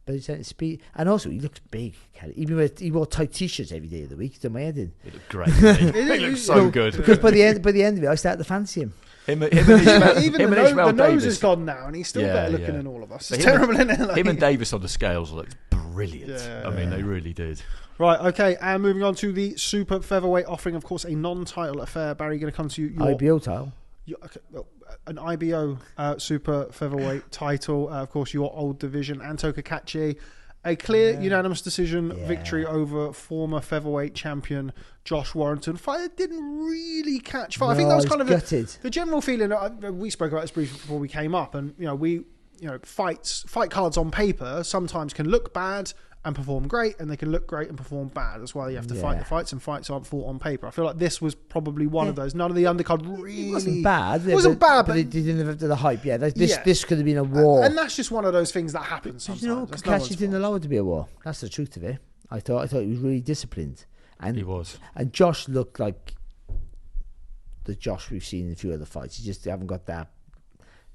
But it's speed, and also he looks big. He wore tight t-shirts every day of the week. Done my head in. He looked great. He looked so good. Because by the end of it, I started to fancy him. Even the nose is gone now, and he's still better looking than all of us. It's terrible, isn't it? Him and Davis on the scales looked brilliant. I mean, they really did. Right, okay, and moving on to the super featherweight offering, of course, a non-title affair. Barry, going to come to you. IBO title. An IBO super featherweight title. Of course, your old division, Anto Cacace. A clear unanimous decision victory over former featherweight champion Josh Warrington. Fight that didn't really catch fire. I think that was kind of the general feeling. We spoke about this briefly before we came up, and fight cards on paper sometimes can look bad and perform great, and they can look great and perform bad. That's why you have to fight the fights, and fights aren't fought on paper. I feel like this was probably one of those. None of the undercard really... It wasn't bad. It wasn't bad, but... It didn't live up to the hype. Yeah, this could have been a war. And that's just one of those things that happens sometimes. You know, Cacace didn't allow it to be a war. That's the truth of it. I thought he was really disciplined. And he was. And Josh looked like the Josh we've seen in a few other fights. He just haven't got that...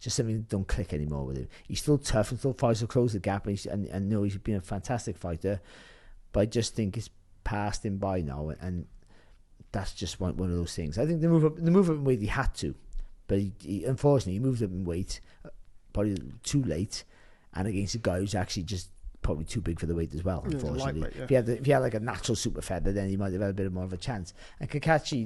Just something don't click anymore with him. He's still tough and still fights to close the gap, and know he's been a fantastic fighter, but I just think it's passed him by now, and that's just one of those things. I think the move up in weight he had to, but he unfortunately he moved up in weight probably too late, and against a guy who's actually just probably too big for the weight as well. Unfortunately, if he had like a natural super feather, then he might have had a bit more of a chance. And Cacace,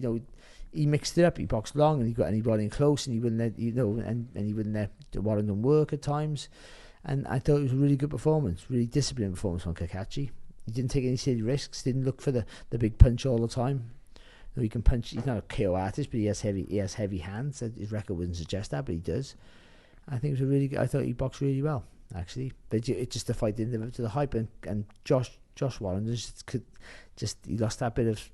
he mixed it up. He boxed long, and he brought in close, and he wouldn't let and he wouldn't let Warrington work at times. And I thought it was a really good performance, really disciplined performance from Cacace. He didn't take any silly risks. Didn't look for the big punch all the time. He can punch. He's not a KO artist, but he has heavy hands. His record wouldn't suggest that, but he does. I think it was a really good. I thought he boxed really well, actually. But it just the fight didn't live up to the hype, and Josh Warrington he lost that bit of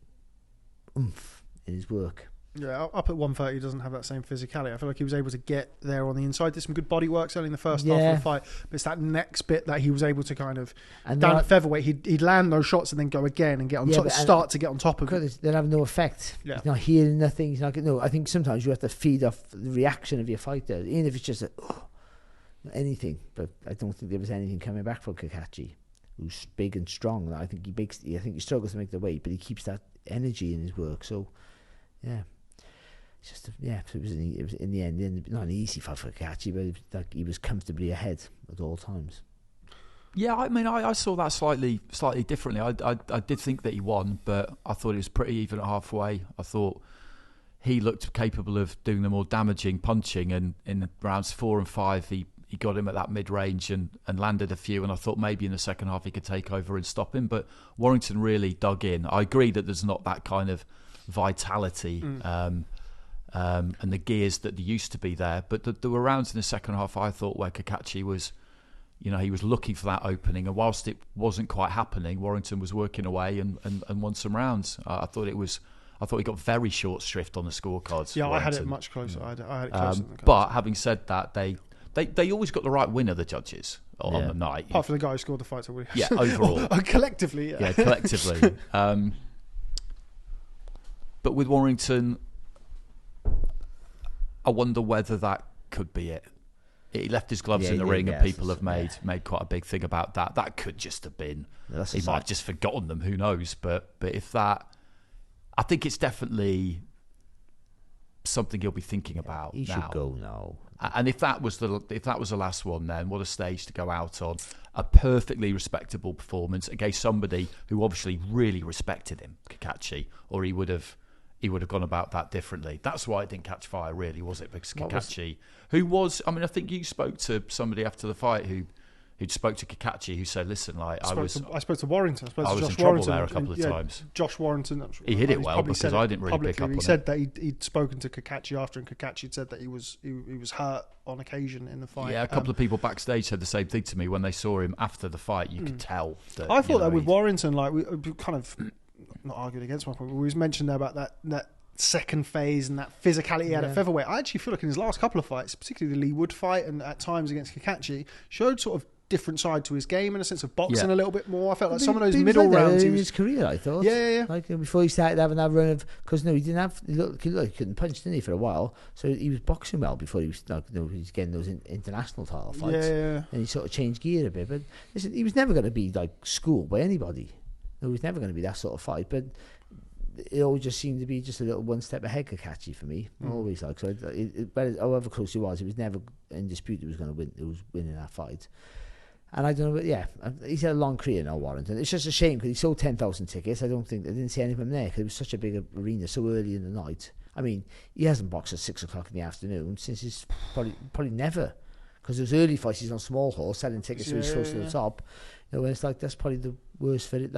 oomph in his work. Yeah, up at 130 he doesn't have that same physicality. I feel like he was able to get there on the inside. Did some good body work certainly in the first half of the fight. But it's that next bit that he was able to kind of down at featherweight. He'd land those shots and then go again and get on top. Start to get on top of it. They'll have no effect. Yeah. He's not hearing nothing. He's not getting. No, I think sometimes you have to feed off the reaction of your fighter, even if it's just anything. But I don't think there was anything coming back from Cacace, who's big and strong. I think he struggles to make the weight, but he keeps that energy in his work. So, yeah. It's just it was in the end not an easy fight for Cacace, but he was comfortably ahead at all times. Yeah, I mean, I saw that slightly differently. I did think that he won, but I thought it was pretty even at halfway. I thought he looked capable of doing the more damaging punching, and in rounds 4 and 5 he got him at that mid-range and landed a few, and I thought maybe in the second half he could take over and stop him, but Warrington really dug in. I agree that there's not that kind of vitality and the gears that there used to be there, but there were rounds in the second half I thought where Cacace was, he was looking for that opening, and whilst it wasn't quite happening, Warrington was working away and won some rounds. I thought he got very short shrift on the scorecards. Yeah, Warrington. I had it much closer. I had it closer than but having said that, they always got the right winner, the judges, on the night. Apart from the guy who scored the fight to Williams. Yeah, overall. Collectively, yeah. Yeah, collectively. But with Warrington, I wonder whether that could be it. He left his gloves in the ring, and people have made quite a big thing about that. That could just have been. He might have just forgotten them. Who knows? But if that, I think it's definitely something he'll be thinking about. He should go now. And if that was the last one, then what a stage to go out on. A perfectly respectable performance against somebody who obviously really respected him, Cacace, or he would have gone about that differently. That's why it didn't catch fire, really, was it? Because Cacace, I think you spoke to somebody after the fight who spoke to Cacace, who said, "Listen, like I spoke to Warrington. I was Josh in trouble Warrington, there a couple of times. Josh Warrington. He hit it well because I didn't really pick up on it. He said that he'd spoken to Cacace after, and Cacace had said that he was hurt on occasion in the fight. Yeah, a couple of people backstage said the same thing to me when they saw him after the fight. You could tell that. I thought that with Warrington, like we kind of not argued against my point, but we was mentioned there about that second phase and that physicality he had at featherweight. I actually feel like in his last couple of fights, particularly the Lee Wood fight and at times against Cacace, showed sort of different side to his game in a sense of boxing a little bit more. I felt like some of those middle rounds in his career, I thought. Yeah. Like before he started having that run of, because he didn't have, he looked like he couldn't punch, didn't he, for a while? So he was boxing well before he was, he was getting those international title fights. Yeah. And he sort of changed gear a bit. But listen, he was never going to be like schooled by anybody. It was never going to be that sort of fight. But it always just seemed to be just a little one step ahead Cacace for me. Always like so. However close he was never in dispute. He was going to win. He was winning that fight. And I don't know, but he's had a long career now, Warrington. It's just a shame because he sold 10,000 tickets. I didn't see any of them there because it was such a big arena so early in the night. I mean, he hasn't boxed at 6 o'clock in the afternoon since he's probably never, because those early fights he's on small hall selling tickets so he's close to the top. And it's like that's probably the worst for it.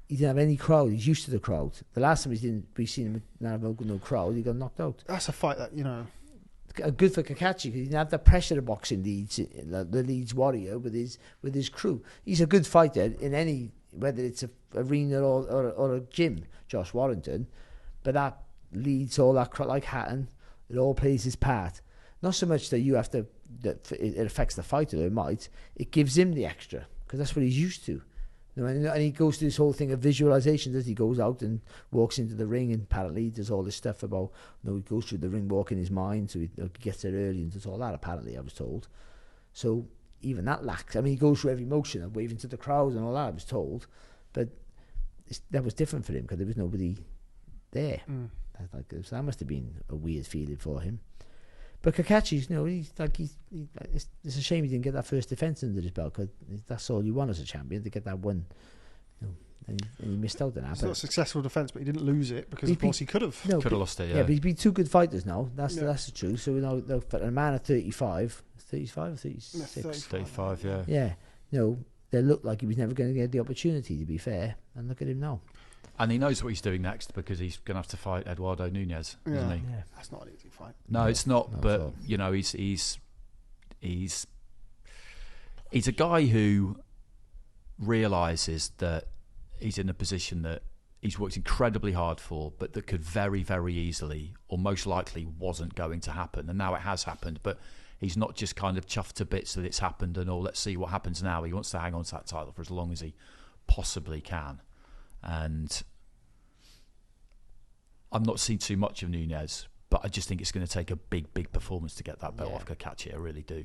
He didn't have any crowd. He's used to the crowd. The last time we seen him have no crowd, he got knocked out. That's a fight that good for Cacace because he didn't have the pressure of boxing the Leeds Warrior with his crew. He's a good fighter in any, whether it's a arena or a gym, Josh Warrington, but that Leeds, all that like Hatton, it all plays his part. Not so much that you have to that it affects the fighter, it gives him the extra because that's what he's used to. And he goes through this whole thing of visualization as he goes out and walks into the ring, and apparently does all this stuff about, he goes through the ring walk in his mind, so he gets there early and does all that, apparently, I was told. So even that lacks. I mean, he goes through every motion and waving to the crowd and all that, I was told. But that was different for him because there was nobody there. That must have been a weird feeling for him. But Cacace's, it's a shame he didn't get that first defence under his belt because that's all you want as a champion, to get that one. And he missed out on that. It's not a successful defence, but he didn't lose it because, of course, he could have. Could have lost it, yeah. But he's been two good fighters now. That's the truth. So, for a man at 35 or 36? 35, yeah. Yeah. They looked like he was never going to get the opportunity, to be fair. And look at him now. And he knows what he's doing next because he's going to have to fight Eduardo Nunez, isn't he? Yeah. That's not an easy fight. No, it's not. But he's a guy who realises that he's in a position that he's worked incredibly hard for, but that could very, very easily, or most likely, wasn't going to happen. And now it has happened. But he's not just kind of chuffed to bits that it's happened and let's see what happens now. He wants to hang on to that title for as long as he possibly can. And I'm not seeing too much of Nunez, but I just think it's going to take a big, big performance to get that belt off Cacace. I really do.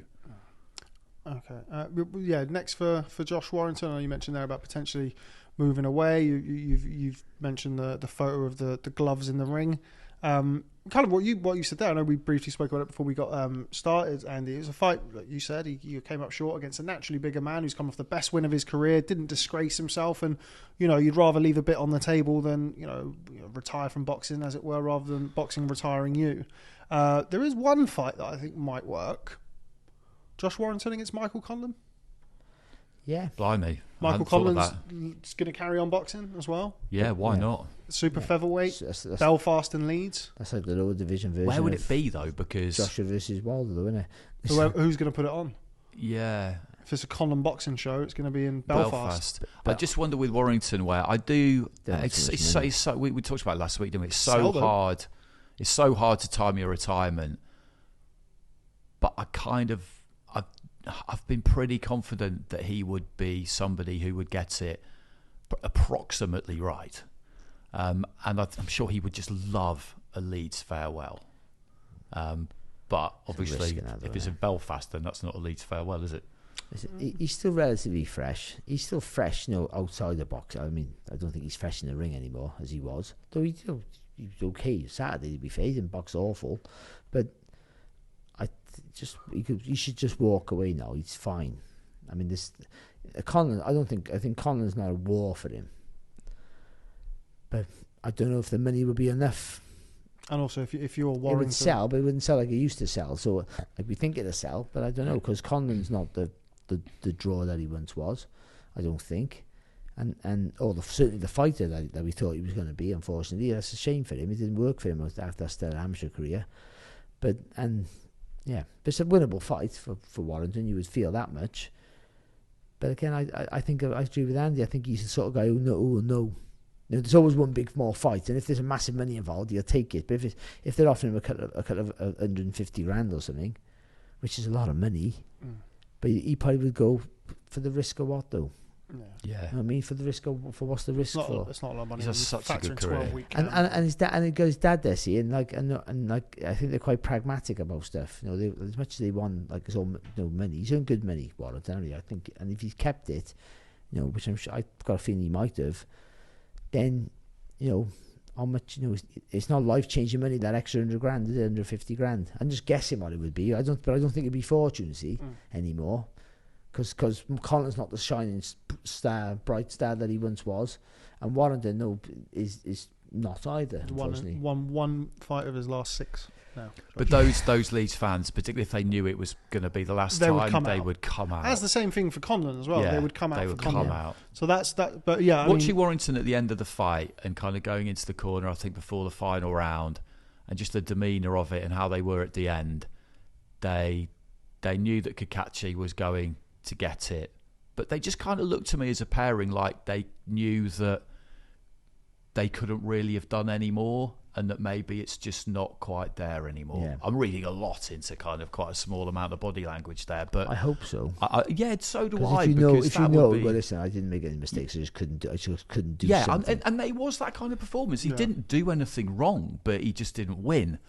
Okay. Next for Josh Warrington, I know you mentioned there about potentially moving away. You've mentioned the photo of the gloves in the ring. Kind of what you said there. I know we briefly spoke about it before we got started, Andy. It was a fight, like you said, he came up short against a naturally bigger man who's come off the best win of his career, didn't disgrace himself, and you'd rather leave a bit on the table than retire from boxing, as it were, rather than boxing retiring you. There is one fight that I think might work. Josh Warrington against Michael Conlan. Yeah. Blimey. Michael Conlan's going to carry on boxing as well. Yeah, why not? Super featherweight, that's Belfast and Leeds. That's like the lower division version. Where would it be though? Because Joshua versus Wilder, though, isn't it? Who's going to put it on? Yeah. If it's a Conlan boxing show, it's going to be in Belfast. I just wonder with Warrington, where I do. It's so, we talked about it last week, didn't we? It's so hard. It's so hard to time your retirement. But I've been pretty confident that he would be somebody who would get it approximately right. And I'm sure he would just love a Leeds farewell. But obviously, if it's in Belfast, then that's not a Leeds farewell, is it? He's still relatively fresh. He's still fresh, outside the box. I mean, I don't think he's fresh in the ring anymore as he was. Though he was okay Saturday, to be fair. He didn't box awful. But he should just walk away now. He's fine. I mean, Conlon. I think Conlon's not a war for him. But I don't know if the money would be enough. And also, if you're Warrington, it would sell, but it wouldn't sell like it used to sell. So I'd be thinking to sell, but I don't know, because Conlon's not the draw that he once was. I don't think. Certainly the fighter that we thought he was going to be. Unfortunately, that's a shame for him. It didn't work for him after that amateur career. But it's a winnable fight for Warrington. You would feel that much. But again, I think I agree with Andy. I think he's the sort of guy who will know. You know, there's always one big more fight, and if there's a massive money involved, he'll take it. But if they're offering him a cut of 150 grand or something, which is a lot of money, but he probably would go for the risk of what though? Yeah. You know what I mean, for the risk of what's the risk for? It's not a lot of money. He's had such a good career. And his dad, and it goes dad there, see, and I think they're quite pragmatic about stuff. You know, as much as they want like his own money, he's earned good money, Warrington. I think, and if he's kept it, you know, which I'm sure, I've got a feeling he might have, then, you know, how much, you know, it's not life-changing money, that extra 100 grand, is it? 150 grand. I'm just guessing what it would be. I don't think it'd be fortune, see, anymore. Because Conlon's not the shining star, bright star that he once was, and Warrington is not either. Unfortunately, won one fight of his last 6 now. But those Leeds fans, particularly if they knew it was going to be the last time, they would come out. That's the same thing for Conlon as well. Yeah, they would come out. They would come out. So that's that. But yeah, watching Warrington at the end of the fight and kind of going into the corner, I think before the final round, and just the demeanour of it and how they were at the end, they knew that Cacace was going to get it, but they just kind of looked to me as a pairing like they knew that they couldn't really have done any more, and that maybe it's just not quite there anymore. Yeah. I'm reading a lot into kind of quite a small amount of body language there, but I hope so. Yeah, so do I. If you know, well, listen, I didn't make any mistakes. I just couldn't do. Yeah, something. and it was that kind of performance. He didn't do anything wrong, but he just didn't win.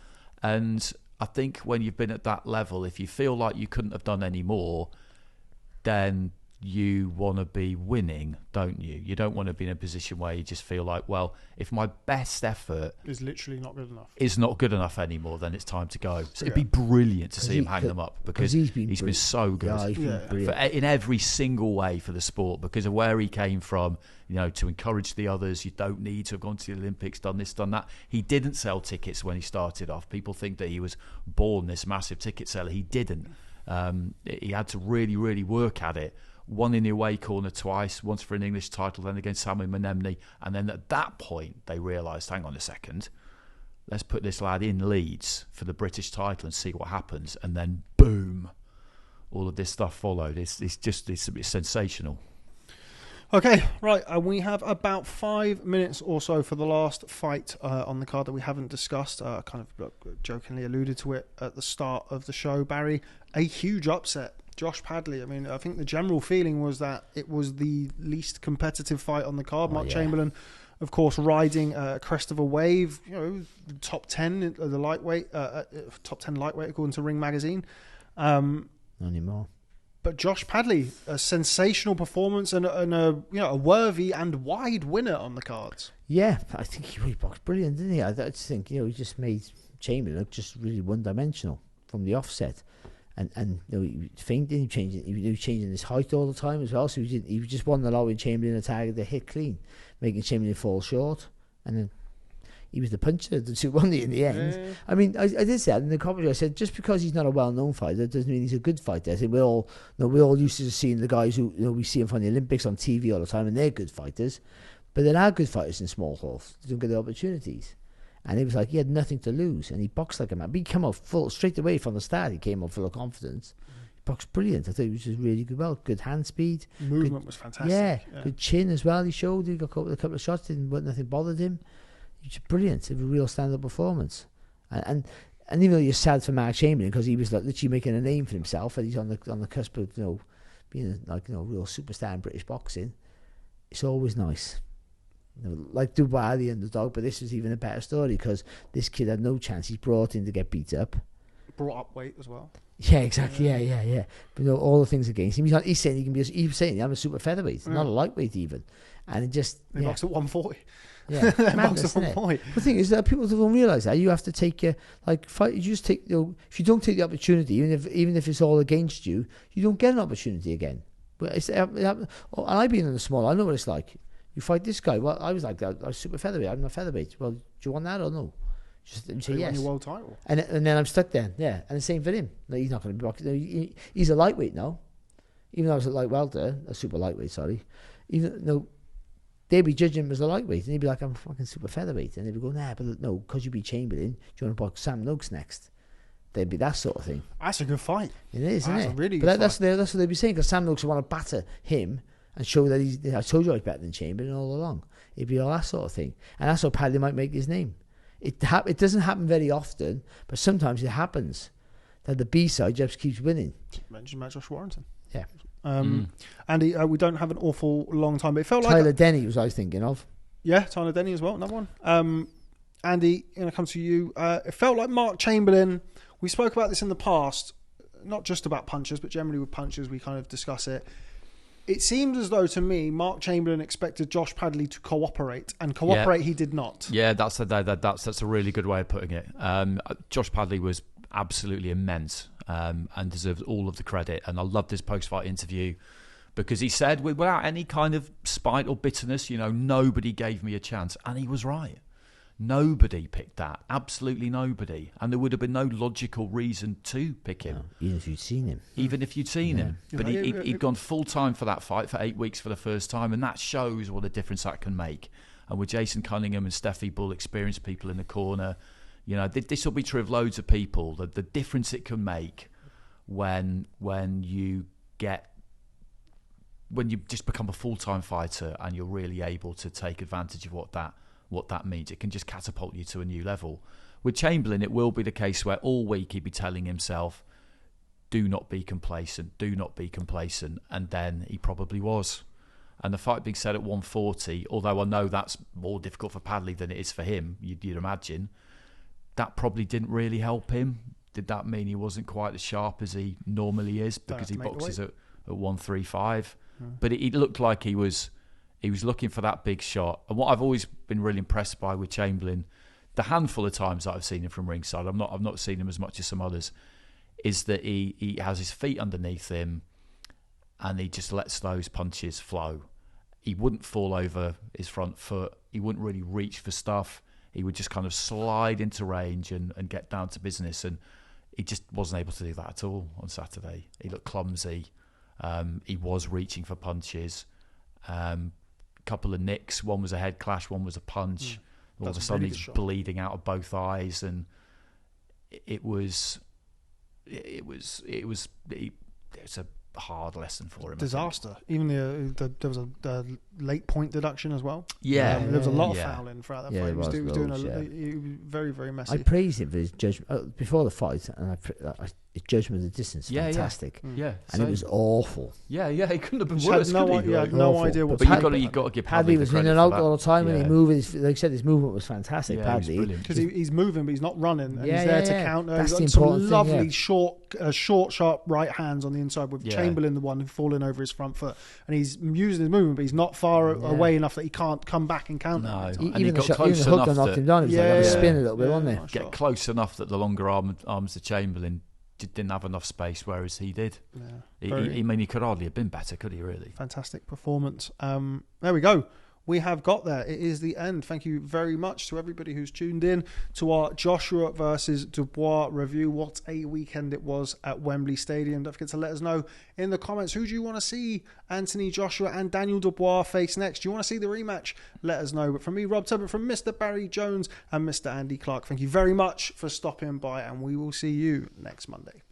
And I think when you've been at that level, if you feel like you couldn't have done any more, then you want to be winning, don't you? You don't want to be in a position where you just feel like, well, if my best effort is literally not good enough, is not good enough anymore, then it's time to go. So it'd be brilliant to see him hang them up, because he's been so good in every single way for the sport, because of where he came from. You know, to encourage the others, you don't need to have gone to the Olympics, done this, done that. He didn't sell tickets when he started off. People think that he was born this massive ticket seller. He didn't. He had to really, really work at it. Won in the away corner twice, once for an English title, then against Samuel Menemne. And then at that point, they realised, hang on a second, let's put this lad in Leeds for the British title and see what happens. And then, boom, all of this stuff followed. It's sensational. Okay, right. We have about 5 minutes or so for the last fight on the card that we haven't discussed. Kind of jokingly alluded to it at the start of the show, Barry. A huge upset. Josh Padley. I mean, I think the general feeling was that it was the least competitive fight on the card. Mark Chamberlain, of course, riding crest of a wave. You know, top 10 the lightweight, top 10 lightweight according to Ring Magazine. Not anymore. But Josh Padley, a sensational performance and a worthy and wide winner on the cards. Yeah, I think he boxed brilliant, didn't he? I just think, he just made Chamberlain look just really one-dimensional from the offset. And he was feinting, he was changing his height all the time as well. So he just won allowing Chamberlain a target to hit clean, making Chamberlain fall short. And then he was the puncher of the two, wasn't he, in the end? Yeah. I mean, I did say that in the commentary. I said, just because he's not a well-known fighter doesn't mean he's a good fighter. I said, we're all used to seeing the guys who, we see them from the Olympics on TV all the time, and they're good fighters. But there are good fighters in small halls. They don't get the opportunities. And he was like, he had nothing to lose, and he boxed like a man. But he came out full, straight away from the start, he came out full of confidence. He boxed brilliant. I thought he was just really good. Well, good hand speed. Movement was fantastic. Yeah, good chin as well. He showed. He got a couple of shots, nothing bothered him. He was brilliant. It was a real stand-up performance. And even though you're sad for Mark Chamberlain, because he was like literally making a name for himself, and he's on the cusp of being a real superstar in British boxing, it's always nice. Like Dubois, the underdog, but this was even a better story because this kid had no chance. He's brought in to get beat up. Brought up weight as well. Yeah, exactly. Yeah. But all the things against him. He's saying he can be. He's saying I'm a super featherweight, not a lightweight even. And it just he boxed at 140. Yeah, That madness, marks the isn't it? point. The thing is that people don't realise that you have to take fight. You just take. If you don't take the opportunity, even if it's all against you, you don't get an opportunity again. But and I've been in the small. I know what it's like. You fight this guy. Well, I was like that. I was super featherweight. I'm a featherweight. Well, do you want that or no? Just say yes. Won your world title. And then I'm stuck there. Yeah, and the same for him. No, he's not going to be boxing. He's a lightweight now. Even though I was a light welter, a super lightweight. Sorry. Even though they'd be judging him as a lightweight, and he'd be like, I'm a fucking super featherweight, and they'd be going, nah, but no, because you beat Chamberlain, do you want to box Sam Noakes next? There'd be that sort of thing. That's a good fight. It is, isn't it? That's a really good but fight. That's what they'd be saying, because Sam Noakes would want to batter him and show that I told you I was better than Chamberlain all along. It'd be all that sort of thing. And that's how Padley might make his name. It doesn't happen very often, but sometimes it happens that the B-side just keeps winning. Mentioned about Josh Warrington. Yeah. Andy, we don't have an awful long time, but it felt Tyler like... Denny was I was thinking of. Yeah, Tyler Denny as well, another one. Andy, going to come to you. It felt like Mark Chamberlain... We spoke about this in the past, not just about punches, but generally with punches, we kind of discuss it. It seemed as though, to me, Mark Chamberlain expected Josh Padley to cooperate, and cooperate he did not. Yeah, that's a really good way of putting it. Josh Padley was absolutely immense and deserves all of the credit. And I loved his post-fight interview because he said, without any kind of spite or bitterness, nobody gave me a chance. And he was right. Nobody picked that. Absolutely nobody. And there would have been no logical reason to pick him. No, even if you'd seen him. Even if you'd seen him. But he'd gone full-time for that fight for 8 weeks for the first time, and that shows what a difference that can make. And with Jason Cunningham and Steffi Bull, experienced people in the corner, this will be true of loads of people, the difference it can make when you just become a full-time fighter and you're really able to take advantage of what that means. It can just catapult you to a new level. With Chamberlain, it will be the case where all week he'd be telling himself, do not be complacent, and then he probably was. And the fight being set at 140, although I know that's more difficult for Padley than it is for him, you'd imagine, that probably didn't really help him. Did that mean he wasn't quite as sharp as he normally is because he boxes at 135? But it looked like he was looking for that big shot. And what I've always been really impressed by with Chamberlain, the handful of times that I've seen him from ringside, I've not seen him as much as some others, is that he has his feet underneath him and he just lets those punches flow. He wouldn't fall over his front foot. He wouldn't really reach for stuff. He would just kind of slide into range and get down to business. And he just wasn't able to do that at all on Saturday. He looked clumsy. He was reaching for punches. Couple of nicks. One was a head clash, one was a punch. All of a sudden he's bleeding out of both eyes, and it was a hard lesson for him. Disaster. Even there was a late point deduction as well. Yeah, there was a lot of fouling throughout that fight. He was doing very, very messy. I praised him for his judgment before the fight, and his judgment of the distance, fantastic. Yeah, and it was awful. Yeah, he couldn't have been worse. He had no idea what. But you've got to give Padley was in and out all the time, and he moved. Like I said, his movement was fantastic. Padley, because he's moving, but he's not running, and he's there to counter. That's he's got some lovely short, sharp right hands on the inside with Chamberlain, the one who falling over his front foot, and he's using his movement, but he's not far away enough that he can't come back and counter. No, even the hook that knocked him down, he was like spin a little bit, wasn't it? Get close enough that the longer arms of Chamberlain didn't have enough space, whereas he did. He could hardly have been better, could he, really? Fantastic performance. There we go. We have got there. It is the end. Thank you very much to everybody who's tuned in to our Joshua versus Dubois review. What a weekend it was at Wembley Stadium. Don't forget to let us know in the comments, who do you want to see Anthony Joshua and Daniel Dubois face next? Do you want to see the rematch? Let us know. But from me, Rob Tebbutt, from Mr. Barry Jones and Mr. Andy Clarke, thank you very much for stopping by, and we will see you next Monday.